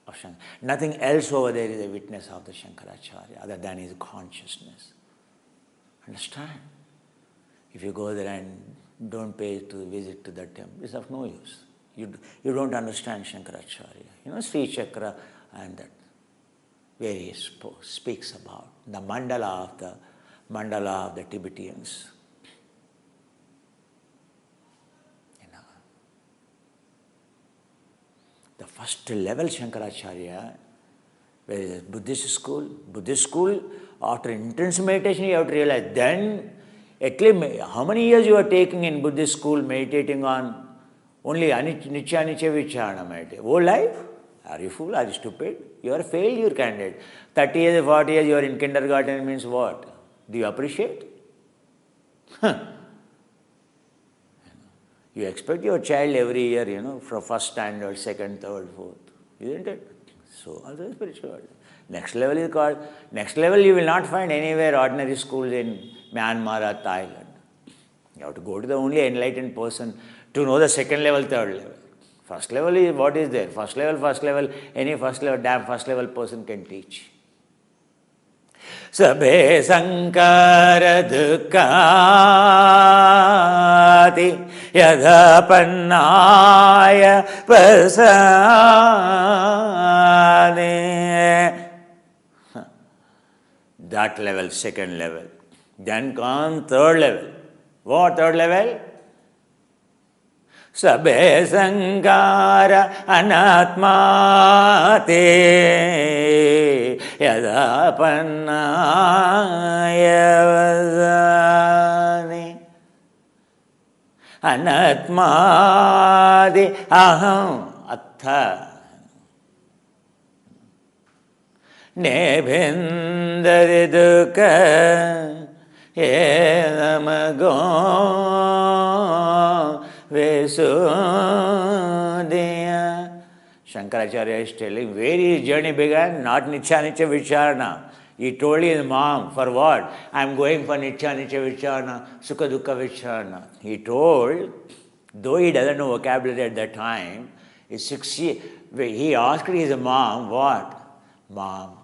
Speaker 1: of Shankara. Nothing else over there is a witness of the Shankaracharya other than his consciousness. Understand? If you go there and don't pay to visit to the temple, it's of no use. You don't understand Shankaracharya. Sri Chakra and that, where he speaks about the mandala of the Tibetans. The first level Shankaracharya, where is Buddhist school, after intense meditation you have to realize, then at least how many years you are taking in Buddhist school meditating on only Nitya Anicca Vicharana meditation? Whole life? Are you fool? Are you stupid? You are a failure candidate. 30 years, 40 years you are in kindergarten means what? Do you appreciate? You expect your child every year, from first standard, second, third, fourth, isn't it? So also spirituality. Next level is called, next level you will not find anywhere ordinary schools in Myanmar or Thailand. You have to go to the only enlightened person to know the second level, third level. First level is what is there? First level, any damn first level person can teach. Sabhe sankara dukkati yadha pannaya pasade. That level, second level. Then comes third level. What third level? Sabhe sankara anatmate yada pannaya vasane. Anatmate aham attha nebhindari dukkha edamago Vesudaya. Shankaracharya is telling where his journey began, not Nitya Anicca Vicharana. He told his mom, for what? I'm going for Nitya Nitya Vicharana, Sukha Dukkha Vicharana. He told, though he doesn't know vocabulary at that time, he asked his mom, what? Mom,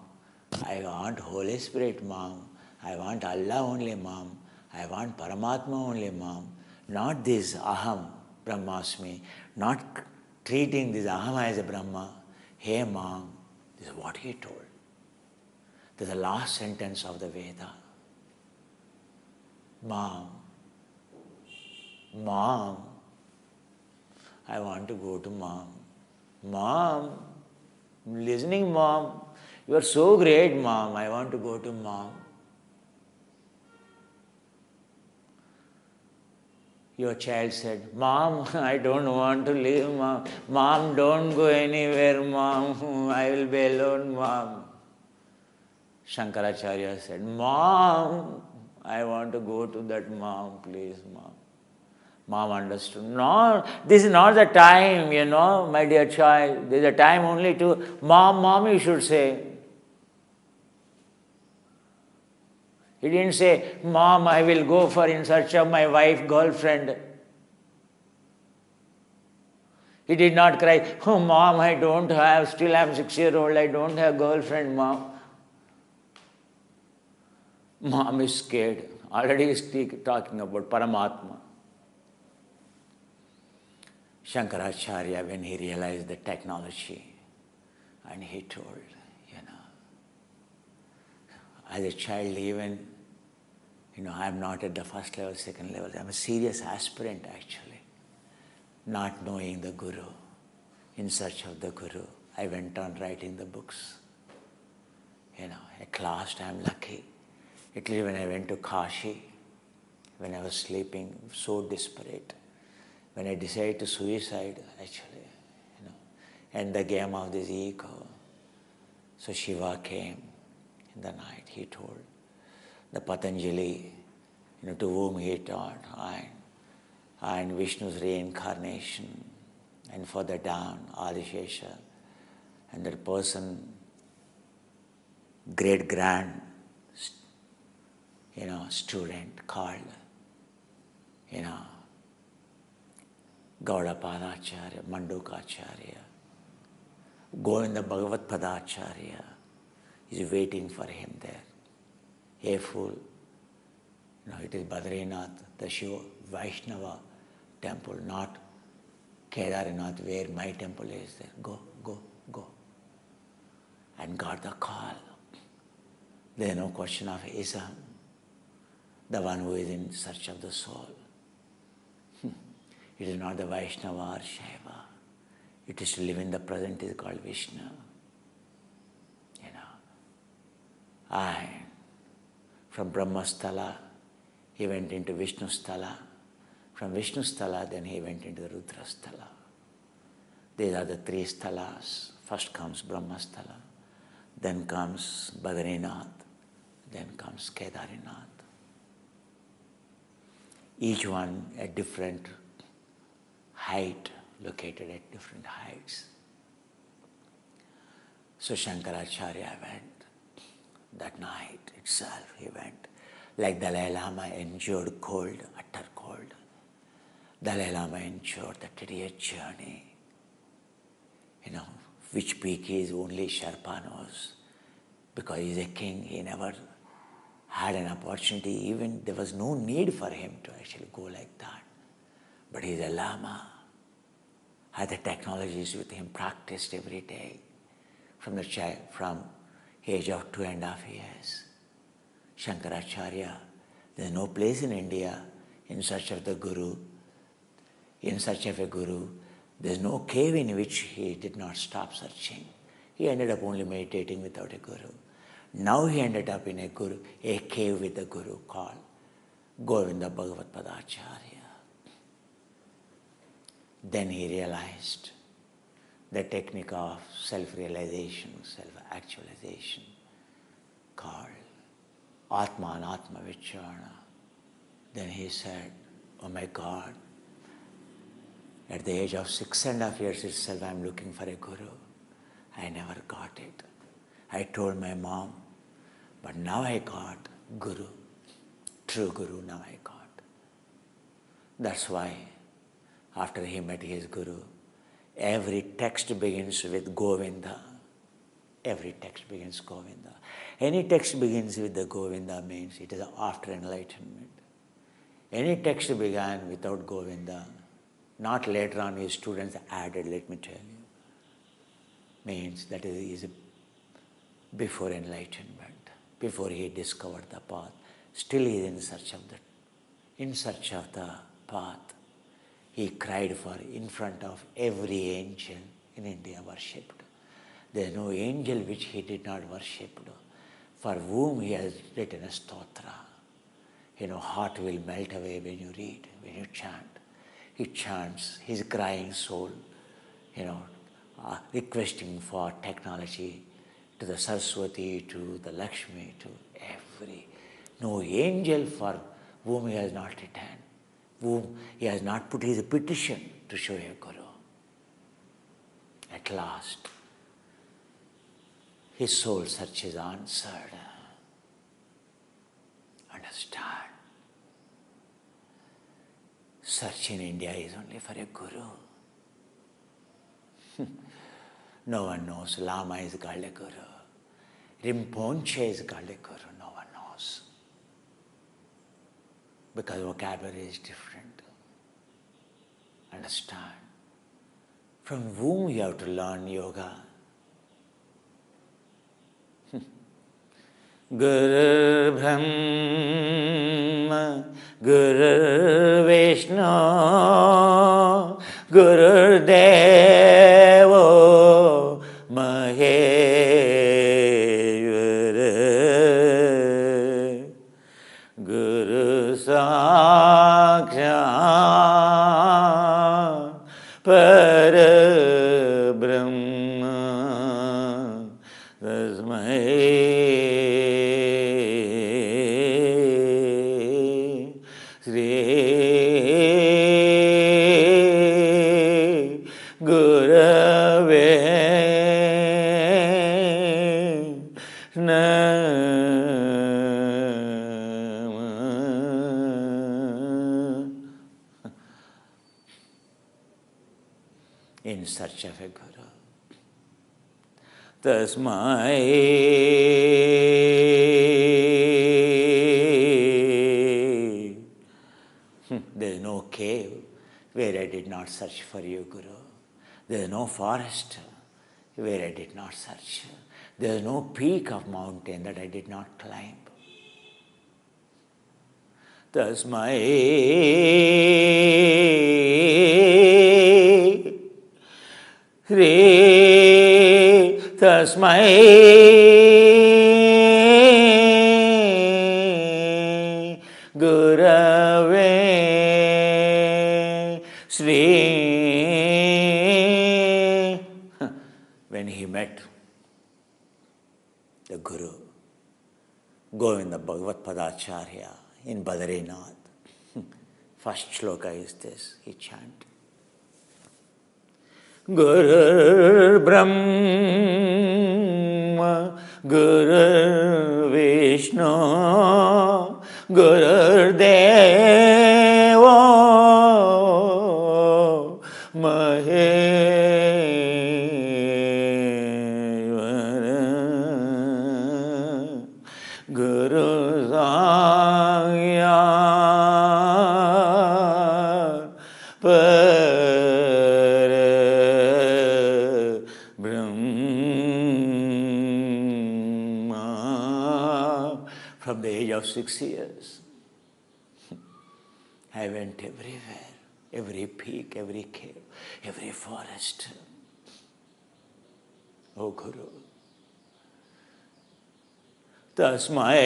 Speaker 1: I want Holy Spirit, Mom. I want Allah only, Mom. I want Paramatma only, Mom. Not this Aham, Brahmasmi. Not treating this Aham as a Brahma. Hey, Mom, this is what he told. This is the last sentence of the Veda. Mom, Mom, I want to go to Mom. Mom, listening, Mom. You are so great, Mom. I want to go to Mom. Your child said, Mom, I don't want to leave, Mom. Mom, don't go anywhere, Mom. I will be alone, Mom. Shankaracharya said, Mom, I want to go to that Mom, please, Mom. Mom understood. No, this is not the time, my dear child. This is the time only to, Mom, you should say. He didn't say, Mom, I will go for in search of my wife, girlfriend. He did not cry, oh, Mom, I don't have, still I'm 6-year-old, I don't have girlfriend, Mom. Mom is scared. Already is talking about Paramatma. Shankaracharya, when he realized the technology, and he told, as a child even, I'm not at the first level, second level. I'm a serious aspirant actually. Not knowing the Guru, in search of the Guru. I went on writing the books. At last I'm lucky. At least when I went to Kashi, when I was sleeping, so desperate. When I decided to suicide actually, end the game of this ego. So Shiva came. In the night, he told the Patanjali, to whom he taught, and Vishnu's reincarnation, and further down, Adishesha, and that person, great grand, student called, Gaudapadacharya, Mandukacharya, Govinda Bhagavat Padacharya, is waiting for him there. Hey fool, it is Badrinath, the Shiva Vaishnava temple, not Kedarnath where my temple is there. Go, go, go. And got the call. There is no question of Isam, the one who is in search of the soul. It is not the Vaishnava or Shaiva. It is to live in the present is called Vishnu. And from Brahmasthala, he went into Vishnusthala. From Vishnusthala, then he went into the Rudrasthala. These are the 3 sthalas. First comes Brahmasthala, then comes Badrinath, then comes Kedarnath. Each one at different height, located at different heights. So Shankaracharya went. That night itself he went. Like Dalai Lama endured cold, utter cold. Dalai Lama endured the tedious journey. Which peak is only Sherpa knows. Because he's a king, he never had an opportunity. Even there was no need for him to actually go like that. But he's a Lama. Had the technologies with him, practiced every day. From age of 2.5 years. Shankaracharya, there is no place in India in search of the Guru. In search of a Guru, there is no cave in which he did not stop searching. He ended up only meditating without a Guru. Now he ended up in a cave with a Guru called Govinda Bhagavat Padacharya. Then he realized the technique of self-realization, self-actualization called Atma Anatma Vicharana. Then he said, oh my God, at the age of 6.5 years itself, I'm looking for a Guru. I never got it. I told my mom, But now I got Guru, true Guru now I got. That's why after he met his Guru, every text begins with Govinda. Every text begins Govinda. Any text begins with the Govinda means it is after enlightenment. Any text began without Govinda, not later on his students added, let me tell you, means that is before enlightenment, before he discovered the path. Still he is in search of the path. He cried for in front of every angel in India worshipped. There is no angel which he did not worship, for whom he has written a stotra. Heart will melt away when you read, when you chant. He chants his crying soul, requesting for technology to the Saraswati, to the Lakshmi, to every. No angel for whom he has not written, whom he has not put his petition to show a Guru. At last, his soul search is answered. Understand? Search in India is only for a Guru. No one knows Lama is called a Guru. Rinpoche is called a Guru. No one knows. Because vocabulary is different. Understand? From whom you have to learn yoga? Guru Brahma, Guru Vishnu, Guru Devo Maheshwara, Guru Sakshat Parabrahma, Tasmai in search of a Guru. Tasmai there is no cave where I did not search for you, Guru. There is no forest where I did not search. There is no peak of mountain that I did not climb. Tasmai Re Tasmai Gurave Sri. When he met the Guru, Govinda Bhagavat Padacharya in Badrinath, first shloka is this, he chanted. Guru Brahma, Guru Vishnu, Guru Deva Maheshwara, Guru Sakshat Parabrahma. From the age of 6 years, I went everywhere, every peak, every cave, every forest. Oh Guru, Tasmai.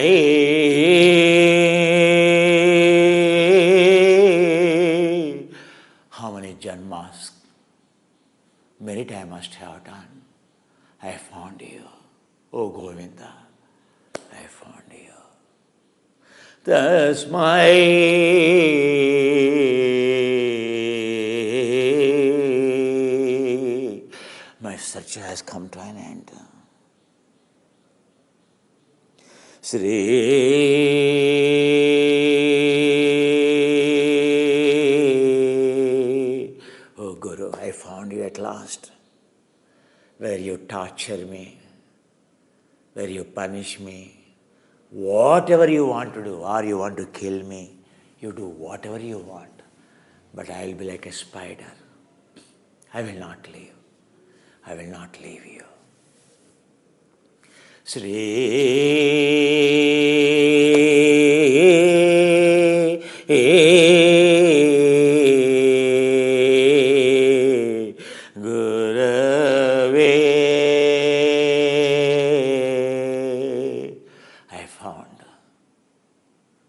Speaker 1: How many janmas? Many times I must have done. I found you. Oh Govinda, I found you. Tasmai. My search has come to an end. Sri. Oh Guru, I found you at last. Where you torture me, where you punish me, whatever you want to do, or you want to kill me, you do whatever you want. But I will be like a spider. I will not leave. I will not leave you. Sri Gurave. I found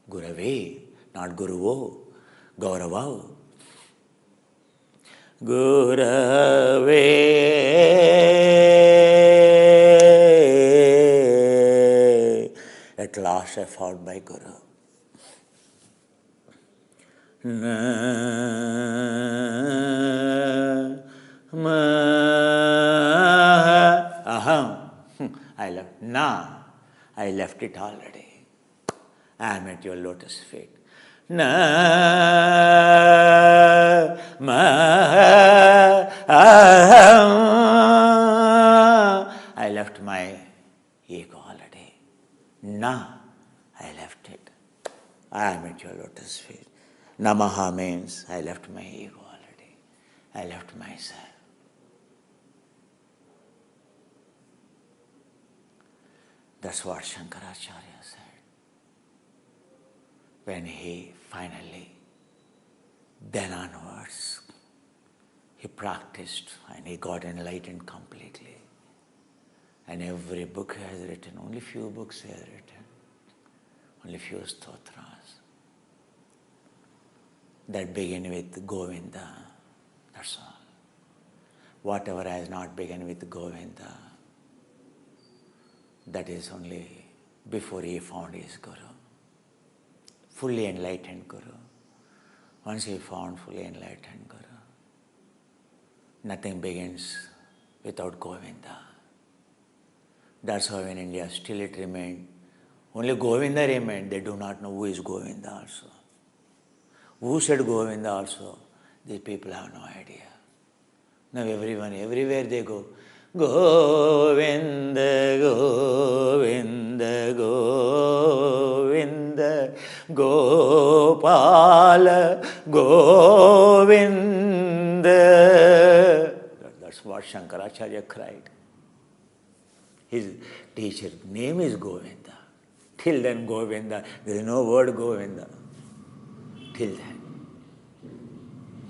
Speaker 1: Gurave, not Guruvo, Gaurava. Gurave. At last I found my Guru. Aham. I left. Na. I left it already. I am at your lotus feet. Na ma aham. I left my ego already. Na. I left it. I am at your lotus feet. Namaha means I left my ego already. I left myself. That's what Shankaracharya said. When he finally, then onwards, he practiced and he got enlightened completely. And every book he has written, only few books he has written, only few stotras that begin with Govinda. That's all. Whatever has not begun with Govinda, that is only before he found his Guru. Fully enlightened Guru. Once he found fully enlightened Guru, nothing begins without Govinda. That's how in India still it remained. Only Govinda remained. They do not know who is Govinda also. Who said Govinda also? These people have no idea. Now everyone, everywhere they go, Govinda, Govinda, Govinda, Gopala, Govinda. That's what Shankaracharya cried. His teacher name is Govinda. Till then Govinda, there is no word Govinda. Till then.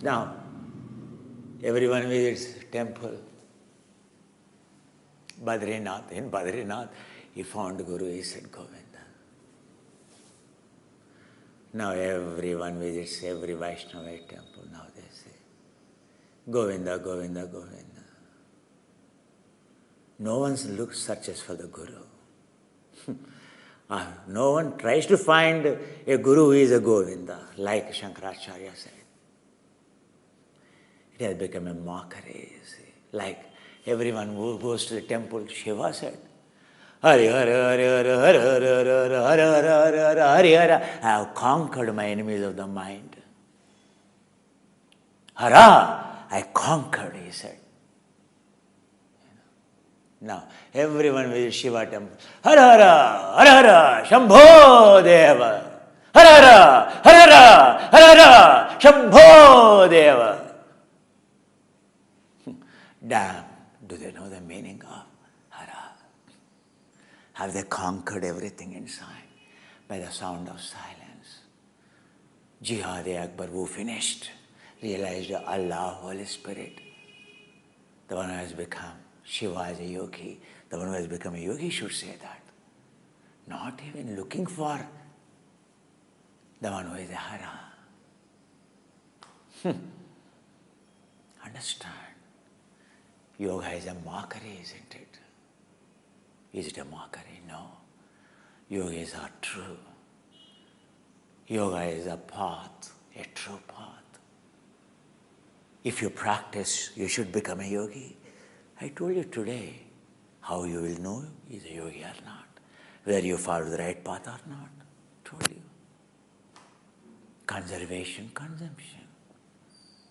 Speaker 1: Now, everyone visits temple. Badrinath. In Badrinath, he found Guru, he said Govinda. Now everyone visits every Vaishnava temple. Now they say Govinda, Govinda, Govinda. No one searches for the Guru. No one tries to find a Guru who is a Govinda, like Shankaracharya said. It has become a mockery, you see. Like everyone who goes to the temple, Shiva said, Hari Hari Hari Hari Hari Hari Hari Hari Hari Hari Hari. I have conquered my enemies of the mind. Hara, I conquered, he said. Now, everyone visits Shiva temple. Hara Hara, Hara Hara, Shambho Deva. Hara Hara, Hara Hara, Hara Hara, Shambho Deva. Damn, do they know the meaning of Hara? Have they conquered everything inside by the sound of silence? Jihad-e-Akbar, who finished, realized Allah, Holy Spirit, the one who has become Shiva as a yogi, the one who has become a yogi should say that. Not even looking for the one who is a Hara. Understand? Yoga is a mockery, isn't it? Is it a mockery? No. Yoga is a true. Yoga is a path, a true path. If you practice, you should become a yogi. I told you today how you will know is a yogi or not. whether you follow the right path or not. Told you. Conservation, consumption.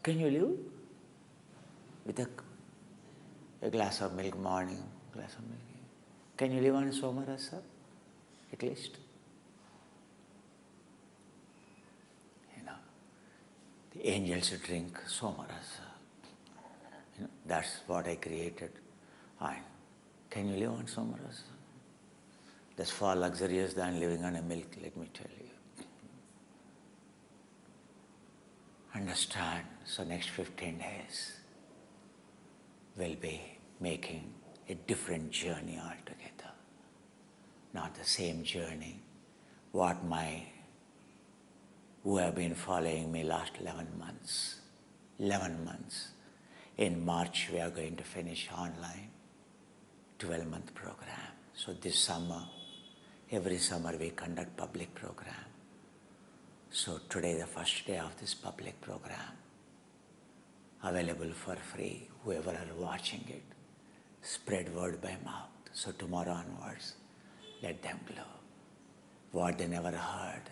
Speaker 1: Can you live with a glass of milk morning, glass of milk? Can you live on Somarasa, at least? The angels drink Somarasa. That's what I created. And can you live on Somarasa? That's far luxurious than living on a milk, let me tell you. Understand, so next 15 days will be making a different journey altogether. Not the same journey who have been following me last 11 months. 11 months. In March we are going to finish online 12-month program. So this summer, every summer we conduct public program. So today the first day of this public program, available for free, whoever are watching it, spread word by mouth. So tomorrow onwards, let them glow. What they never heard,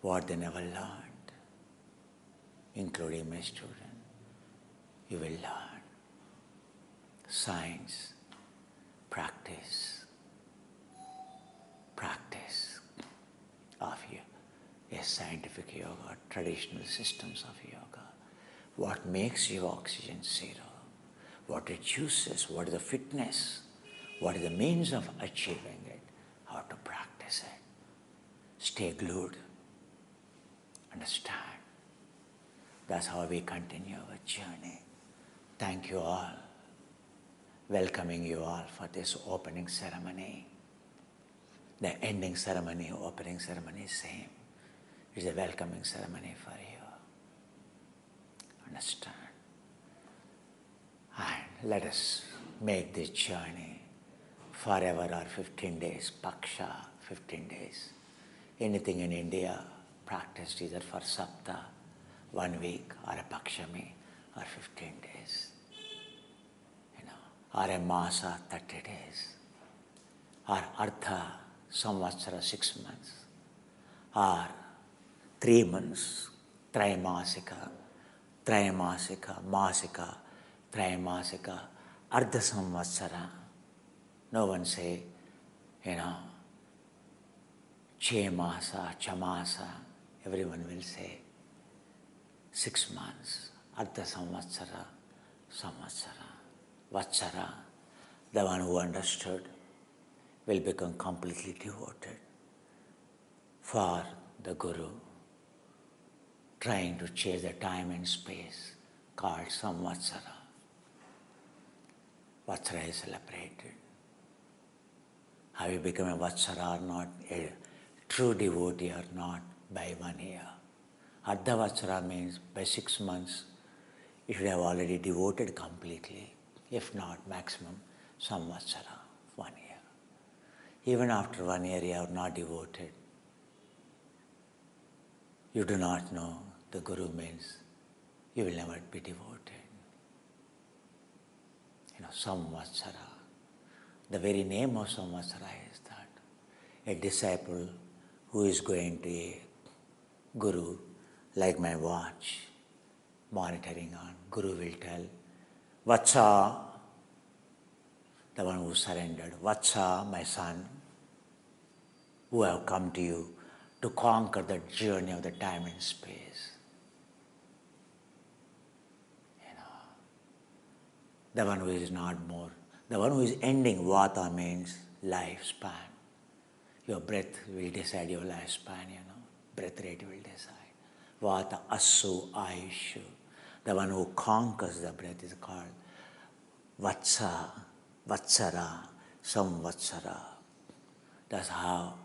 Speaker 1: what they never learned, including my student, you will learn. Science, practice of you. Yes, scientific yoga, traditional systems of yoga. What makes you oxygen zero? What reduces? What is the fitness? What is the means of achieving it? How to practice it? Stay glued. Understand? That's how we continue our journey. Thank you all. Welcoming you all for this opening ceremony. The ending ceremony, opening ceremony is same. It's a welcoming ceremony for you. Understand? And let us make this journey forever or 15 days, Paksha, 15 days. Anything in India practiced either for Sapta, 1 week, or a Pakshami, or 15 days. Or a Masa, 30 days. Or Artha, Samvatsara, 6 months. Or 3 months, Traimasika, Masika, Traimasika, Ardha Samvatsara. No one say, Chemasa, Chamasa. Everyone will say 6 months, Ardha Samvatsara, Vatsara. The one who understood will become completely devoted for the Guru, trying to chase the time and space called Samvatsara. Vatsara is celebrated. Have you become a Vatsara or not, a true devotee or not, by 1 year? Ardha Vatsara means by 6 months you should have already devoted completely, if not maximum Samvatsara, 1 year. Even after 1 year you have not devoted, you do not know the Guru means you will never be devoted. Samvatsara. The very name of Samvatsara is that a disciple who is going to a Guru, like my watch, monitoring on, Guru will tell, Vatsa, the one who surrendered, Vatsa, my son, who have come to you to conquer the journey of the time and space. The one who is not more, the one who is ending, Vata means lifespan. Your breath will decide your lifespan, breath rate will decide. Vata, Asu, Ayushu. The one who conquers the breath is called Vatsa, Vatsara, Samvatsara. That's how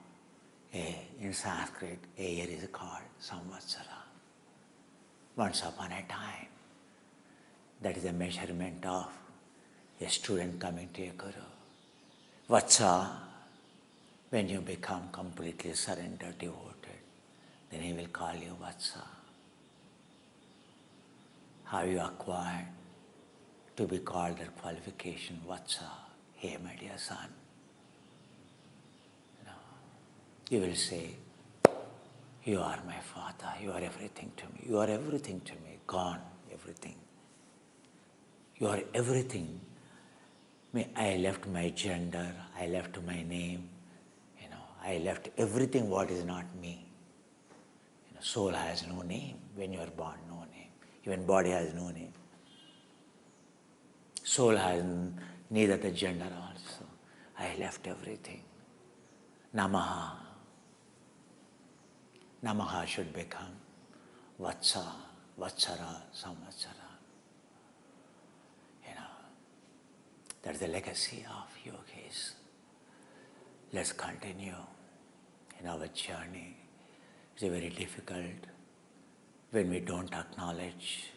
Speaker 1: in Sanskrit a year is called Samvatsara. Once upon a time. That is a measurement of a student coming to a Guru. Vatsa, when you become completely surrendered, devoted, then he will call you Vatsa. How you acquired to be called that qualification, Vatsa? Hey, my dear son. You will say, you are my father, you are everything to me, you are everything to me, gone, everything. You are everything. I left my gender, I left my name, I left everything what is not me. Soul has no name. When you are born, no name. Even body has no name. Soul has neither the gender also. I left everything. Namaha. Namaha should become Vatsa, Vatsara, Samvatsara. That's the legacy of yogis. Let's continue in our journey. It's very difficult when we don't acknowledge,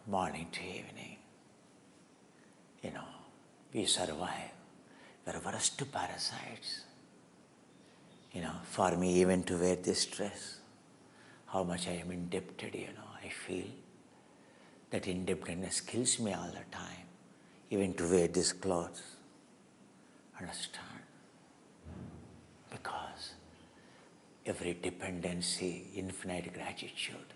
Speaker 1: morning to evening. We survive. We're worst parasites. For me, even to wear this dress, how much I am indebted, I feel that indebtedness kills me all the time, even to wear these clothes. Understand? Because every dependency, infinite gratitude,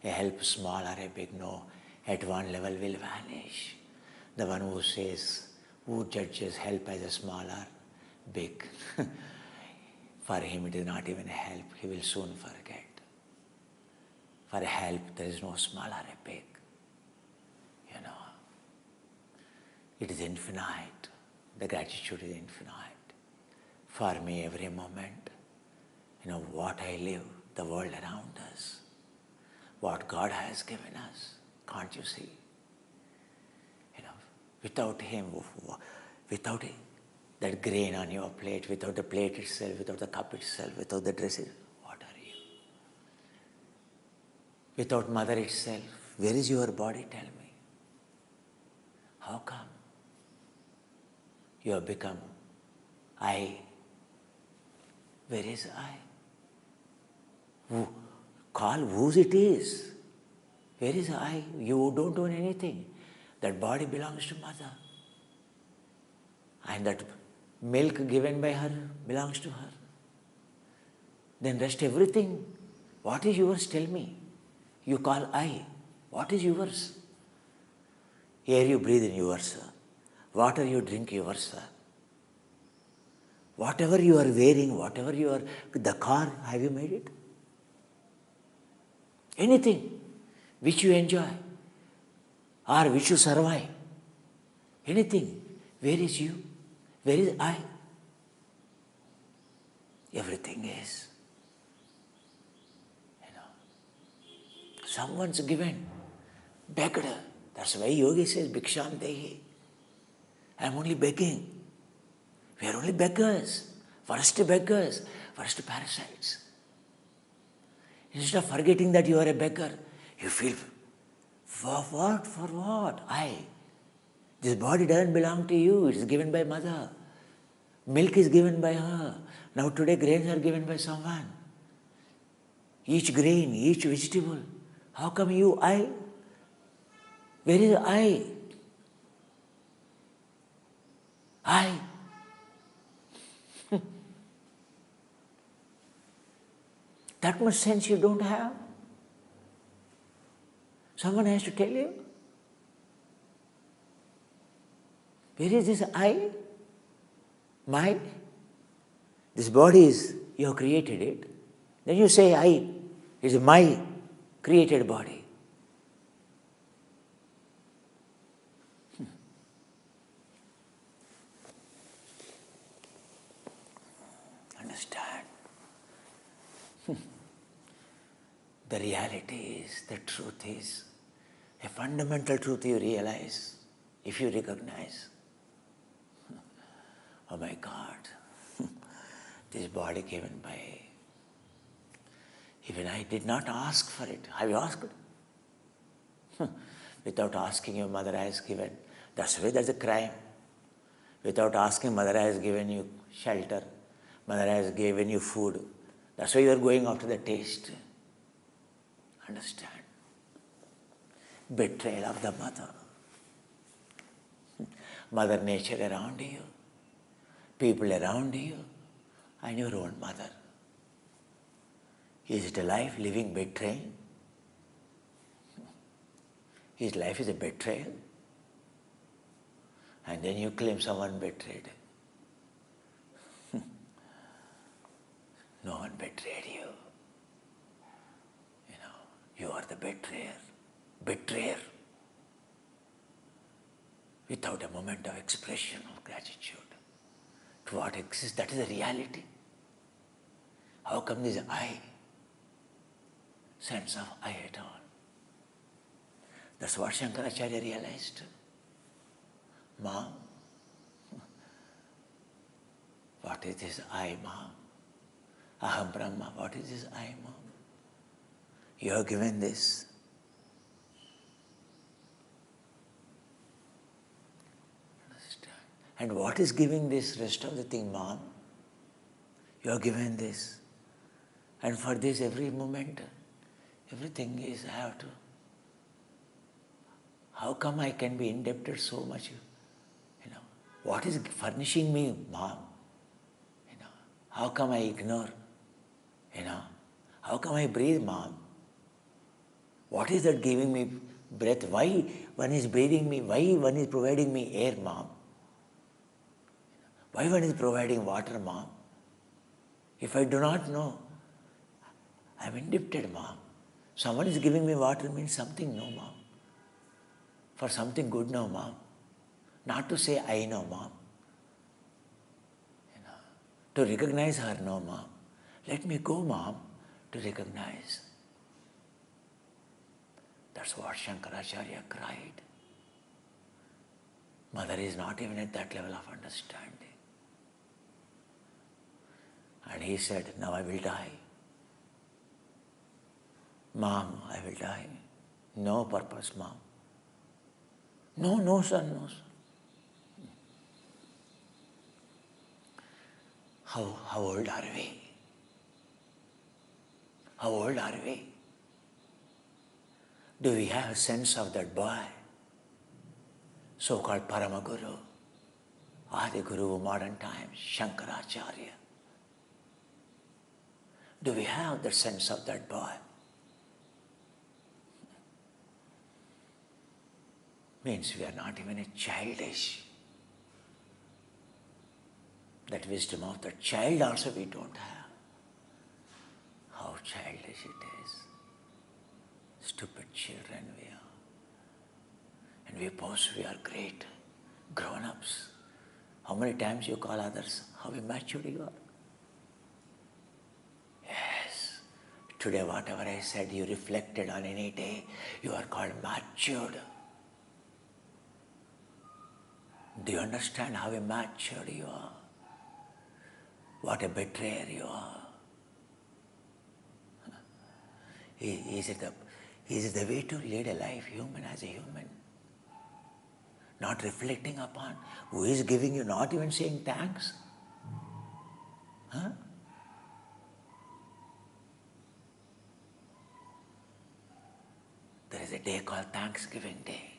Speaker 1: a help small or a big, no, at one level will vanish. The one who judges help as a small or big, for him it is not even a help, he will soon forget. For a help, there is no small or a big. It is infinite. The gratitude is infinite. For me, every moment, what I live, the world around us, what God has given us, can't you see? Without Him, without that grain on your plate, without the plate itself, without the cup itself, without the dress, what are you? Without mother itself, where is your body? Tell me. How come? You have become I. Where is I? Call whose it is. Where is I? You don't own anything. That body belongs to mother. And that milk given by her belongs to her. Then rest everything. What is yours? Tell me. You call I. What is yours? Air you breathe in yours. Water you drink yours. Whatever you are wearing, whatever you are, the car, have you made it? Anything which you enjoy or which you survive. Anything. Where is you? Where is I? Everything is. Someone's given, begged. That's why yogi says, Bhiksham Dehi. I'm only begging. We are only beggars, worst parasites. Instead of forgetting that you are a beggar, you feel, for what? This body doesn't belong to you, it is given by mother. Milk is given by her. Now today grains are given by someone. Each grain, each vegetable. How come you, I? Where is I? I. That much sense you don't have? Someone has to tell you. Where is this I? My? This body is, you have created it. Then you say I is my created body. Understand? The reality is, the truth is, a fundamental truth you realize, if you recognize, oh my God, this body given by, even I did not ask for it. Have you asked? Without asking, your mother has given. That's why there's a crime. Without asking, mother has given you shelter. Mother has given you food. That's why you are going after the taste. Understand? Betrayal of the mother. Mother nature around you. People around you. and your own mother. Is it a life living betraying? His life is a betrayal. And then you claim someone betrayed. No one betrayed you. You are the betrayer. Betrayer. Without a moment of expression of gratitude to what exists, that is the reality. How come this I? Sense of I at all. That's what Shankaracharya realized. Mom, what is this I, Mom? Aham Brahma, what is this I, Mom? You have given this. And what is giving this rest of the thing, Mom? You have given this. And for this every moment, everything is I have to. How come I can be indebted so much? What is furnishing me, Mom? How come I ignore? How come I breathe, Mom? What is that giving me breath? Why one is breathing me? Why one is providing me air, Mom? Why one is providing water, Mom? If I do not know, I am indebted, Mom. Someone is giving me water means something, no, Mom. For something good, no, Mom. Not to say I know, Mom. To recognize her, no, Mom. Let me go, Mom, to recognize. That's what Shankaracharya cried. Mother is not even at that level of understanding. And he said, now I will die. Mom, I will die. No purpose, Mom. No, son, no, son. How old are we? How old are we? Do we have a sense of that boy, so-called Paramaguru, Adi Guru of modern times, Shankaracharya? Do we have the sense of that boy? Means we are not even a childish. That wisdom of the child also we don't have. How childish it is. Stupid children we are. And we pose we are great grown-ups. How many times you call others how immature you are? Yes. Today whatever I said you reflected on any day, you are called matured. Do you understand how immature you are? What a betrayer you are. Is it the way to lead a life, human as a human? Not reflecting upon who is giving you, not even saying thanks. Huh? There is a day called Thanksgiving Day.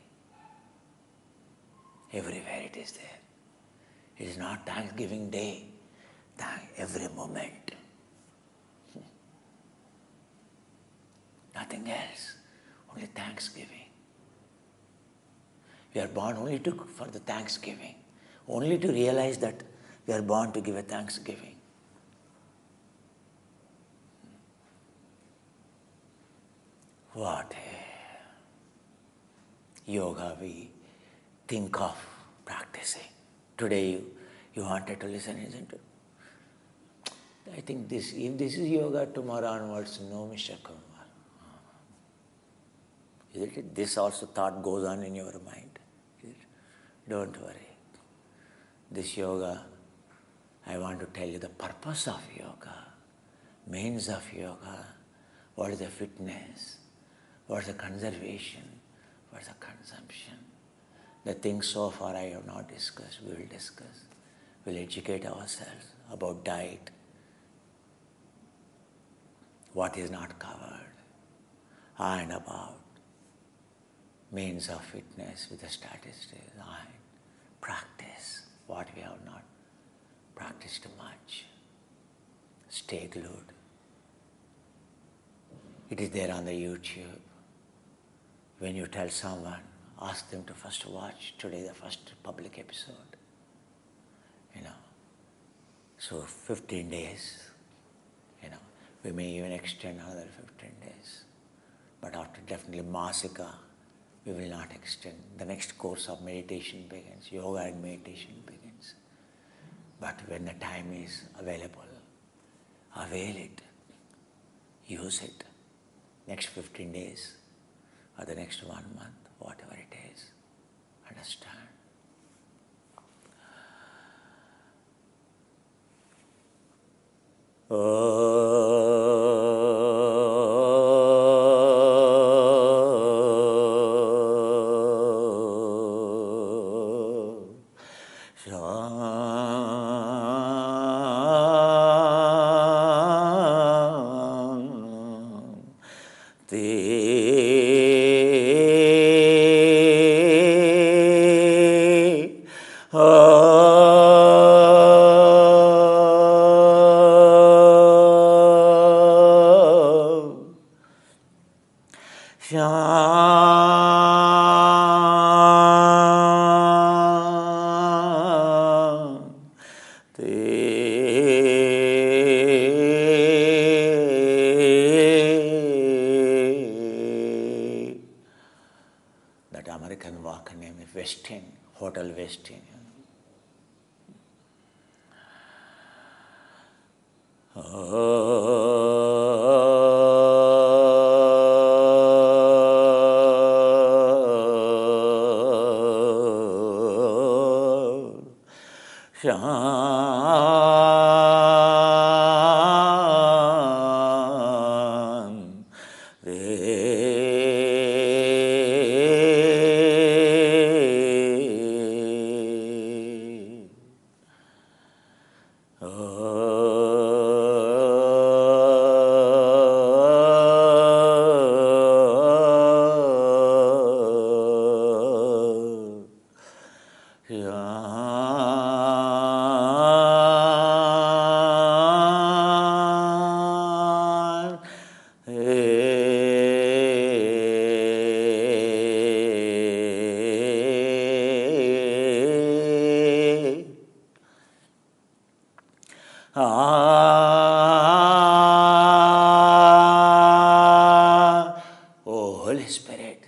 Speaker 1: Everywhere it is there. It is not Thanksgiving Day. Every moment. Nothing else. Only Thanksgiving. We are born only for the Thanksgiving. Only to realize that we are born to give a Thanksgiving. What a yoga we think of practicing. Today you wanted to listen, isn't it? I think if this is yoga, tomorrow onwards, no, Mr. Kumar. Isn't it? This also thought goes on in your mind. Don't worry. This yoga, I want to tell you the purpose of yoga, means of yoga, what is the fitness, what is the conservation, what is the consumption. The things so far I have not discussed, we will discuss. We will educate ourselves about diet, what is not covered, and about means of fitness with the statistics, and practice what we have not practiced much. Stay glued. It is there on the YouTube. When you tell someone, ask them to first watch today the first public episode. So 15 days, we may even extend another 15 days. But after definitely Masika, we will not extend. The next course of meditation begins, yoga and meditation begins. But when the time is available, avail it, use it. Next 15 days or the next 1 month, whatever it is, understand. That American walk name is Westin, Hotel Westin. Oh, Holy Spirit.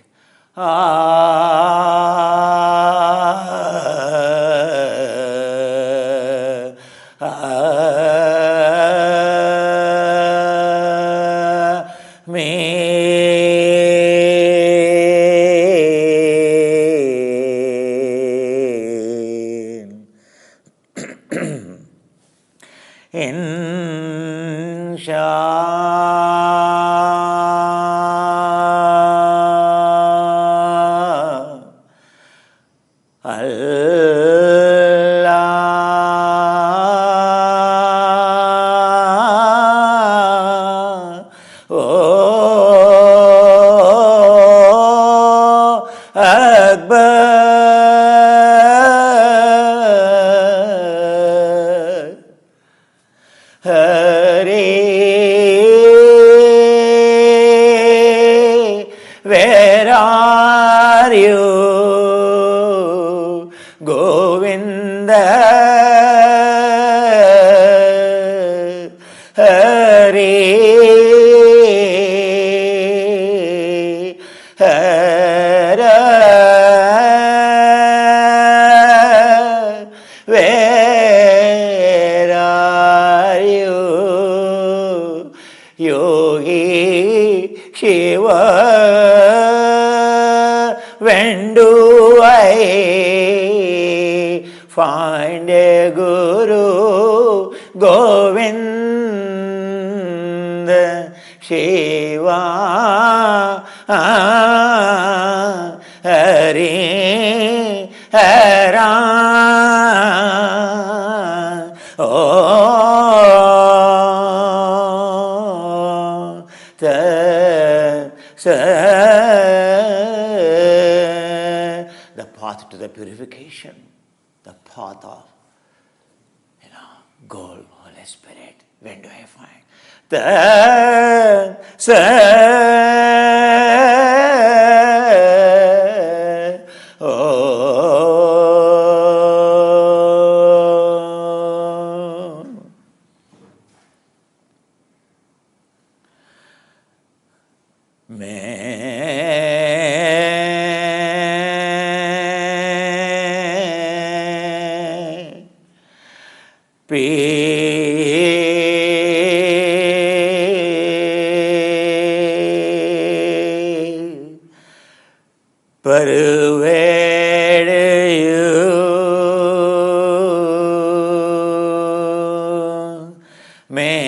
Speaker 1: Where are you, Govinda? Hari, Hara, where are you, Yogi Shiva? When do I find a Guru Govinda Shiva Hari Hara? The path to the purification, the path of, goal, Holy Spirit. When do I find? The pervade you, may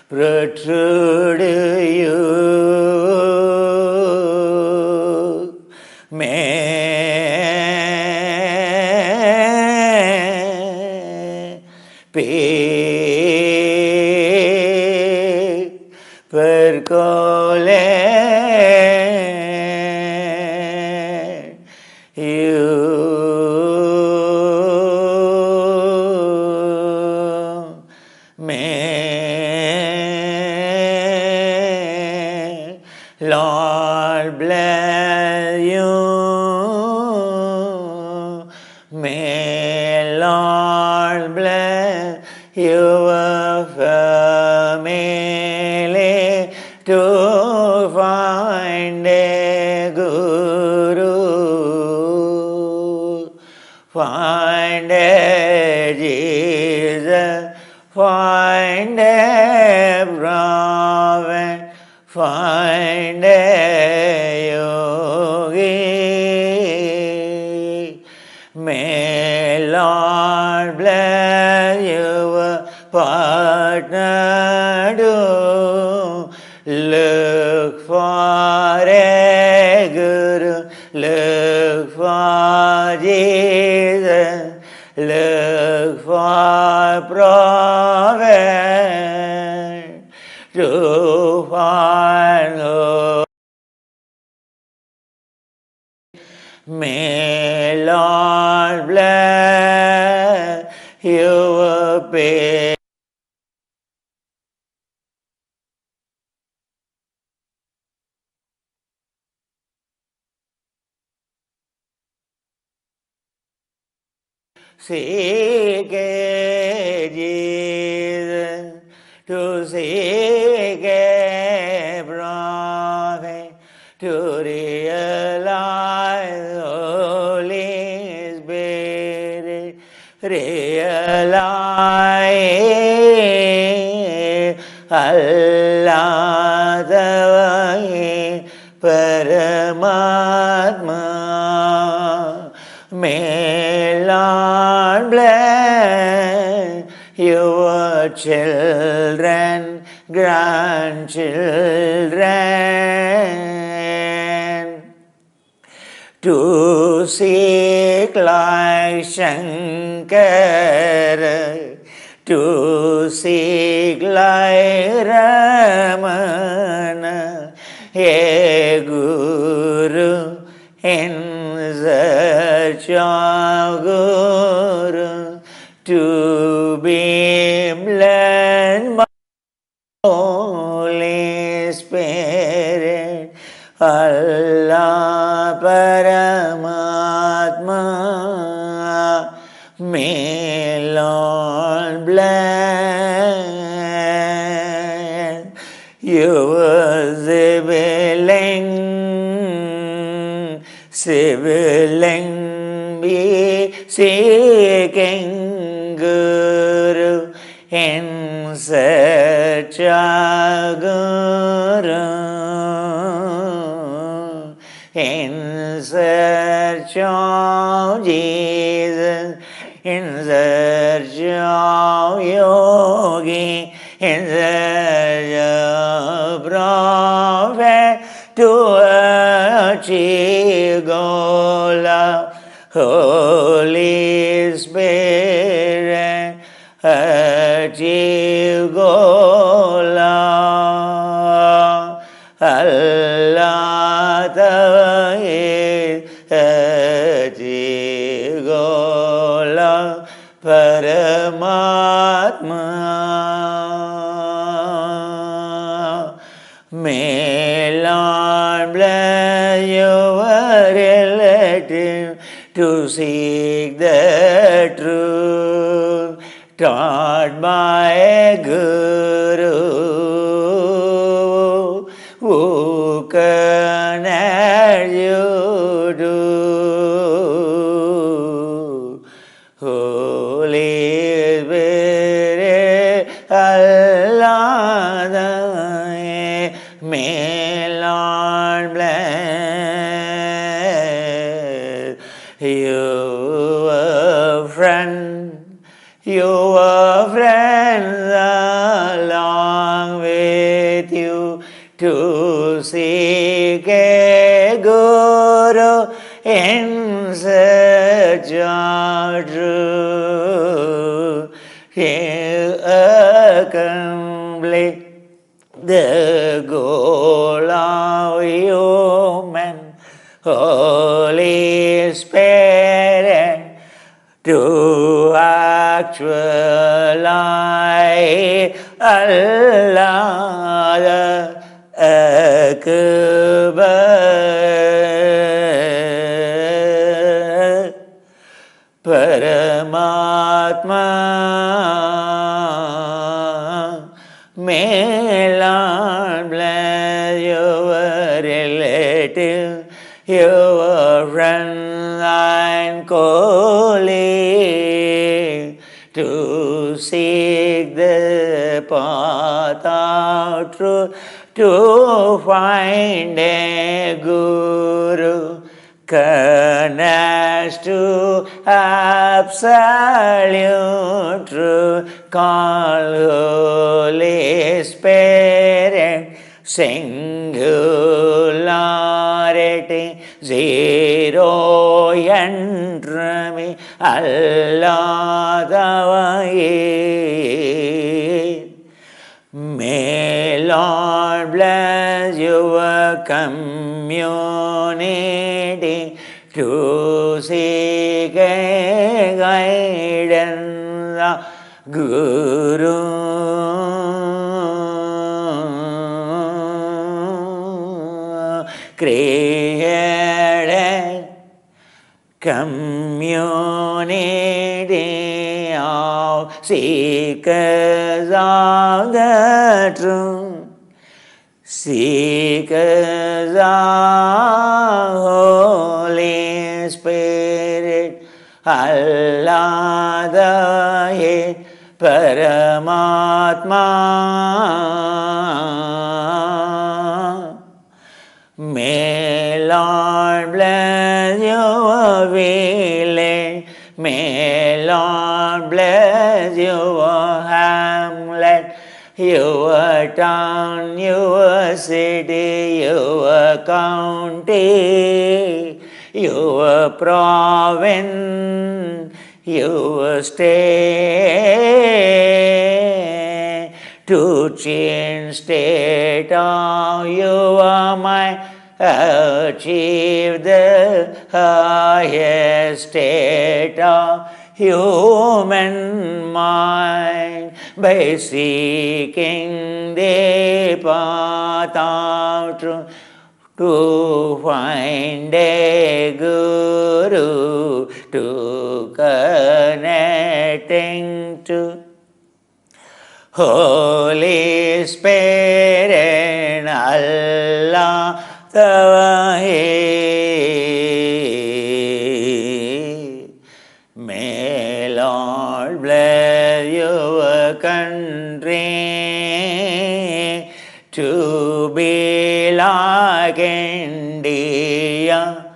Speaker 1: protrude you, percole you, may Lord bless you, may Lord bless your family to find a Guru, find a Jesus, find a prophet, find a yogi. May Lord bless your partner to look for a Guru, look for Jesus, look for prophet, to find hope. May Lord bless your pain. Seek Jesus, to seek a prophet, to realize Holy Spirit, realize Allah the Paramatma. May Lord bless your children, grandchildren, to seek like Shankara, to seek like Ramana, a Guru in search of Guru, to be blessed by Holy Spirit, Allah Paramatma. May Lord bless your sibling be seeking Guru, in search of Guru, in search of Jesus, in search of yogi, in search of prophet, to achieve goal of Holy Spirit, achieve goal of Allah. Gola Paramatma. May Lord bless your relative to seek the truth taught by a Guru who can as you do. Holy Spirit, Allah, may Lord bless your friend, your friends along with you to seek a Guru in search of truth. He'll accomplish the goal of human Holy Spirit to actualize Allah the Akbar Paramatma. May Lord bless your relative, your friends and colleagues to seek the path of truth, to find a Guru connects to absolute truth called Holy Spirit, singularity, zero entry, Allah the way. May Lord bless your community to seek a guidance of Guru. Created community of seekers of the truth, seekers of Holy Spirit, Allah the Head, Paramatma. May Lord bless your village, may Lord bless your hamlet, your town, your city, your county, your province, your state, to change state of your mind, achieve the highest state of human mind by seeking the path of truth, to find a Guru, to connecting to Holy Spirit, Allah the way. May Lord bless your country to be like India.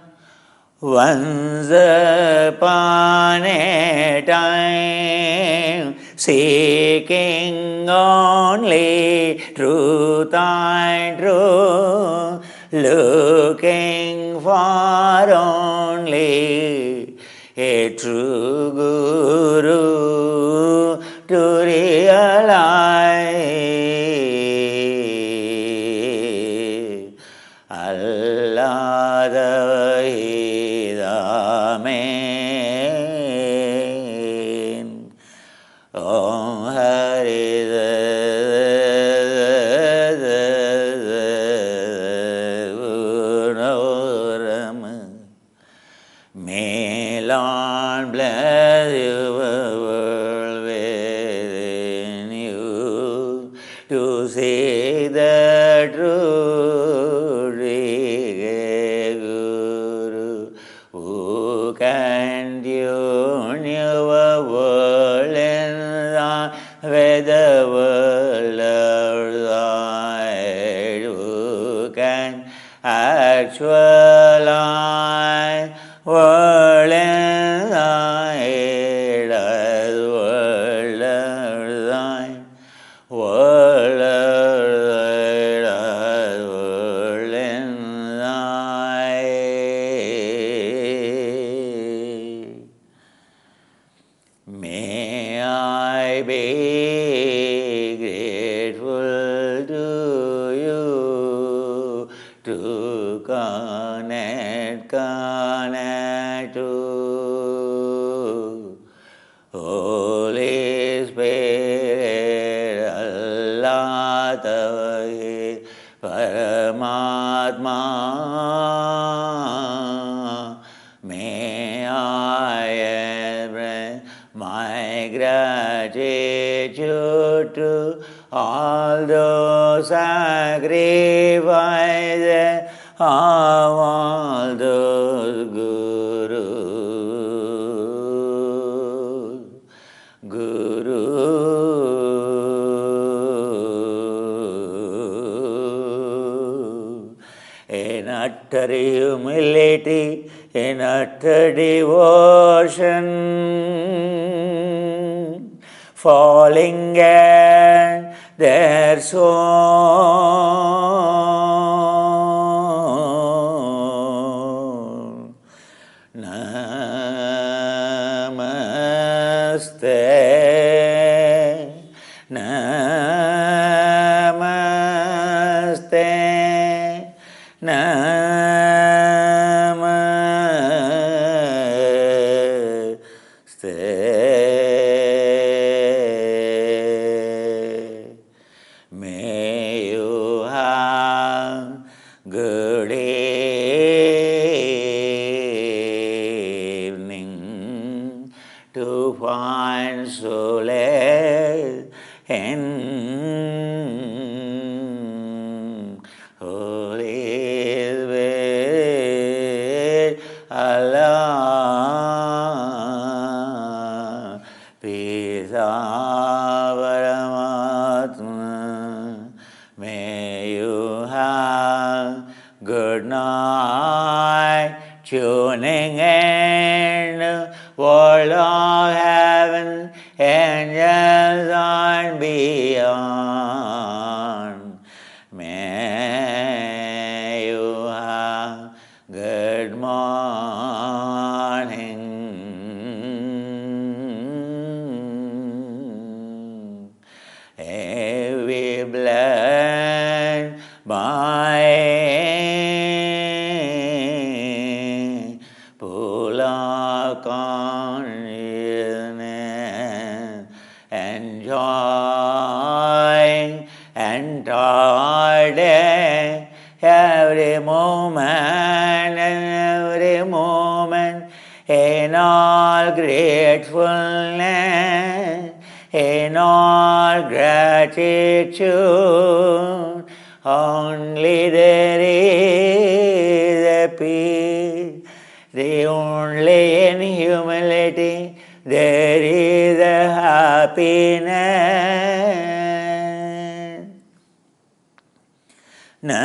Speaker 1: Once upon a time, seeking only truth and truth, looking for only a true Guru to realize Allah the Amen. Om Hari Rama. May Lord bless your world within you to see the true Guru, who can tune your world in with the world outside, who can actualize world inside us, world outside, world outside us, world inside. May I be grateful to you to connect to Holy Spirit, Allah Tawhid, Paramatma. May I express my gratitude to all those sacrifices of all those gurus. In utter humility, in utter devotion, falling at their soul. Namaste, Namaste, Namaste. May you have good evening to find solace in Holy Spirit, Allah, peace of Paramatma. May you have good night, tuning in world of heaven, angels and beyond. May you have good morning. Every blessed by full of consciousness, enjoying entire day, every moment and every moment, in all gratefulness, in all gratitude. Only there is a peace, the only in humility there is a happiness. Namo